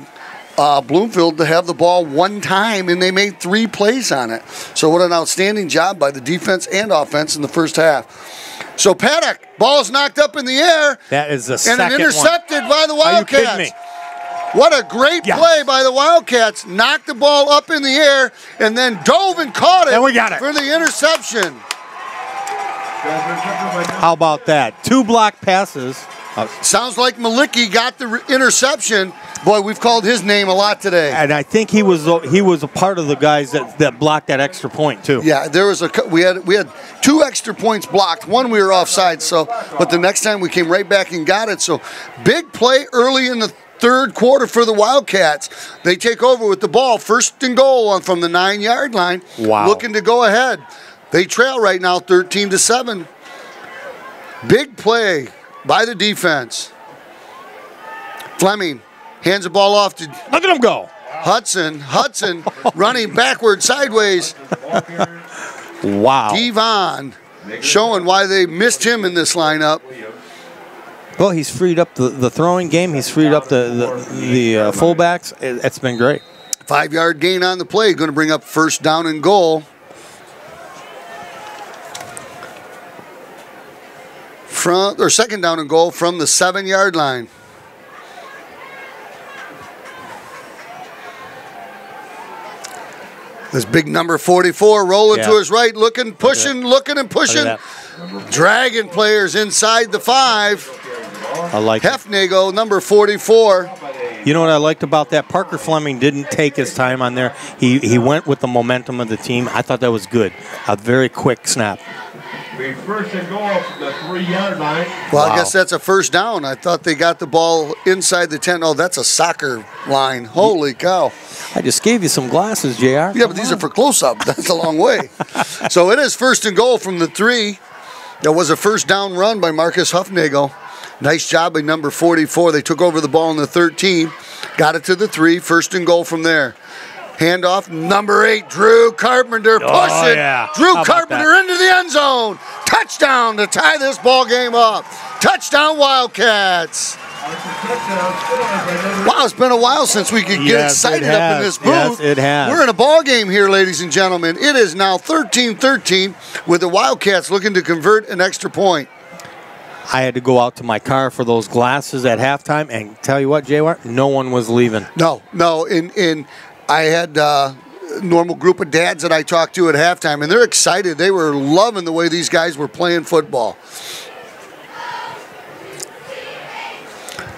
Bloomfield to have the ball one time, and they made 3 plays on it. So what an outstanding job by the defense and offense in the first half. So Paddock, ball's knocked up in the air. That is the and second an intercepted one. by the Are you kidding Wildcats. me? What a great play by the Wildcats. Knocked the ball up in the air and then dove and caught it, And we got it. for the interception. How about that? 2 block passes. Sounds like Malicki got the interception. Boy, we've called his name a lot today. And I think he was a part of the guys that blocked that extra point too. Yeah, there was we had 2 extra points blocked. One we were offside, but the next time we came right back and got it. So big play early in third quarter for the Wildcats. They take over with the ball, first and goal from the 9-yard line. Wow. Looking to go ahead. They trail right now 13-7. Big play by the defense. Fleming hands the ball off to... Look at him go. Hudson running backward, sideways. Wow. Devon showing why they missed him in this lineup. Well, he's freed up the throwing game. He's freed up the fullbacks. It's been great. 5-yard gain on the play. Going to bring up first down and goal. Second down and goal from the 7-yard line. This big number 44 rolling to his right, looking and pushing. Dragging players inside the 5. I like Hefnego, number 44. You know what I liked about that? Parker Fleming didn't take his time on there. He went with the momentum of the team. I thought that was good. A very quick snap. First and goal from the 3-yard line. Well, I guess that's a first down. I thought they got the ball inside the 10. Oh, that's a soccer line. Holy cow. I just gave you some glasses, JR. Yeah, but these are for close-up. That's a long way. So it is first and goal from the 3. That was a first down run by Marcus Huffnagel. Nice job by number 44. They took over the ball in the 13. Got it to the 3. First and goal from there. Handoff, number 8, Drew Carpenter pushing. Yeah. Drew Carpenter into the end zone. Touchdown to tie this ball game up. Touchdown Wildcats. Wow, it's been a while since we could get excited up in this booth. Yes, it has. We're in a ball game here, ladies and gentlemen. It is now 13-13 with the Wildcats looking to convert an extra point. I had to go out to my car for those glasses at halftime, and tell you what, JR, no one was leaving. No. I had a normal group of dads that I talked to at halftime, and they're excited. They were loving the way these guys were playing football.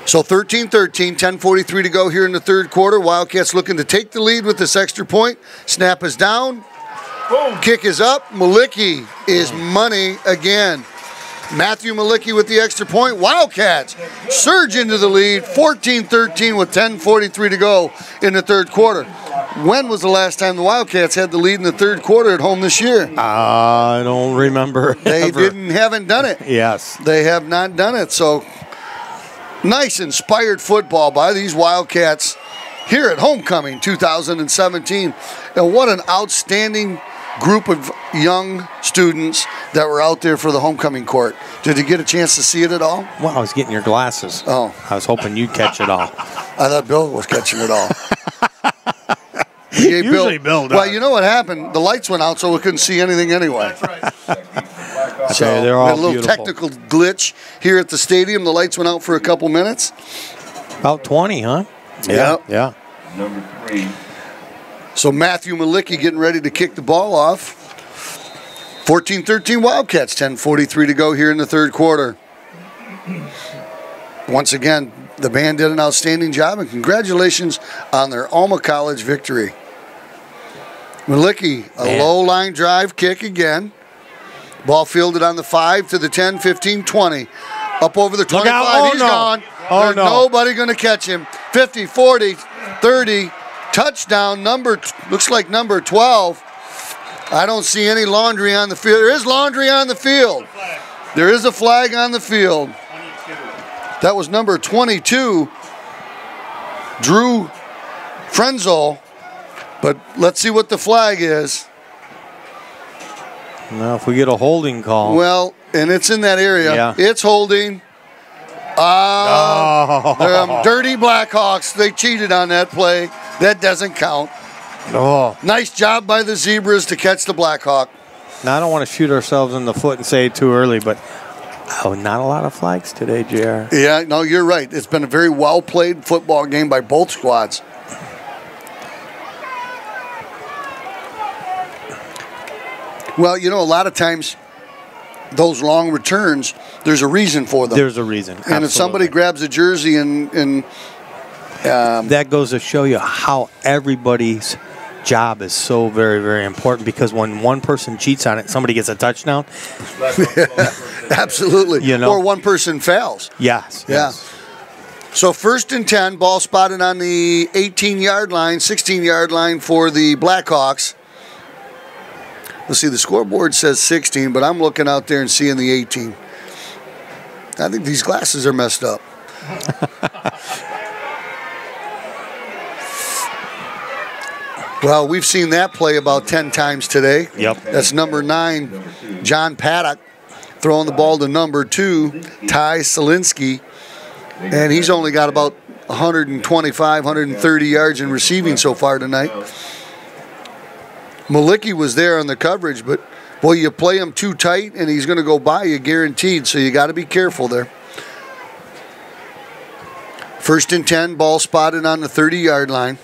So 13-13, 10:43 to go here in the third quarter. Wildcats looking to take the lead with this extra point. Snap is down. Boom. Kick is up. Malicki is money again. Matthew Malicki with the extra point. Wildcats surge into the lead, 14-13 with 10:43 to go in the third quarter. When was the last time the Wildcats had the lead in the third quarter at home this year? I don't remember. They haven't done it. Yes. They have not done it. So nice inspired football by these Wildcats here at Homecoming 2017. And what an outstanding group of young students that were out there for the homecoming court. Did you get a chance to see it at all? Well, I was getting your glasses. Oh. I was hoping you'd catch it all. I thought Bill was catching it all. Usually Bill does. Well, you know what happened? The lights went out, so we couldn't see anything anyway. So they're all we had a little beautiful. technical glitch here at the stadium. The lights went out for a couple minutes. About 20, huh? Yeah. Number 3. So Matthew Malicki getting ready to kick the ball off. 14-13 Wildcats, 10:43 to go here in the third quarter. Once again, the band did an outstanding job, and congratulations on their Alma College victory. Malicki, a low line drive kick again. Ball fielded on the 5 to the 10, 15, 20. Up over the 25, he's gone. There's nobody going to catch him. 50, 40, 30. Touchdown, looks like number 12. I don't see any laundry on the field. There is laundry on the field. There is a flag on the field. That was number 22, Drew Frenzel. But let's see what the flag is. Now, if we get a holding call. Well, and it's in that area. Yeah. It's holding. Dirty Blackhawks. They cheated on that play. That doesn't count. Oh. Nice job by the Zebras to catch the Blackhawk. Now, I don't want to shoot ourselves in the foot and say it too early, but not a lot of flags today, JR. Yeah, no, you're right. It's been a very well-played football game by both squads. Well, you know, a lot of times those long returns, there's a reason for them. There's a reason. And if somebody grabs a jersey and that goes to show you how everybody's job is so very, very important, because when one person cheats on it, somebody gets a touchdown. Absolutely. You know? Or one person fails. Yes. Yeah. So 1st and 10, ball spotted on the 18-yard line, 16-yard line for the Blackhawks. Let's see, the scoreboard says 16, but I'm looking out there and seeing the 18. I think these glasses are messed up. Well, we've seen that play about 10 times today. Yep. That's number 9, John Paddock, throwing the ball to number 2, Ty Selinski. And he's only got about 125, 130 yards in receiving so far tonight. Malicki was there on the coverage, but, boy, you play him too tight, and he's going to go by you guaranteed, so you got to be careful there. 1st and 10, ball spotted on the 30-yard line.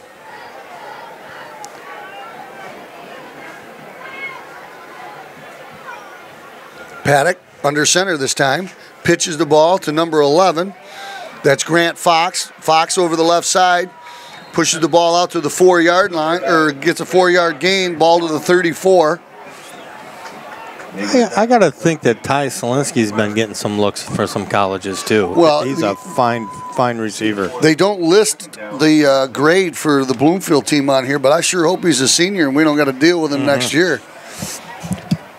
Paddock under center this time. Pitches the ball to number 11. That's Grant Fox. Fox over the left side. Pushes the ball out to the 4-yard line, or gets a 4-yard gain. Ball to the 34. I got to think that Ty Selinski's been getting some looks for some colleges, too. Well, he's a fine receiver. They don't list the grade for the Bloomfield team on here, but I sure hope he's a senior and we don't got to deal with him next year.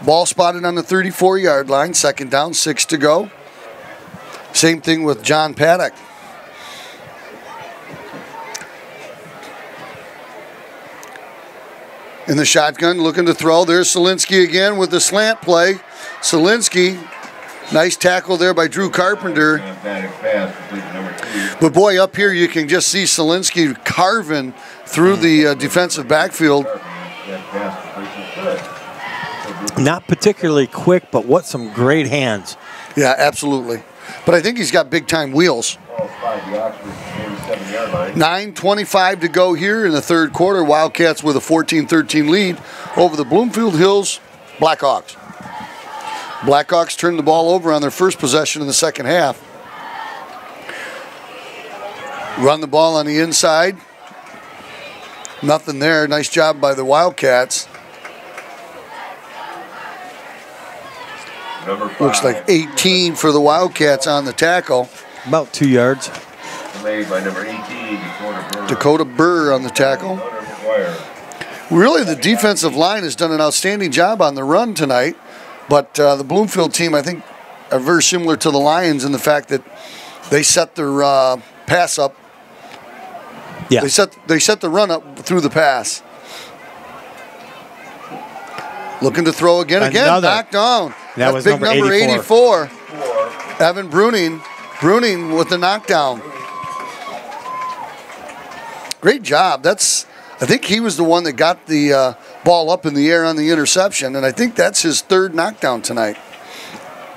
Ball spotted on the 34-yard line. 2nd down, 6 to go. Same thing with John Paddock. In the shotgun, looking to throw. There's Selinski again with the slant play. Selinski, nice tackle there by Drew Carpenter. But boy, up here you can just see Selinski carving through the defensive backfield. Not particularly quick, but what some great hands. Yeah, absolutely. But I think he's got big-time wheels. 9:25 to go here in the 3rd quarter. Wildcats with a 14-13 lead over the Bloomfield Hills Blackhawks. Blackhawks turned the ball over on their first possession in the 2nd half. Run the ball on the inside. Nothing there. Nice job by the Wildcats. Looks like 18 for the Wildcats on the tackle. About 2 yards. Made by number 18, Dakota Burr on the tackle. Really, the defensive line has done an outstanding job on the run tonight. But the Bloomfield team, I think, are very similar to the Lions in the fact that they set their pass up. Yeah. They set the run up through the pass. Looking to throw again. Knocked down. That's big number 84. Evan Bruning with the knockdown. Great job. I think he was the one that got the ball up in the air on the interception, and I think that's his 3rd knockdown tonight.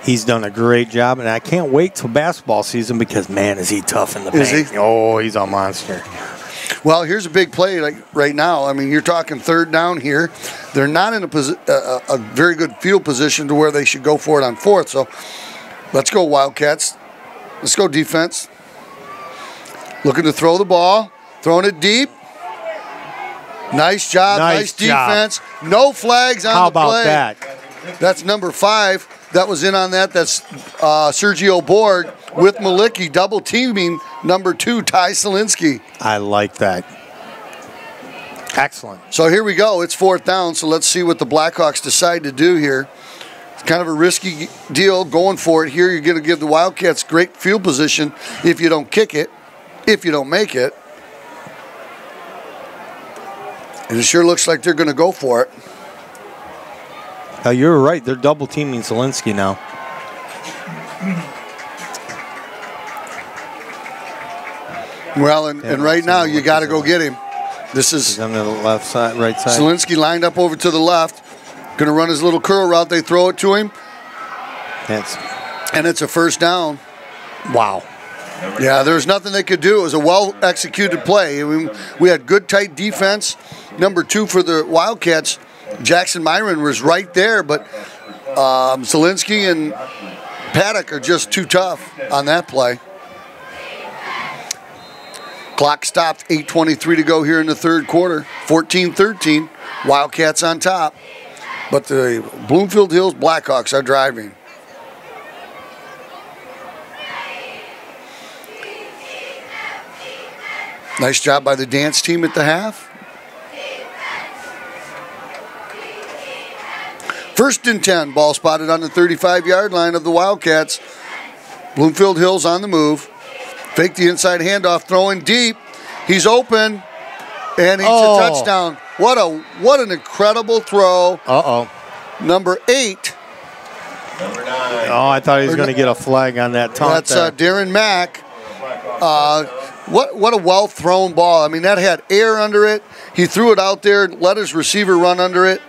He's done a great job, and I can't wait till basketball season because, man, is he tough in the paint. Is he? Oh, he's a monster. Well, here's a big play right now. I mean, you're talking 3rd down here. They're not in a very good field position to where they should go for it on 4th. So let's go, Wildcats. Let's go, defense. Looking to throw the ball. Throwing it deep. Nice job. Nice defense. No flags on the play. How about that? That's number 5. That was in on that. That's Sergio Borg with Malicki double teaming number 2, Ty Selinski. I like that. Excellent. So here we go. It's 4th down, so let's see what the Blackhawks decide to do here. It's kind of a risky deal going for it here. You're going to give the Wildcats great field position if you don't kick it, if you don't make it. And it sure looks like they're going to go for it. You're right. They're double teaming Selinski now. Well, and right now you got to go get him. This is He's on the left side, right side. Selinski lined up over to the left. Going to run his little curl route. They throw it to him. And it's a 1st down. Wow. Yeah, there's nothing they could do. It was a well-executed play. I mean, we had good, tight defense. Number 2 for the Wildcats, Jackson Myron, was right there, but Selinski and Paddock are just too tough on that play. Clock stopped, 8:23 to go here in the 3rd quarter. 14-13, Wildcats on top. But the Bloomfield Hills Blackhawks are driving. Nice job by the dance team at the half. 1st and 10, ball spotted on the 35-yard line of the Wildcats. Bloomfield Hills on the move. Fake the inside handoff, throwing deep. He's open, and he's a touchdown. What an incredible throw. Uh-oh. Number 8. Number 9. Oh, I thought he was going to get a flag on that taunt. That's Darren Mack. What a well-thrown ball. I mean, that had air under it. He threw it out there, let his receiver run under it.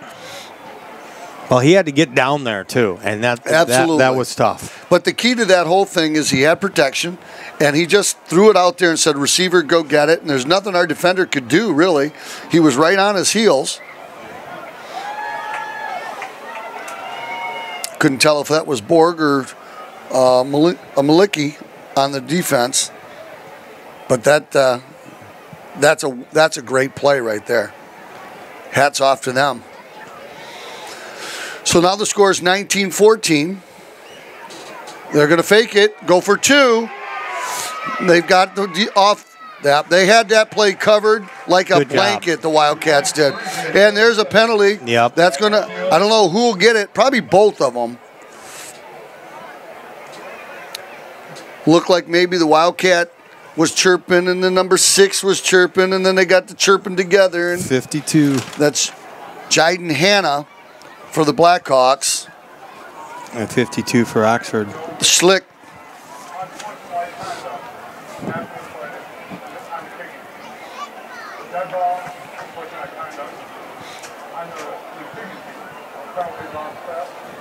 Well, he had to get down there, too, and that was tough. But the key to that whole thing is he had protection, and he just threw it out there and said, receiver, go get it. And there's nothing our defender could do, really. He was right on his heels. Couldn't tell if that was Borg or Malicki on the defense. But that's a great play right there. Hats off to them. So now the score is 19-14. They're going to fake it, go for 2. They've got the off that. They had that play covered like a blanket, the Wildcats did. And there's a penalty. Yep. That's going to, I don't know who will get it, probably both of them. Looked like maybe the Wildcat was chirping and the number 6 was chirping, and then they got the chirping together. And 52. That's Jiden Hanna for the Blackhawks. And 52 for Oxford. Slick.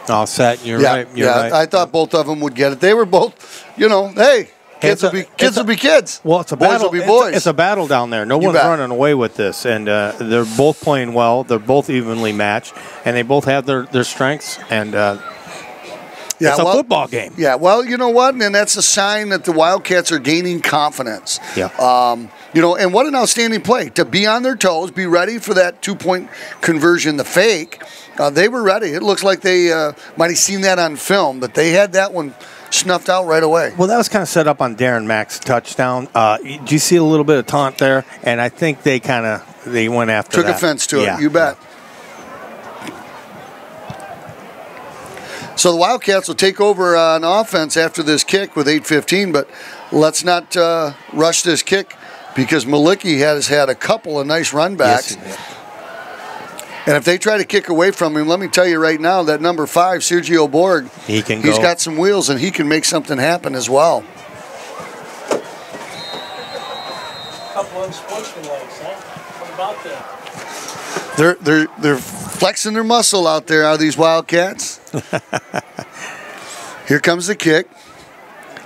All set. You're right. You're right. I thought both of them would get it. They were both, hey, kids will be kids. Well, it's a boys battle. Will be boys. It's a battle down there. No one's running away with this, and they're both playing well. They're both evenly matched, and they both have their strengths. And it's a football game. Yeah. Well, you know what, and that's a sign that the Wildcats are gaining confidence. Yeah. And what an outstanding play to be on their toes, be ready for that 2-point conversion, the fake. They were ready. It looks like they might have seen that on film, but they had that one snuffed out right away. Well, that was kind of set up on Darren Mack's touchdown. Did you see a little bit of taunt there? And I think they went after Took that. offense to it, you bet. So the Wildcats will take over on offense after this kick with 8:15, but let's not rush this kick because Malicki has had a couple of nice run backs. Yes, and if they try to kick away from him, let me tell you right now, that number 5, Sergio Borg, he's got some wheels and he can make something happen as well. Couple unsportsmanlike, huh? What about that? They're flexing their muscle out there, are these Wildcats? Here comes the kick.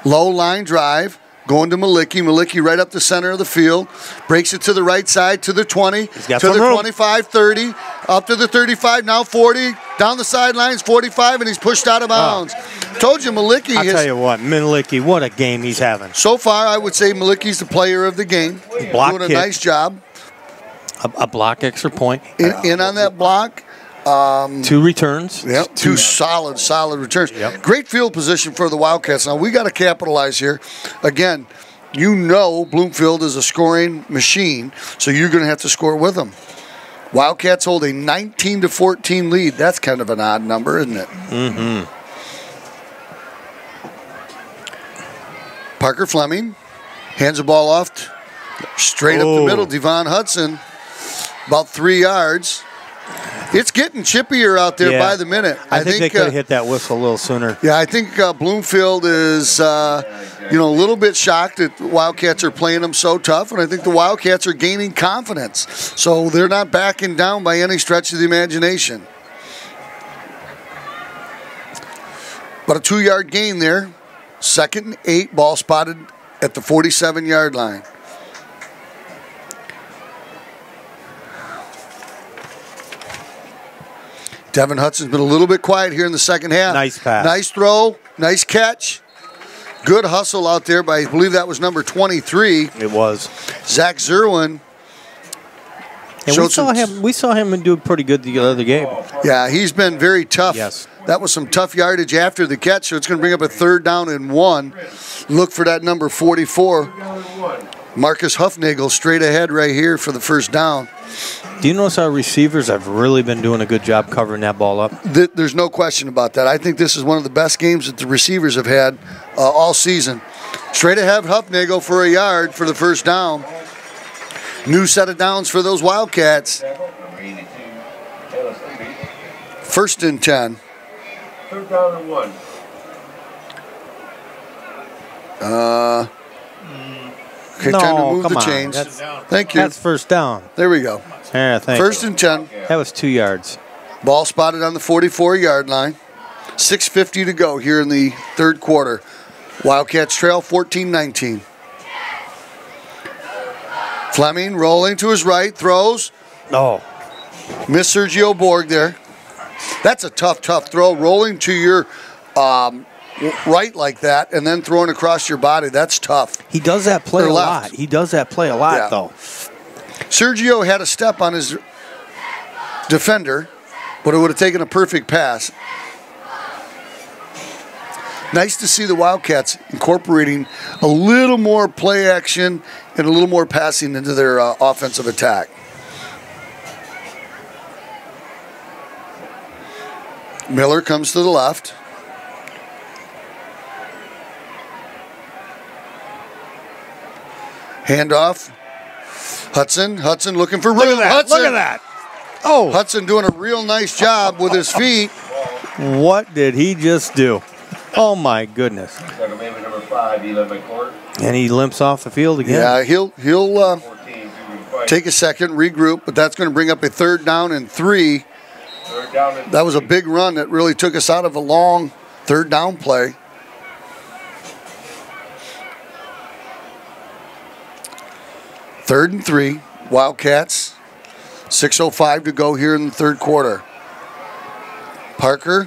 Low line drive. Going to Malicki. Malicki right up the center of the field. Breaks it to the right side, to the 20, to the 25, 30, up to the 35, now 40, down the sidelines, 45, and he's pushed out of bounds. Told you Malicki. I'll tell you what, Malicki, what a game he's having. So far, I would say Malicki's the player of the game. Block doing a kick. nice job. A block extra point. In on that block. 2 returns. Yep, 2 solid returns. Yep. Great field position for the Wildcats. Now, we got to capitalize here. Again, Bloomfield is a scoring machine, so you're going to have to score with them. Wildcats hold a 19-14 lead. That's kind of an odd number, isn't it? Mm-hmm. Parker Fleming hands the ball off straight up the middle. Devon Hudson, about 3 yards. It's getting chippier out there by the minute. I think they could have hit that whistle a little sooner. Yeah, I think Bloomfield is, a little bit shocked that the Wildcats are playing them so tough, and I think the Wildcats are gaining confidence. So they're not backing down by any stretch of the imagination. But a 2-yard gain there. 2nd and 8, ball spotted at the 47-yard line. Devin Hudson's been a little bit quiet here in the second half. Nice pass. Nice throw. Nice catch. Good hustle out there by, I believe that was number 23. It was. Zach Zerwin. And we saw him do pretty good the other game. Yeah, he's been very tough. Yes. That was some tough yardage after the catch, so it's going to bring up a 3rd down and 1. Look for that number 44. Marcus Huffnagel straight ahead right here for the first down. Do you notice our receivers have really been doing a good job covering that ball up? There's no question about that. I think this is one of the best games that the receivers have had all season. Straight ahead, Huffnagel for a yard for the first down. New set of downs for those Wildcats. First and 10. Third down and 1. Okay, time to move the chains. Thank you. That's first down. There we go. Yeah, thank you. First and 10. That was 2 yards. Ball spotted on the 44-yard line. 6:50 to go here in the third quarter. Wildcats trail 14-19. Fleming rolling to his right, throws. Oh. Miss Sergio Borg there. That's a tough throw. Rolling to your right like that and then throwing across your body. That's tough. He does that play a lot. He does that play a lot, though. Sergio had a step on his defender, but it would have taken a perfect pass. Nice to see the Wildcats incorporating a little more play action and a little more passing into their offensive attack. Miller comes to the left. Handoff. Hudson looking for room. Look at that. Oh. Hudson doing a real nice job with his feet. What did he just do? Oh, my goodness. Number 5, Eli Court. And he limps off the field again. Yeah, he'll take a second, regroup, but that's going to bring up a third down and 3. That was a big run that really took us out of a long third down play. Third and 3, Wildcats. 6:05 to go here in the third quarter. Carpenter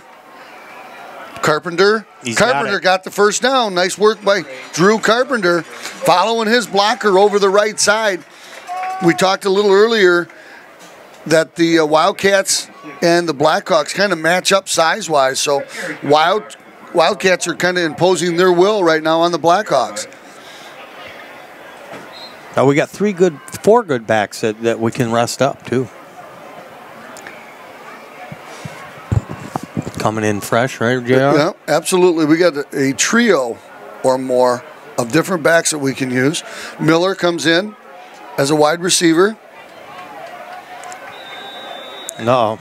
got the first down. Nice work by Drew Carpenter, following his blocker over the right side. We talked a little earlier that the Wildcats and the Blackhawks kind of match up size-wise. So Wildcats are kind of imposing their will right now on the Blackhawks. Now we got 4 good backs that we can rest up too. Coming in fresh, right, JR? Yeah, absolutely. We got a trio or more of different backs that we can use. Miller comes in as a wide receiver. No.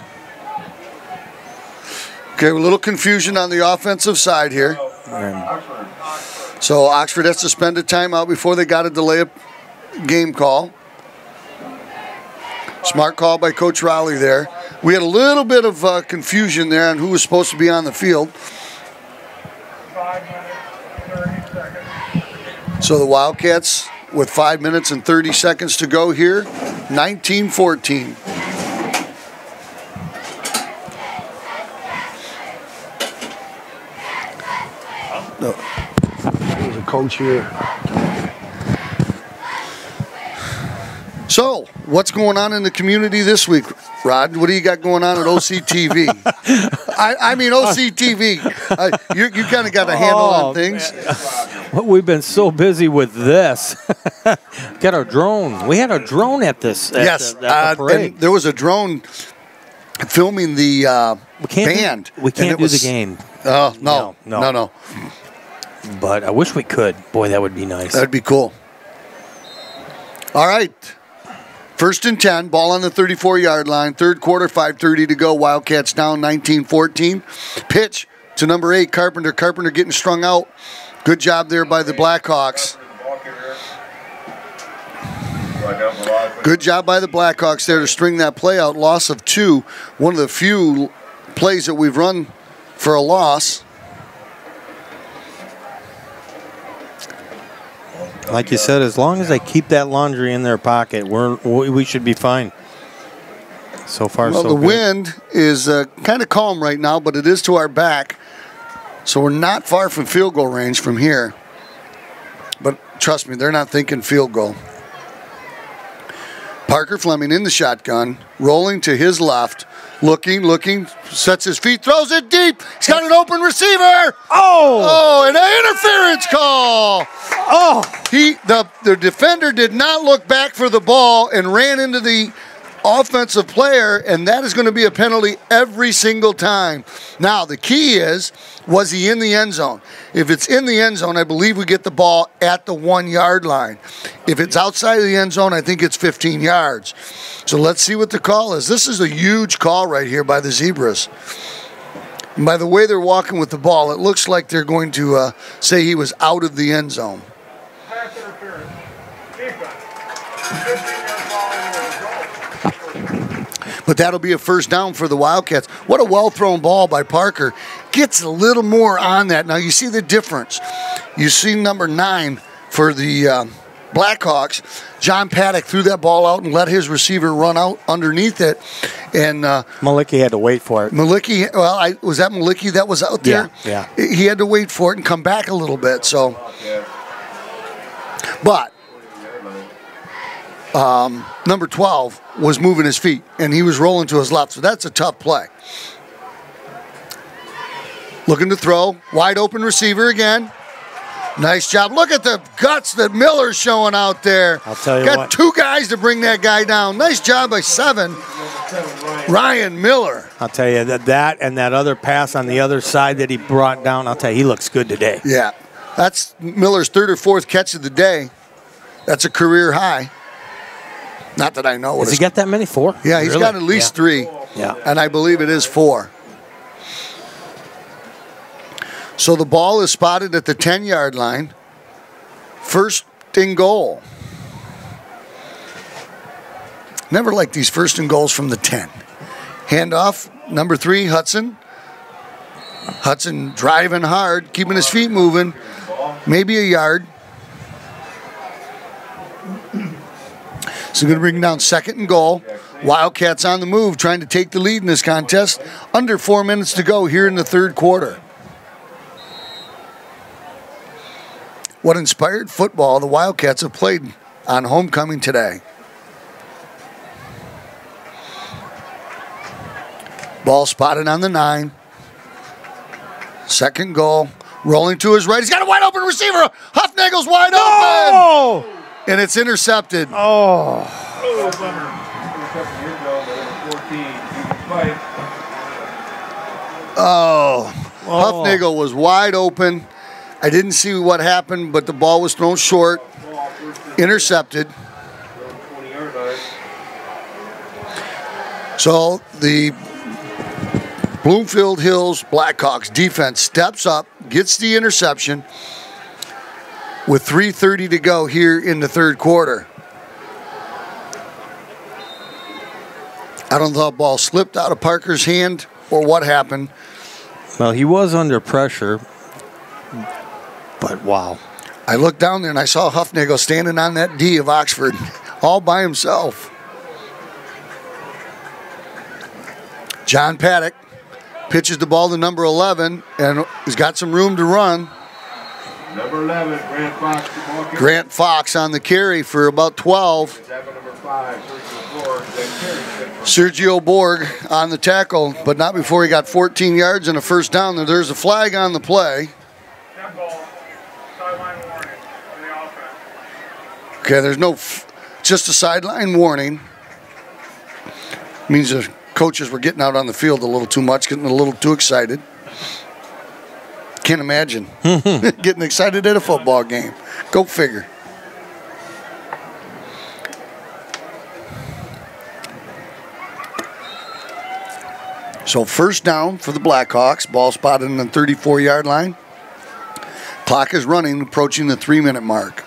Okay, a little confusion on the offensive side here. So Oxford has to spend a timeout before they got to delay a game call. Smart call by Coach Rowley there. We had a little bit of confusion there on who was supposed to be on the field. So the Wildcats with 5 minutes and 30 seconds to go here, 19-14. No. There's a coach here. So, what's going on in the community this week, Rod? What do you got going on at OCTV? I mean, OCTV. You kind of got a handle on things. Well, we've been so busy with this. Got our drone. We had our drone at this. Yes, the parade. and there was a drone filming the band. We can't do the game. Oh, no. But I wish we could. Boy, that would be nice. That'd be cool. All right. First and 10, ball on the 34-yard line. Third quarter, 5:30 to go. Wildcats down 19-14. Pitch to number 8, Carpenter. Carpenter getting strung out. Good job there by the Blackhawks. Good job by the Blackhawks there to string that play out. Loss of 2. One of the few plays that we've run for a loss. Like you said, as long as they keep that laundry in their pocket, we should be fine. So far, so good. Well, the wind is kind of calm right now, but it is to our back. So we're not far from field goal range from here. But trust me, they're not thinking field goal. Parker Fleming in the shotgun, rolling to his left. Looking, sets his feet, throws it deep. He's got an open receiver. Oh, and an interference call. The defender did not look back for the ball and ran into the offensive player, and that is going to be a penalty every single time. Now, the key is, was he in the end zone? If it's in the end zone, I believe we get the ball at the 1 yard line. If it's outside of the end zone, I think it's 15 yards. So let's see what the call is. This is a huge call right here by the Zebras. And by the way they're walking with the ball, it looks like they're going to say he was out of the end zone. Pass interference. Defense. 15-yard ball. But that'll be a first down for the Wildcats. What a well-thrown ball by Parker. Gets a little more on that. Now, you see the difference. You see number 9 for the Blackhawks. John Paddock threw that ball out and let his receiver run out underneath it. And Malicki had to wait for it. Malicki, was that Malicki that was out there? Yeah. He had to wait for it and come back a little bit. So, but number 12 was moving his feet, and he was rolling to his left. So that's a tough play. Looking to throw. Wide open receiver again. Nice job. Look at the guts that Miller's showing out there. I'll tell you Got what. 2 guys to bring that guy down. Nice job by 7. Ryan Miller. I'll tell you, that and that other pass on the other side that he brought down, I'll tell you, he looks good today. Yeah. That's Miller's 3rd or 4th catch of the day. That's a career high. Not that I know. Does he get that many? 4? Yeah, he's Really? got at least 3. Yeah. And I believe it is 4. So the ball is spotted at the 10-yard line. First and goal. Never like these first and goals from the 10. Handoff, number 3, Hudson. Hudson driving hard, keeping his feet moving. Maybe a yard. So going to bring down 2nd and goal. Wildcats on the move, trying to take the lead in this contest. Under 4 minutes to go here in the 3rd quarter. What inspired football the Wildcats have played on homecoming today. Ball spotted on the 9. 2nd goal. Rolling to his right. He's got a wide open receiver. Huffnagel's wide open. And it's intercepted. Oh. Huffnagel was wide open. I didn't see what happened, but the ball was thrown short. Intercepted. So the Bloomfield Hills Blackhawks defense steps up, gets the interception with 3:30 to go here in the 3rd quarter. I don't know if the ball slipped out of Parker's hand or what happened. Well, he was under pressure, but wow. I looked down there and I saw Huffnagel standing on that D of Oxford all by himself. John Paddock pitches the ball to number 11 and he's got some room to run. Number 11, Grant Fox. Grant Fox on the carry for about 12. Number 5, Sergio Borg on the tackle, but not before he got 14 yards and a first down. There's a flag on the play. Okay, there's no, just a sideline warning. Means the coaches were getting out on the field a little too much, getting a little too excited. Can't imagine getting excited at a football game. Go figure. So first down for the Blackhawks. Ball spotted on the 34-yard line. Clock is running, approaching the 3-minute mark.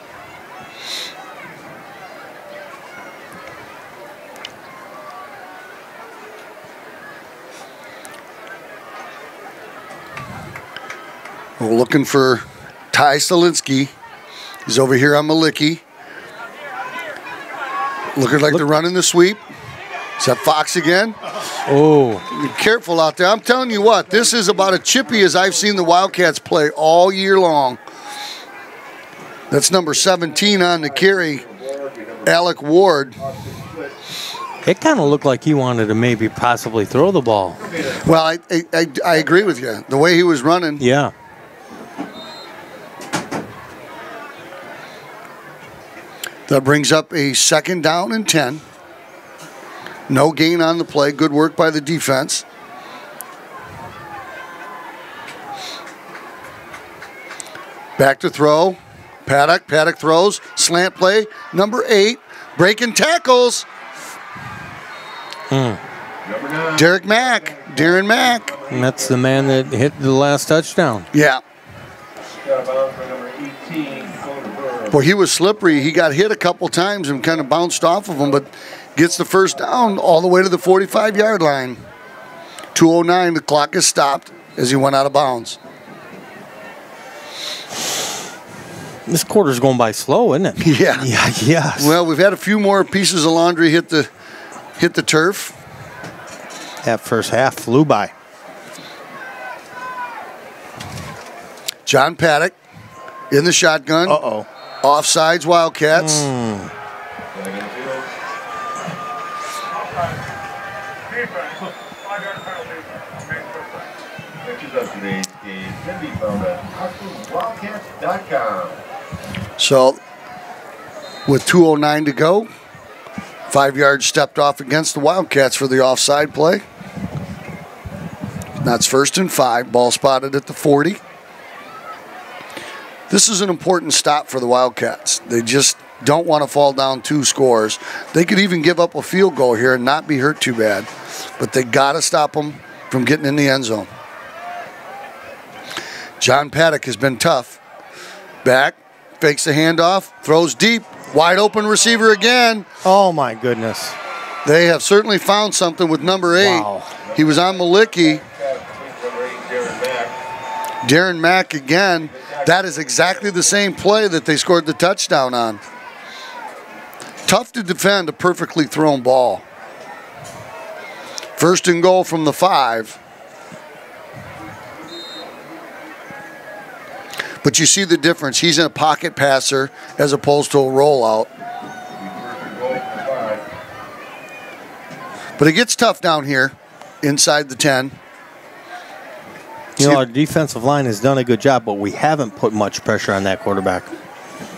We're looking for Ty Stalinsky. He's over here on Malicki. Looking like they're running the sweep. Is that Fox again? Oh. Be careful out there. I'm telling you what, this is about as chippy as I've seen the Wildcats play all year long. That's number 17 on the carry, Alec Ward. It kind of looked like he wanted to maybe possibly throw the ball. Well, I agree with you. The way he was running. Yeah. That brings up a 2nd down and 10. No gain on the play. Good work by the defense. Back to throw. Paddock. Paddock throws. Slant play. Number 8. Breaking tackles. Derek Mack. Darren Mack. And that's the man that hit the last touchdown. Yeah. Boy, he was slippery. He got hit a couple times and kind of bounced off of him, but gets the first down all the way to the 45-yard line. 2:09, the clock is stopped as he went out of bounds. This quarter's going by slow, isn't it? Yeah. Yeah, yes. Well, we've had a few more pieces of laundry hit the turf. That first half flew by. John Paddock in the shotgun. Uh-oh. Offsides, Wildcats. Pictures of today's game can be found at HuxleyWildcats.com. So, with 2:09 to go, 5 yards stepped off against the Wildcats for the offside play. That's 1st and 5. Ball spotted at the 40. This is an important stop for the Wildcats. They just don't want to fall down 2 scores. They could even give up a field goal here and not be hurt too bad. But they got to stop them from getting in the end zone. John Paddock has been tough. Back, fakes the handoff, throws deep. Wide open receiver again. Oh, my goodness. They have certainly found something with number 8. Wow. He was on Malicki. Darren Mack again. That is exactly the same play that they scored the touchdown on. Tough to defend a perfectly thrown ball. 1st and goal from the 5. But you see the difference. He's a pocket passer as opposed to a rollout. But it gets tough down here inside the 10. You know, our defensive line has done a good job, but we haven't put much pressure on that quarterback.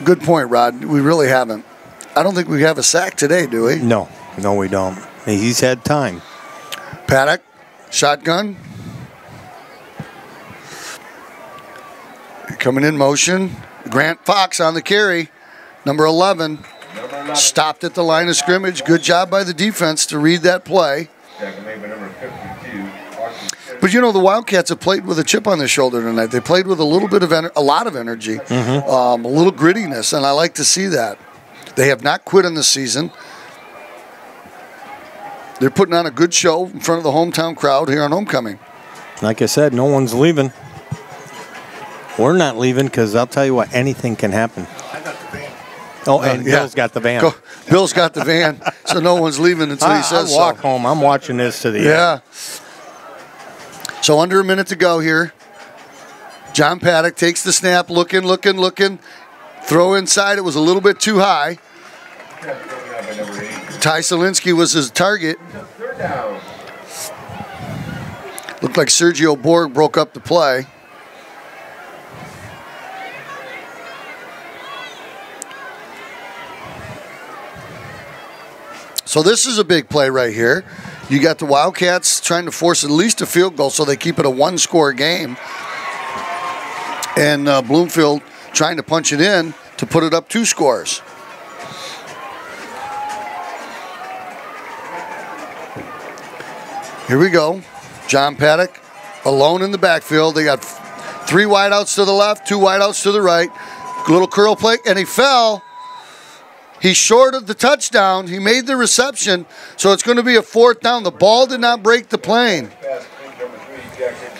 Good point, Rod. We really haven't. I don't think we have a sack today, do we? No, we don't. He's had time. Paddock, shotgun. Coming in motion. Grant Fox on the carry. Number 11. Stopped at the line of scrimmage. Good job by the defense to read that play. But you know, the Wildcats have played with a chip on their shoulder tonight. They played with a little bit of a lot of energy, a little grittiness, and I like to see that. They have not quit in the season. They're putting on a good show in front of the hometown crowd here on homecoming. Like I said, no one's leaving. We're not leaving because I'll tell you what, anything can happen. I got the van. Oh, and Bill's got the van. Bill's got the van, so no one's leaving until he says so. I walk home. I'm watching this to the end. So under a minute to go here. John Paddock takes the snap, looking. Throw inside. It was a little bit too high. Ty Solinsky was his target. Looked like Sergio Borg broke up the play. So this is a big play right here. You got the Wildcats trying to force at least a field goal so they keep it a 1-score game. And Bloomfield trying to punch it in to put it up 2 scores. Here we go. John Paddock alone in the backfield. They got 3 wideouts to the left, 2 wideouts to the right. Little curl play, and he fell. He's short of the touchdown. He made the reception, so it's going to be a 4th down. The ball did not break the plane.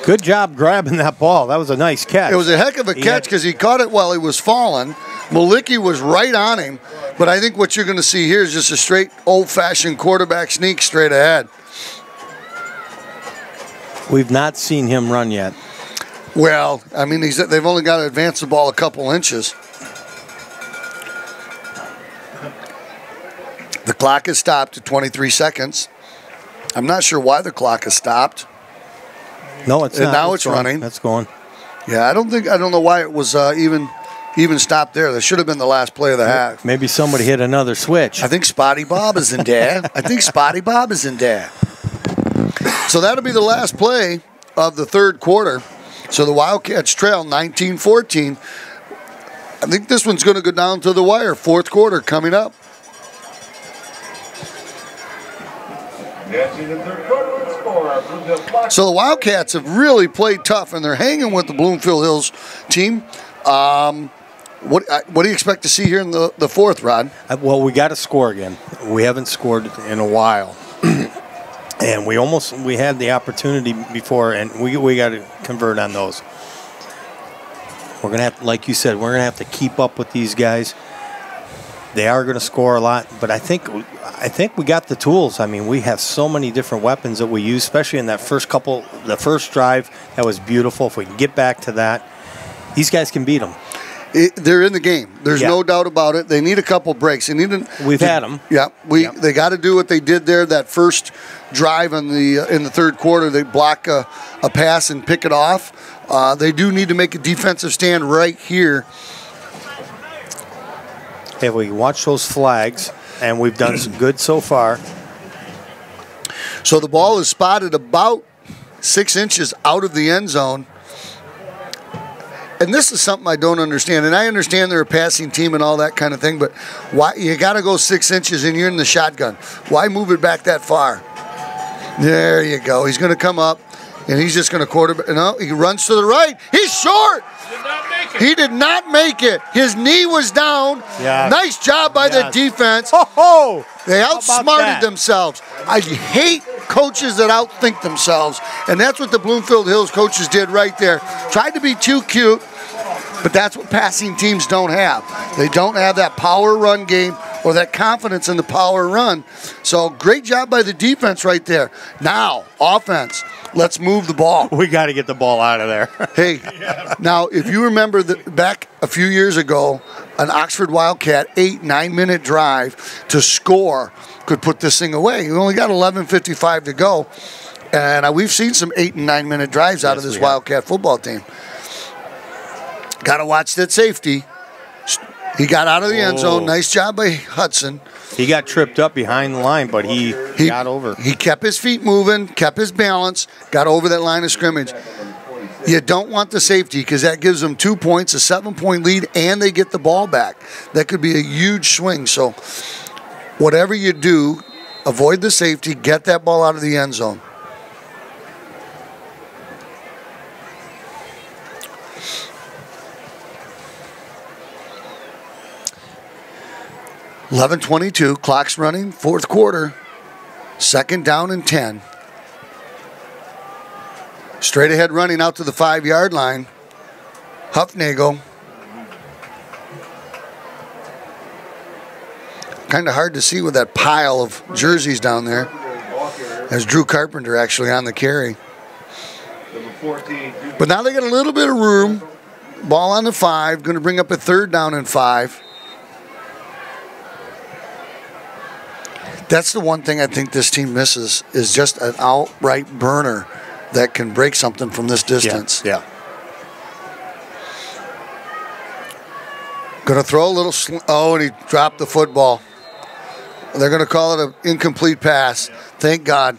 Good job grabbing that ball. That was a nice catch. It was a heck of a catch because he caught it while he was falling. Malicki was right on him, but I think what you're going to see here is just a straight old-fashioned quarterback sneak straight ahead. We've not seen him run yet. Well, I mean, they've only got to advance the ball a couple inches. The clock is stopped at 23 seconds. I'm not sure why the clock is stopped. No, it's and not. Now it's running. That's going. Yeah, I don't know why it was even stopped there. That should have been the last play of the half. Maybe somebody hit another switch. I think Spotty Bob is in there. So that'll be the last play of the third quarter. So the Wildcats trail 19-14. I think this one's going to go down to the wire. Fourth quarter coming up. So the Wildcats have really played tough, and they're hanging with the Bloomfield Hills team. What do you expect to see here in the fourth, Rod? Well, we got to score again. We haven't scored in a while. And we had the opportunity before, and we got to convert on those. We're going to have, like you said, we're going to have to keep up with these guys. They are going to score a lot, but I think we got the tools. I mean, we have so many different weapons that we use, especially in that the first drive. That was beautiful. If we can get back to that, these guys can beat them. They're in the game. There's no doubt about it. They need a couple breaks. We've had them. Yeah, they got to do what they did there. That first drive in the third quarter, they block a pass and pick it off. They do need to make a defensive stand right here. If we watch those flags, and we've done some good so far. So the ball is spotted about 6 inches out of the end zone. And this is something I don't understand. And I understand they're a passing team and all that kind of thing, but why you got to go 6 inches and you're in the shotgun? Why move it back that far? There you go. He's going to come up, and he's just going to quarterback. No, he runs to the right. He's short. He did not make it. His knee was down. Yeah. Nice job by the defense. They outsmarted themselves. I hate coaches that outthink themselves, and that's what the Bloomfield Hills coaches did right there. Tried to be too cute, but that's what passing teams don't have. They don't have that power run game or that confidence in the power run. So great job by the defense right there. Now, offense. Let's move the ball. We got to get the ball out of there. Hey, now, if you remember back a few years ago, an Oxford Wildcat 8-9-minute drive to score could put this thing away. We only got 11:55 to go, and we've seen some 8- and 9-minute drives out of this Wildcat football team. Got to watch that safety. He got out of the end zone. Nice job by Hudson. He got tripped up behind the line, but he got over. He kept his feet moving, kept his balance, got over that line of scrimmage. You don't want the safety because that gives them 2 points, a 7-point lead, and they get the ball back. That could be a huge swing. So whatever you do, avoid the safety, get that ball out of the end zone. (11:22), clock's running, fourth quarter, second down and 10. Straight ahead running out to the 5-yard line. Huffnagel. Kind of hard to see with that pile of jerseys down there. There's Drew Carpenter actually on the carry. But now they got a little bit of room. Ball on the 5, going to bring up a third down and 5. That's the one thing I think this team misses is just an outright burner that can break something from this distance. Yeah. Going to throw a little, and he dropped the football. They're going to call it an incomplete pass. Thank God.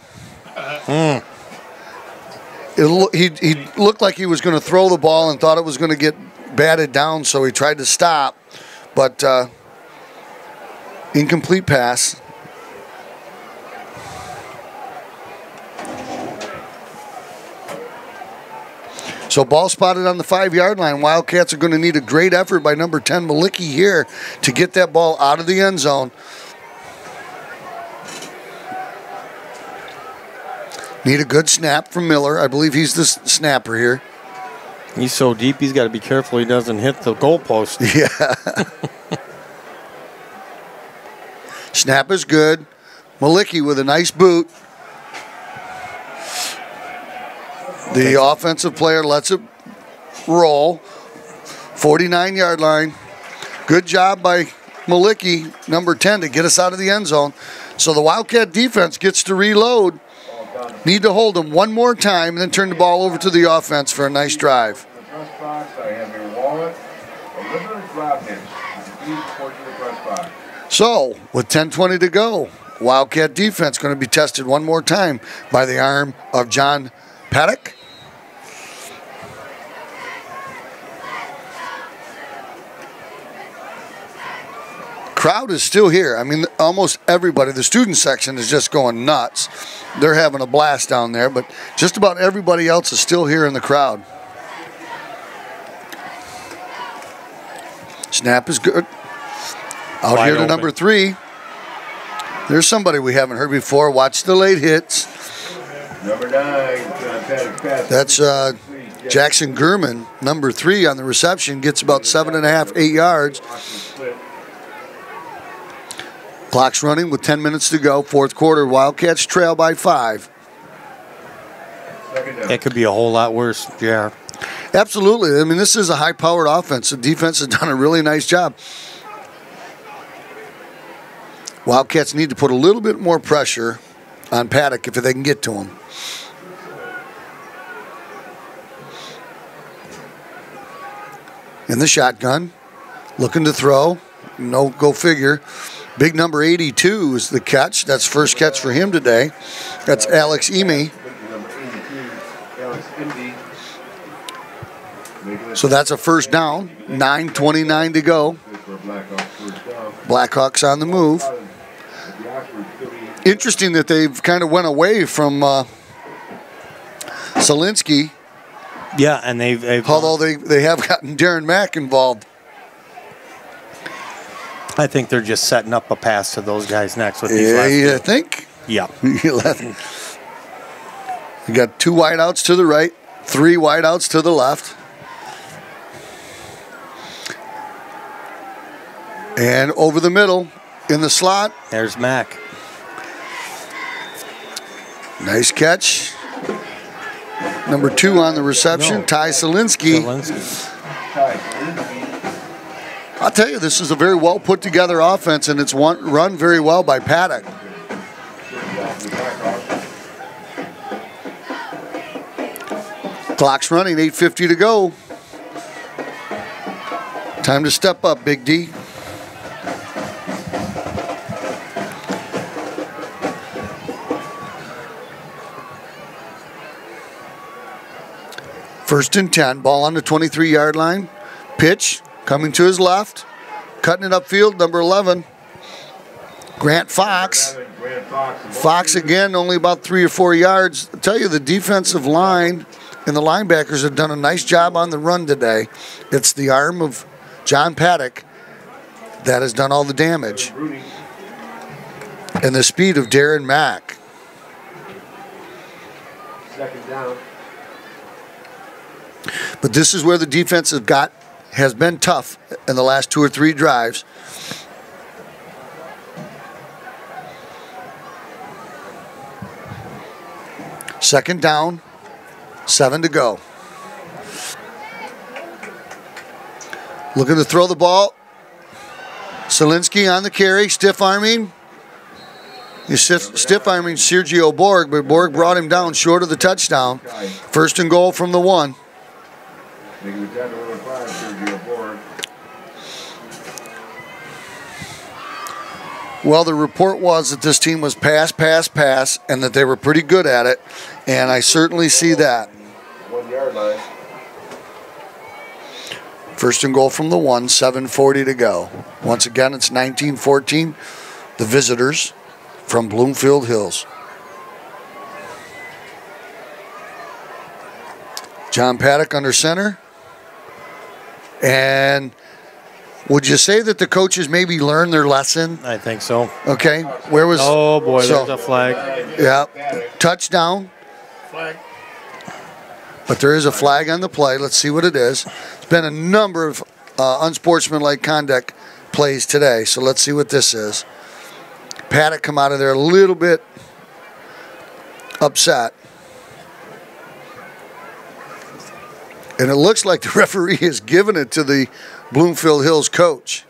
He looked like he was going to throw the ball and thought it was going to get batted down, so he tried to stop. But incomplete pass. So ball spotted on the 5-yard line. Wildcats are going to need a great effort by number 10, Malicki, here to get that ball out of the end zone. Need a good snap from Miller. I believe he's the snapper here. He's so deep, he's got to be careful he doesn't hit the goalpost. Yeah. Snap is good. Malicki with a nice boot. The offensive player lets it roll. 49-yard line. Good job by Malicki, number 10, to get us out of the end zone. So the Wildcat defense gets to reload. Need to hold them one more time and then turn the ball over to the offense for a nice drive. In the press box, I have your wallet, a liver grab hitch. Please report to the press box. So, with 10:20 to go, Wildcat defense going to be tested one more time by the arm of John Paddock. Crowd is still here. I mean, almost everybody. The student section is just going nuts. They're having a blast down there, but just about everybody else is still here in the crowd. Snap is good. Out here to number 3. There's somebody we haven't heard before. Watch the late hits. Number 9, John Paddock pass. That's Jackson Gurman, number 3 on the reception, gets about 7.5, 8 yards. Clock's running with 10 minutes to go. Fourth quarter, Wildcats trail by 5. It could be a whole lot worse, JR. Absolutely. I mean, this is a high-powered offense. The defense has done a really nice job. Wildcats need to put a little bit more pressure on Paddock if they can get to him. In the shotgun, looking to throw. No, go figure. Big number 82 is the catch. That's first catch for him today. That's Alex Eme. So that's a first down. 9:29 to go. Blackhawks on the move. Interesting that they've kind of went away from Selinsky. Yeah, and they've although they have gotten Darren Mack involved. I think they're just setting up a pass to those guys next with these last you think? Yeah. You got 2 wideouts to the right, 3 wideouts to the left. And over the middle, in the slot. There's Mack. Nice catch. Number 2 on the reception, Ty Selinsky. I'll tell you, this is a very well put together offense, and it's run very well by Paddock. Clock's running, 8:50 to go. Time to step up, Big D. First and 10, ball on the 23-yard line. Pitch. Coming to his left, cutting it upfield, number 11, Grant Fox. Fox again, only about 3 or 4 yards. I'll tell you, the defensive line and the linebackers have done a nice job on the run today. It's the arm of John Paddock that has done all the damage. And the speed of Darren Mack. Second down. But this is where the defense has been tough in the last 2 or 3 drives. Second down, 7 to go. Looking to throw the ball. Selinsky on the carry, stiff arming. He's stiff arming Sergio Borg, but Borg brought him down short of the touchdown. First and goal from the 1. Making the tackle number 5, Sergio Borg. Well, the report was that this team was pass, and that they were pretty good at it, and I certainly see that. 1 yard line. First and goal from the 1, 7:40 to go. Once again, it's 19-14, the visitors from Bloomfield Hills. John Paddock under center. And would you say that the coaches maybe learned their lesson? I think so. Okay. Where was... Oh, boy, there's a flag. Yeah. Touchdown. Flag. But there is a flag on the play. Let's see what it is. There's been a number of unsportsmanlike conduct plays today, so let's see what this is. Paddock come out of there a little bit upset. And it looks like the referee has given it to the Bloomfield Hills coach.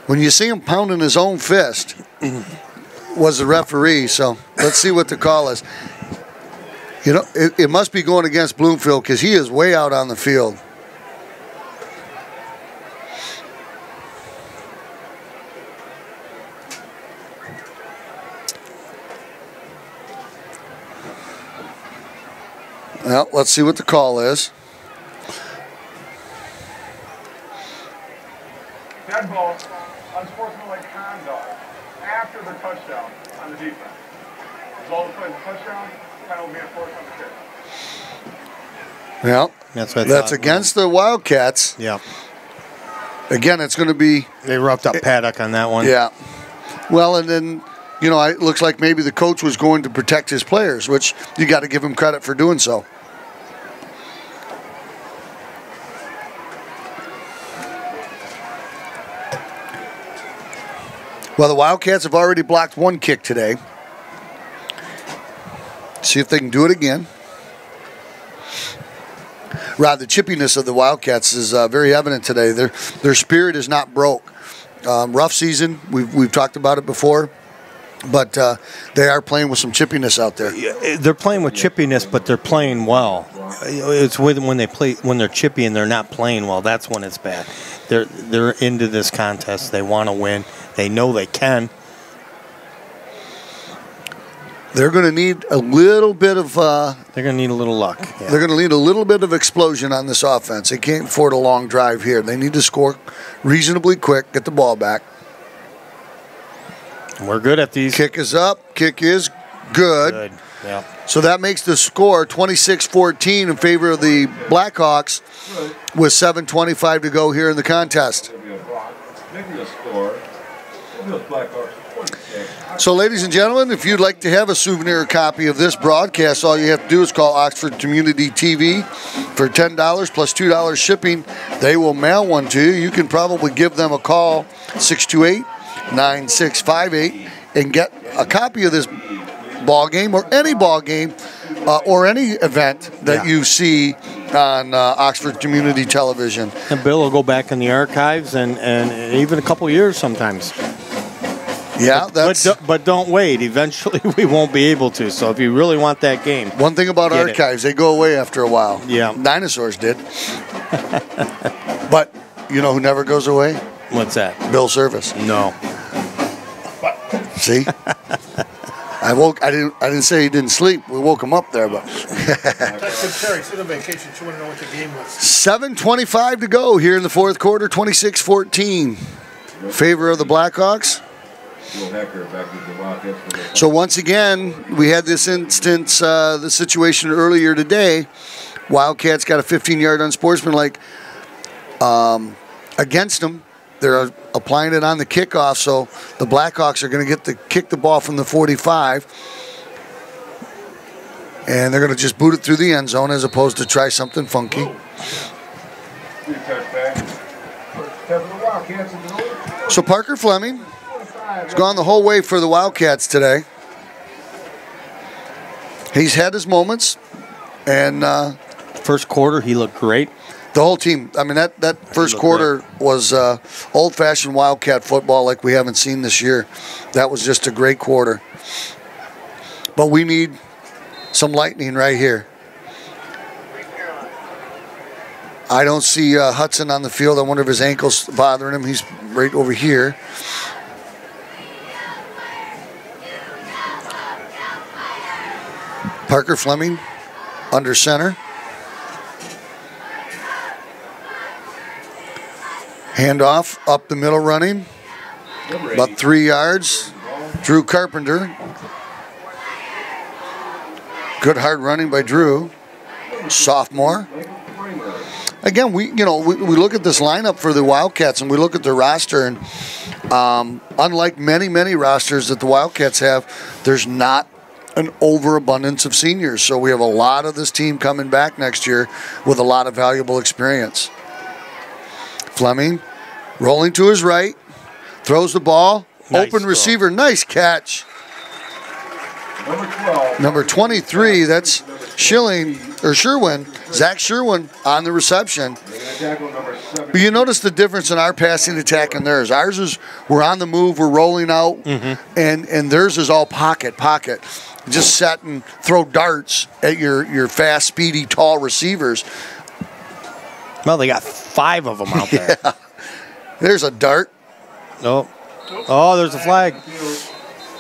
When you see him pounding his own fist, was the referee. So let's see what the call is. You know, it must be going against Bloomfield because he is way out on the field. Well, let's see what the call is. Dead ball, unsportsmanlike conduct after the touchdown on the defense. Result of the touchdown, penalty being enforced on the kick. Well, that's against the Wildcats. Yeah. Again, it's going to be... They roughed up Paddock on that one. Yeah. Well, and then, you know, it looks like maybe the coach was going to protect his players, which you got to give him credit for doing so. Well, the Wildcats have already blocked one kick today. See if they can do it again. Rod, the chippiness of the Wildcats is very evident today. Their spirit is not broke. Rough season. We've talked about it before. But they are playing with some chippiness out there. They're playing with chippiness, but they're playing well. It's when they're chippy and they're not playing well. That's when it's bad. They're into this contest. They want to win. They know they can. They're going to need a little bit of... they're going to need a little luck. Yeah. They're going to need a little bit of explosion on this offense. They can't afford a long drive here. They need to score reasonably quick, get the ball back. We're good at these. Kick is up. Kick is good. Yeah. So that makes the score 26-14 in favor of the Blackhawks with 7:25 to go here in the contest. So, ladies and gentlemen, if you'd like to have a souvenir copy of this broadcast, all you have to do is call Oxford Community TV for $10 plus $2 shipping. They will mail one to you. You can probably give them a call, 628-9658, and get a copy of this ball game or any ball game or any event that you see on Oxford Community Television. And Bill will go back in the archives and even a couple years sometimes. Yeah, but don't wait. Eventually, we won't be able to. So if you really want that game, one thing about archives, they go away after a while. Yeah, dinosaurs did. But you know who never goes away? What's that? Bill Service. No. See, I didn't say he didn't sleep. We woke him up there, but. That's Terry. She's on vacation. She wanted to know what the game was. 7:25 to go here in the fourth quarter. 26-14, favor of the Blackhawks. So once again, we had this instance, the situation earlier today. Wildcats got a 15-yard unsportsmanlike against them. They're applying it on the kickoff, so the Blackhawks are going to get to kick the ball from the 45. And they're going to just boot it through the end zone as opposed to try something funky. So Parker Fleming has gone the whole way for the Wildcats today. He's had his moments, and first quarter he looked great. The whole team. I mean, that first quarter was old-fashioned Wildcat football like we haven't seen this year. That was just a great quarter. But we need some lightning right here. I don't see Hudson on the field. I wonder if his ankle's bothering him. He's right over here. Parker Fleming under center. Handoff up the middle running. About 3 yards. Drew Carpenter. Good hard running by Drew. Sophomore. Again, we look at this lineup for the Wildcats and we look at their roster, and unlike many rosters that the Wildcats have, there's not an overabundance of seniors. So we have a lot of this team coming back next year with a lot of valuable experience. Fleming rolling to his right, throws the ball, nice open throw. Receiver, nice catch. Number 23, that's Sherwin, Zach Sherwin on the reception. tackle number 7. But you notice the difference in our passing attack and theirs. Ours is we're on the move, we're rolling out, and theirs is all pocket. Just set and throw darts at your fast, speedy, tall receivers. Well, they got 5 of them out there. Yeah. There's a dart. Oh, there's a flag.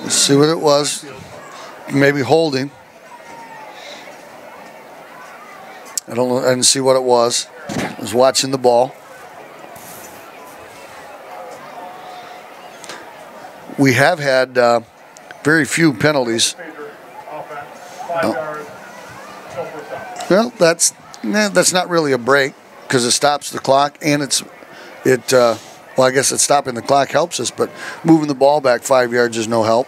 Let's see what it was. Maybe holding. I don't know. I didn't see what it was. I was watching the ball. We have had very few penalties. Oh. Well, that's not really a break because it stops the clock, and well, I guess it's stopping the clock helps us, but moving the ball back 5 yards is no help.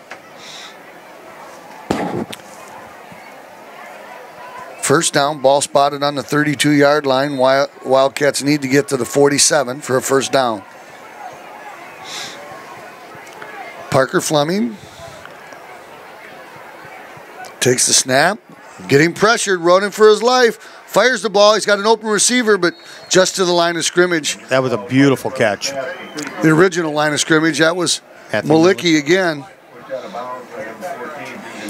First down, ball spotted on the 32-yard line. Wildcats need to get to the 47 for a first down. Parker Fleming takes the snap, getting pressured, running for his life, fires the ball. He's got an open receiver, but just to the line of scrimmage. That was a beautiful catch. The original line of scrimmage, that was Malicki again.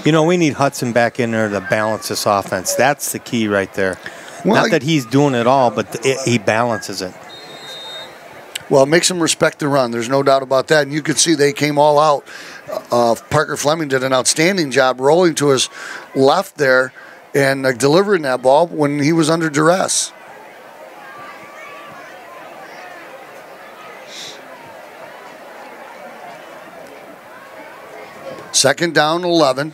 You know, we need Hudson back in there to balance this offense. That's the key right there. Well, Not that he's doing it all, but he balances it. Well, it makes him respect the run. There's no doubt about that. And you could see they came all out. Parker Fleming did an outstanding job rolling to his left there and delivering that ball when he was under duress. Second down, 11.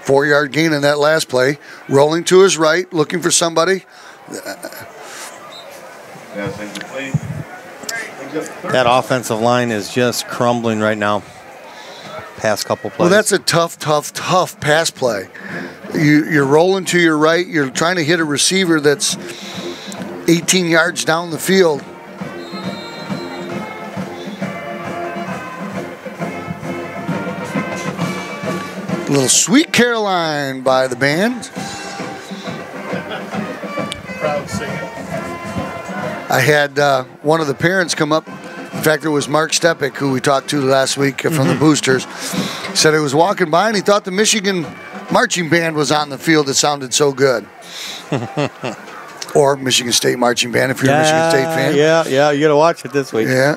4-yard gain in that last play. Rolling to his right, looking for somebody. That offensive line is just crumbling right now. Past couple plays. Well, that's a tough pass play. You're rolling to your right. You're trying to hit a receiver that's 18 yards down the field. A little Sweet Caroline by the band. Proud singing. I had one of the parents come up. In fact, it was Mark Stepik, who we talked to last week from the Boosters. He said he was walking by and he thought the Michigan marching band was on the field. It sounded so good. Or Michigan State marching band if you're a Michigan State fan. Yeah, you got to watch it this week. Yeah.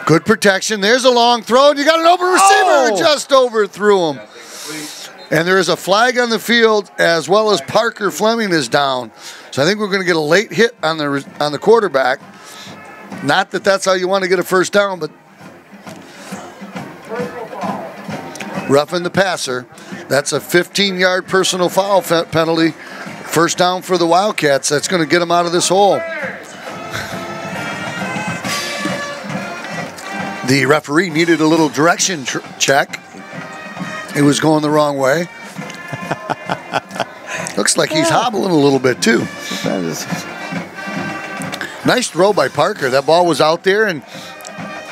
Good protection. There's a long throw, and you got an open receiver. Just overthrew him. And there is a flag on the field, as well as Parker Fleming is down. So I think we're going to get a late hit on the quarterback. Not that that's how you want to get a first down, but roughing the passer. That's a 15-yard personal foul penalty. First down for the Wildcats. That's going to get them out of this hole. The referee needed a little direction check. It was going the wrong way. Looks like he's hobbling a little bit, too. Nice throw by Parker. That ball was out there, and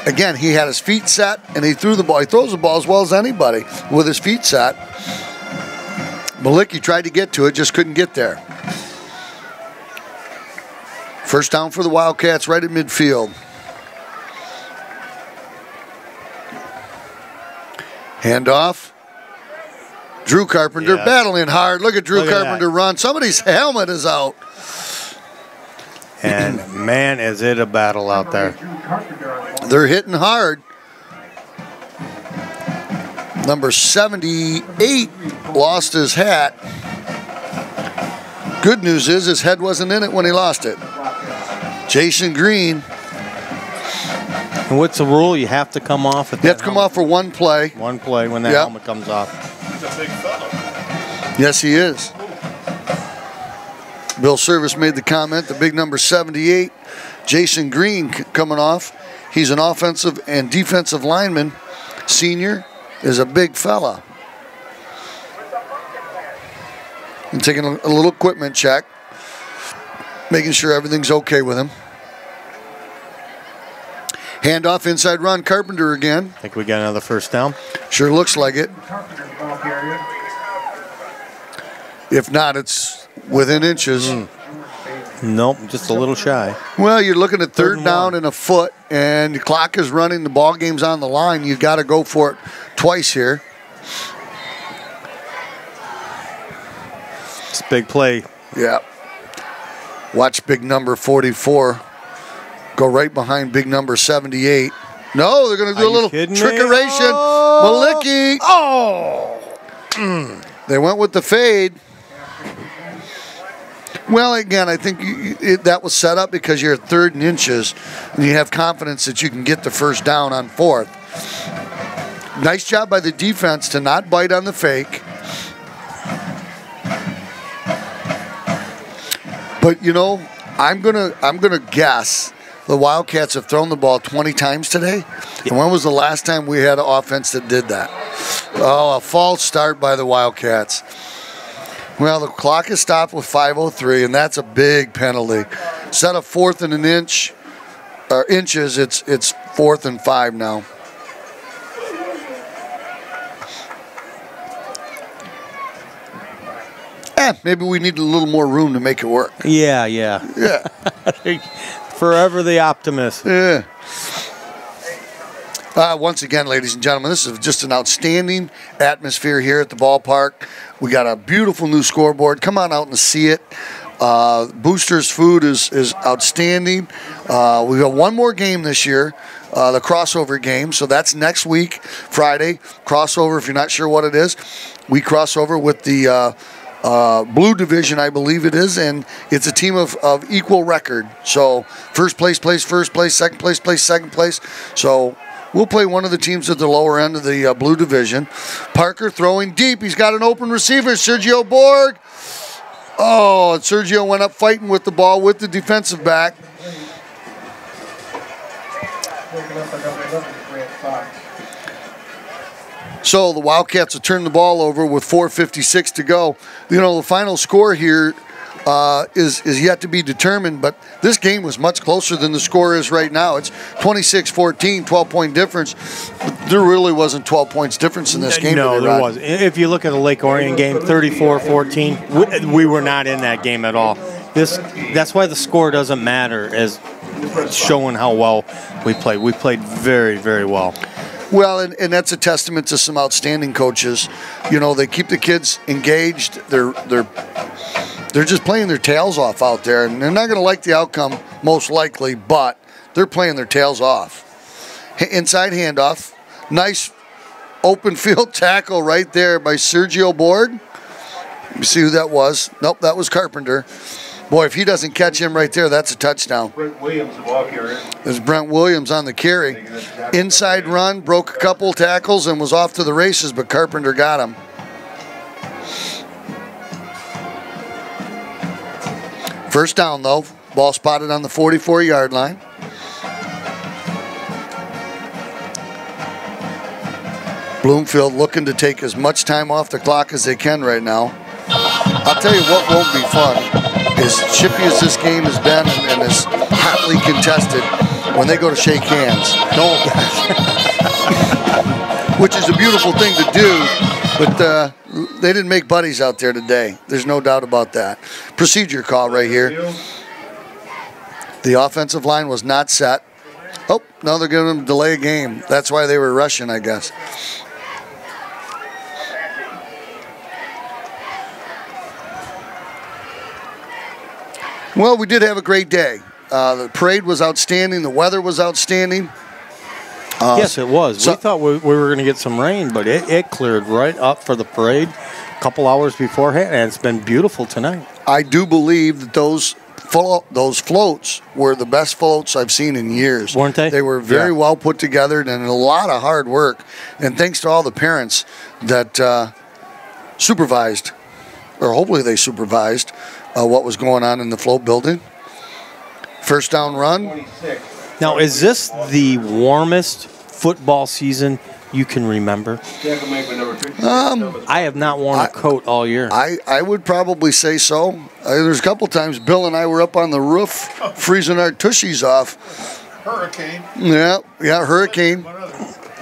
again, he had his feet set, and he threw the ball. He throws the ball as well as anybody with his feet set. Malicki tried to get to it, just couldn't get there. First down for the Wildcats right at midfield. Handoff. Drew Carpenter battling hard. Look at Drew Carpenter run. Somebody's helmet is out. And man, is it a battle out there. They're hitting hard. Number 78 lost his hat. Good news is his head wasn't in it when he lost it. Jason Green. And what's the rule? You have to come off at that You have to come off for one play. One play when that helmet comes off. He's a big fellow. Yes, he is. Bill Service made the comment, the big number 78, Jason Green coming off. He's an offensive and defensive lineman. Senior is a big fella. And taking a little equipment check, making sure everything's okay with him. Handoff, inside run, Carpenter again. I think we got another first down. Sure looks like it. If not, it's within inches. Nope, just a little shy. Well, you're looking at third down and a foot, and the clock is running. The ball game's on the line. You got to go for it twice here. It's a big play. Yeah. Watch big number 44 go right behind big number 78. No, they're going to do a little trickeration. Malicki. Oh! They went with the fade. Well, again, I think that was set up because you're at 3rd and inches, and you have confidence that you can get the first down on 4th. Nice job by the defense to not bite on the fake. But, you know, I'm gonna guess the Wildcats have thrown the ball 20 times today. And when was the last time we had an offense that did that? Oh, a false start by the Wildcats. Well, the clock is stopped with 5:03, and that's a big penalty. Instead of 4th and an inch, or inches, it's 4th and 5 now. Maybe we need a little more room to make it work. Yeah. Yeah. Forever the optimist. Yeah. Once again, ladies and gentlemen, this is just an outstanding atmosphere here at the ballpark. We got a beautiful new scoreboard. Come on out and see it. Boosters food is outstanding. We got one more game this year, the crossover game. So that's next week, Friday. Crossover, if you're not sure what it is. We cross over with the Blue Division, I believe it is, and it's a team of equal record. So first place plays first place, second place plays second place. So we'll play one of the teams at the lower end of the Blue Division. Parker throwing deep. He's got an open receiver, Sergio Borg. Oh, and Sergio went up fighting with the ball with the defensive back. So the Wildcats will turn the ball over with 4:56 to go. You know, the final score here is yet to be determined, but this game was much closer than the score is right now. It's 26-14, 12-point difference. But there really wasn't 12 points difference in this game. No, there wasn't. If you look at the Lake Orion game, 34-14, we were not in that game at all. That's why the score doesn't matter, as showing how well we played. We played very, very well. Well, and that's a testament to some outstanding coaches. You know, they keep the kids engaged. They're just playing their tails off out there, and they're not going to like the outcome, most likely, but they're playing their tails off. Inside handoff. Nice open field tackle right there by Sergio Borg. Let me see who that was. Nope, that was Carpenter. Boy, if he doesn't catch him right there, that's a touchdown. Brent Williams, the ball carrier. There's Brent Williams on the carry. Inside run, broke a couple tackles, and was off to the races, but Carpenter got him. First down, though. Ball spotted on the 44-yard line. Bloomfield looking to take as much time off the clock as they can right now. I'll tell you what won't be fun. As chippy as this game has been and as hotly contested, when they go to shake hands. No. Which is a beautiful thing to do, but they didn't make buddies out there today. There's no doubt about that. Procedure call right here. The offensive line was not set. Oh, now they're giving them delay a game. That's why they were rushing, I guess. Well, we did have a great day. The parade was outstanding. The weather was outstanding. Yes, it was. We thought we were going to get some rain, but it cleared right up for the parade a couple hours beforehand, and it's been beautiful tonight. I do believe that those floats were the best floats I've seen in years. Weren't they? They were very well put together and a lot of hard work. And thanks to all the parents that supervised, or hopefully they supervised, what was going on in the float building. First down run. Now, is this the warmest football season you can remember? I have not worn a coat all year. I would probably say so. There's a couple times Bill and I were up on the roof freezing our tushies off. Hurricane. Yeah, hurricane.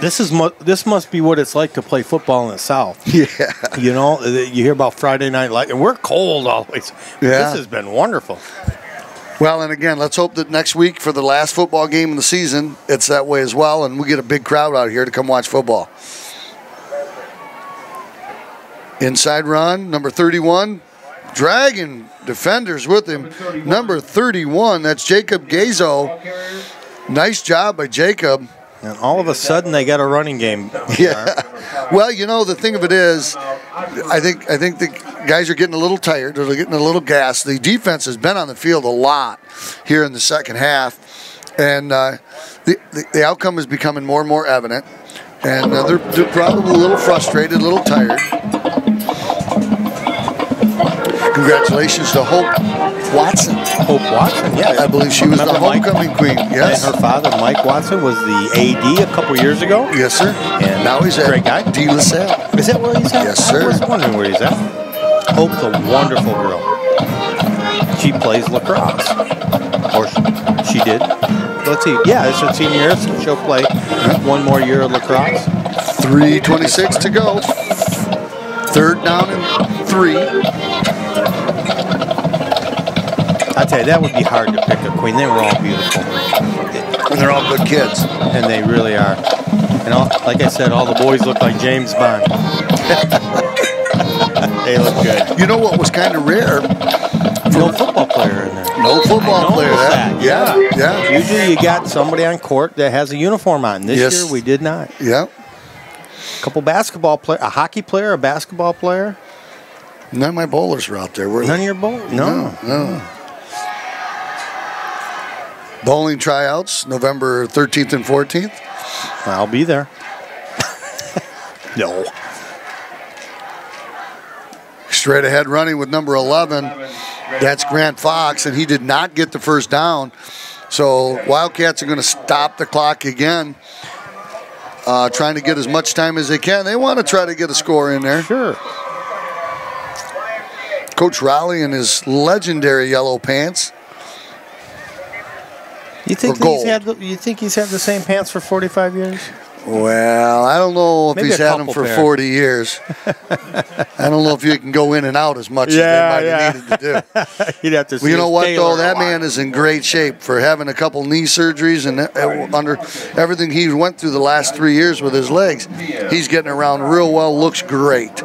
This must be what it's like to play football in the South. Yeah. You know, you hear about Friday Night Light, and we're cold always. Yeah. This has been wonderful. Well, and again, let's hope that next week for the last football game of the season, it's that way as well, and we get a big crowd out here to come watch football. Inside run, number 31. Dragon defenders with him. Number 31, that's Jacob Gazo. Nice job by Jacob. And all of a sudden, they got a running game. Yeah. Well, you know, the thing of it is, I think the guys are getting a little tired. They're getting a little gassed. The defense has been on the field a lot here in the second half, and the outcome is becoming more and more evident. And they're probably a little frustrated, a little tired. Congratulations to Hope Watson. Hope Watson, yeah. I believe she was the homecoming queen. Yes. And her father, Mike Watson, was the AD a couple years ago. Yes, sir. And now he's great guy. at De La Salle. Is that where he's at? Yes, sir. I was wondering where he's at. Hope's a wonderful girl. She plays lacrosse. Or she did. Let's see. Yeah, it's her senior year, so she'll play one more year of lacrosse. 3:26 to go. Third down and 3. I tell you, that would be hard to pick a queen. They were all beautiful. And they're all good kids. And they really are. And all, like I said, all the boys look like James Bond. They look good. You know what was kind of rare? No football player in there. No football player. Yeah. Usually you got somebody on court that has a uniform on. This year we did not. Yeah. A couple basketball players, a hockey player, a basketball player. None of my bowlers were out there, were they? None of your bowlers? No. Bowling tryouts, November 13th and 14th. I'll be there. No. Straight ahead running with number 11. That's Grant Fox, and he did not get the first down. So Wildcats are going to stop the clock again, trying to get as much time as they can. They want to try to get a score in there. Sure. Coach Rowley in his legendary yellow pants. You think he's had the same pants for 45 years? Well, I don't know if Maybe he's had them for 40 years. I don't know if you can go in and out as much as they might have needed to do. You'd have to see. Well, you know what, though? That man is in great shape for having a couple knee surgeries and under everything he went through the last 3 years with his legs. He's getting around real well, looks great.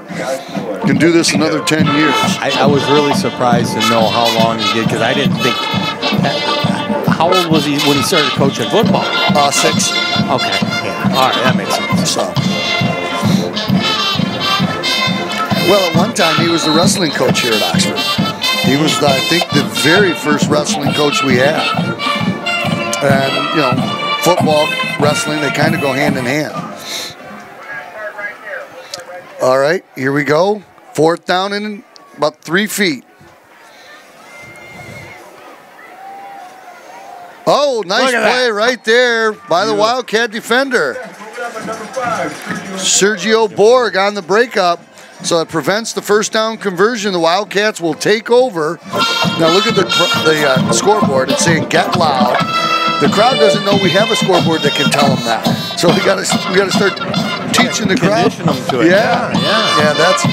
Can do this another 10 years. I was really surprised to know how long he did because I didn't think. How old was he when he started coaching football? 6. Okay. Yeah. All right, that makes sense. So. Well, at one time, he was the wrestling coach here at Oxford. He was, I think, the very first wrestling coach we had. And, you know, football, wrestling, they kind of go hand in hand. All right, here we go. 4th down and about 3 feet. Oh, nice play right there by the Wildcat defender. Sergio Borg on the breakup. So it prevents the first down conversion. The Wildcats will take over. Now look at the scoreboard. It's saying get loud. The crowd doesn't know we have a scoreboard that can tell them that. So we got to start teaching the crowd. Condition them to it. Yeah, that's.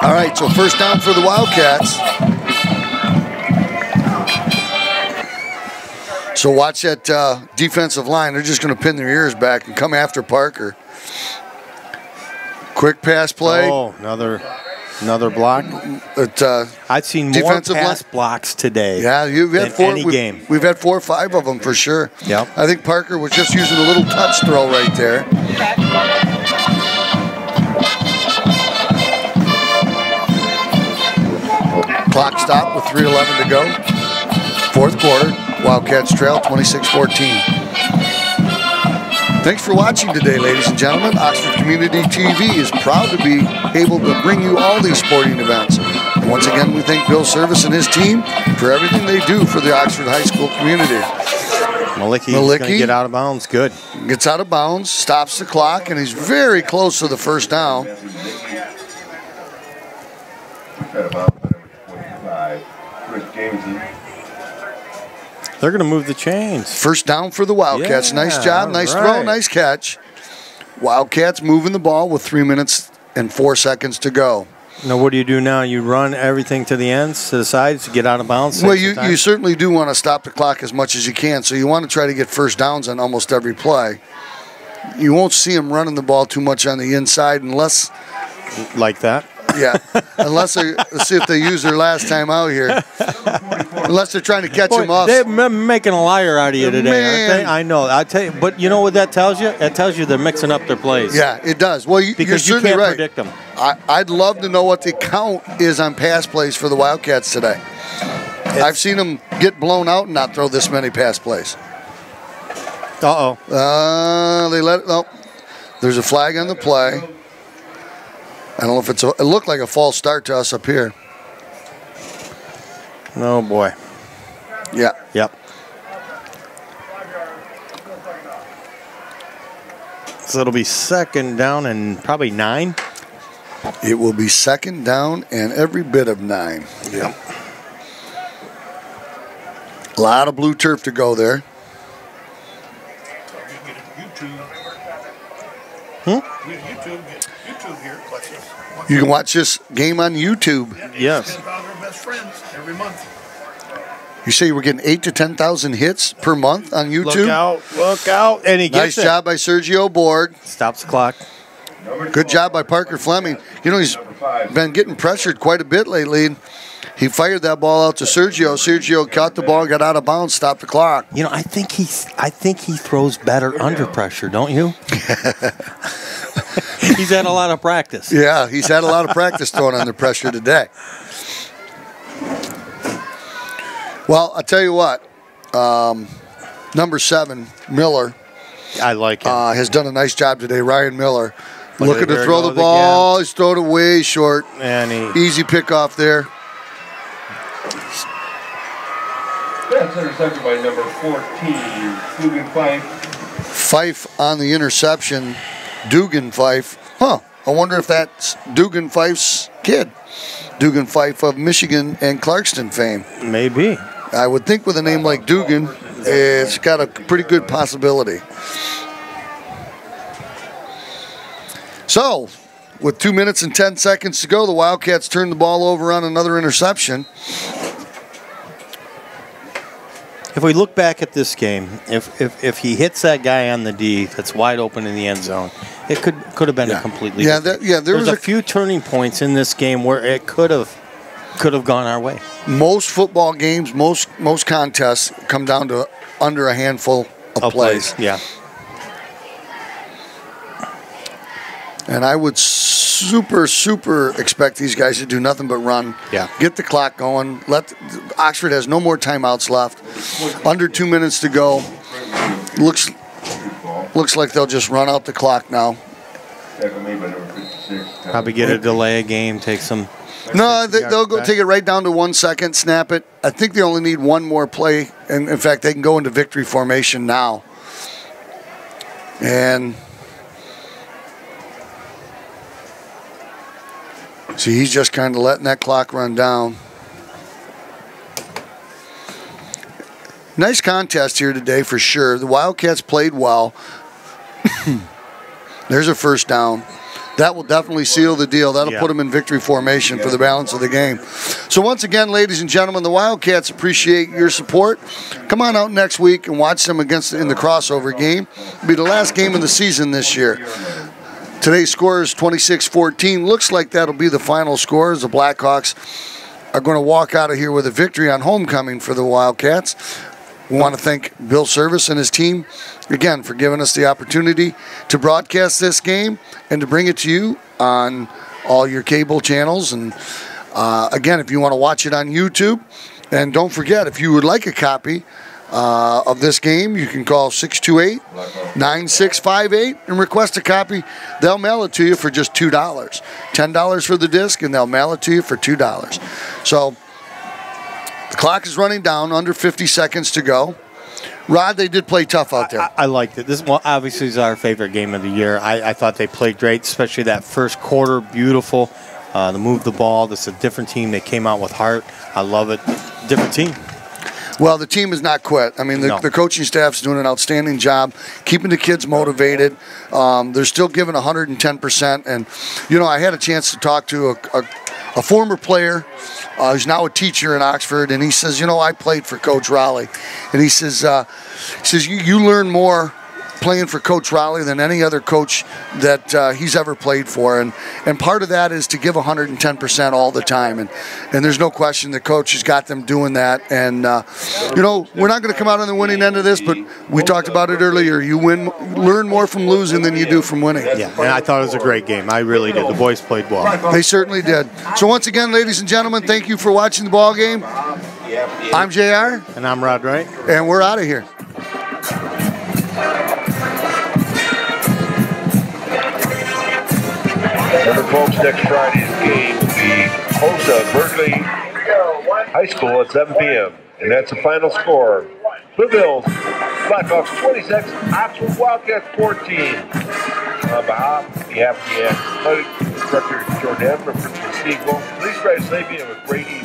All right, so first down for the Wildcats. So watch that defensive line. They're just going to pin their ears back and come after Parker. Quick pass play. Oh, another block. I've seen more pass blocks today. Yeah, you've had than any game. We've had 4 or 5 of them for sure. Yep. I think Parker was just using a little touch throw right there. Clock stopped with 3:11 to go. 4th quarter. Wildcats trail 26-14. Thanks for watching today, ladies and gentlemen. Oxford Community TV is proud to be able to bring you all these sporting events. And once again, we thank Bill Service and his team for everything they do for the Oxford High School community. Malicki's going to get out of bounds. Good. Gets out of bounds, stops the clock, and he's very close to the first down. They're going to move the chains. First down for the Wildcats. Yeah, nice job, nice throw, nice catch. Wildcats moving the ball with 3 minutes and 4 seconds to go. Now, what do you do now? You run everything to the ends, to the sides, to get out of bounds? Well, you certainly do want to stop the clock as much as you can, so you want to try to get first downs on almost every play. You won't see them running the ball too much on the inside unless... Like that? Yeah, unless let's see if they use their last time out here. Unless they're trying to catch him off. They're making a liar out of you today, Man. aren't they? I know. I tell you, but you know what that tells you? It tells you they're mixing up their plays. Yeah, it does. Well, because you're you can't right. predict them. I'd love to know what the count is on pass plays for the Wildcats today. I've seen them get blown out and not throw this many pass plays. They let it. Oh, there's a flag on the play. I don't know if it looked like a false start to us up here. Oh, boy. Yeah. Yep. So it'll be second down and probably 9. It will be second down and every bit of 9. Yep. A lot of blue turf to go there. You can watch this game on YouTube. Yes. Every month. You say you were getting 8,000 to 10,000 hits per month on YouTube? Look out. And he nice gets it. job by Sergio Borg. Stops the clock. Good job by Parker Fleming. You know, he's been getting pressured quite a bit lately. He fired that ball out to Sergio. Sergio caught the ball, got out of bounds, stopped the clock. You know, I think he throws better under pressure, don't you? He's had a lot of practice. Yeah, he's had a lot of practice throwing under pressure today. Well, I'll tell you what. Number 7, Miller. I like him. Has done a nice job today. Ryan Miller. Look Looking to throw the ball. He's throwing it way short. And easy pickoff there. That's intercepted by number 14, Dugan Fife. Fife on the interception. Dugan Fife. Huh. I wonder if that's Dugan Fife's kid. Dugan Fife of Michigan and Clarkston fame. Maybe. I would think with a name like Dugan, it's got a pretty good possibility. So, with 2 minutes and 10 seconds to go, the Wildcats turn the ball over on another interception. If we look back at this game, if he hits that guy on the D that's wide open in the end zone, it could have been a completely different. There was a few turning points in this game where it could have gone our way. Most football games, most contests come down to under a handful of plays. Yeah. And I would super expect these guys to do nothing but run. Yeah. Get the clock going. Oxford has no more timeouts left. Under 2 minutes to go. Looks like they'll just run out the clock now. Probably get a delay a game, take some. No, they'll go take it right down to 1 second, snap it. I think they only need one more play. And in fact, they can go into victory formation now. And see, he's just kind of letting that clock run down. Nice contest here today for sure. The Wildcats played well. There's a first down. That will definitely seal the deal. That'll put them in victory formation for the balance of the game. So once again, ladies and gentlemen, the Wildcats appreciate your support. Come on out next week and watch them in the crossover game. It'll be the last game of the season this year. Today's score is 26-14. Looks like that'll be the final score as the Blackhawks are going to walk out of here with a victory on homecoming for the Wildcats. We want to thank Bill Service and his team, again, for giving us the opportunity to broadcast this game and to bring it to you on all your cable channels. And again, if you want to watch it on YouTube, and don't forget, if you would like a copy of this game, you can call 628-9658 and request a copy. They'll mail it to you for just $2. $10 for the disc, and they'll mail it to you for $2. So the clock is running down, under 50 seconds to go. Rod, they did play tough out there. I liked it. This obviously is our favorite game of the year. I thought they played great, especially that first quarter. Beautiful. They moved the ball. This is a different team. They came out with heart. I love it. Different team. Well, the team has not quit. I mean, the coaching staff's doing an outstanding job keeping the kids motivated. They're still giving 110%. And, you know, I had a chance to talk to a former player who's now a teacher in Oxford, and he says, you know, I played for Coach Raleigh, and he says you learn more playing for Coach Raleigh than any other coach that he's ever played for, and part of that is to give 110% all the time, and there's no question the coach has got them doing that. And you know, we're not going to come out on the winning end of this, but we talked about it earlier. You learn more from losing than you do from winning. Yeah, and I thought it was a great game. I really did. The boys played well. They certainly did. So once again, ladies and gentlemen, thank you for watching the ball game. I'm JR. And I'm Rod Wright. And we're out of here. Remember, folks, next Friday's game will be host of Berkeley High School at 7 p.m. And that's the final score. Bloomfield Blackhawks 26, Oxford Wildcats 14. On behalf of the athletic director Jordan Denver, Principal Siegel, please drive safely and have a great evening.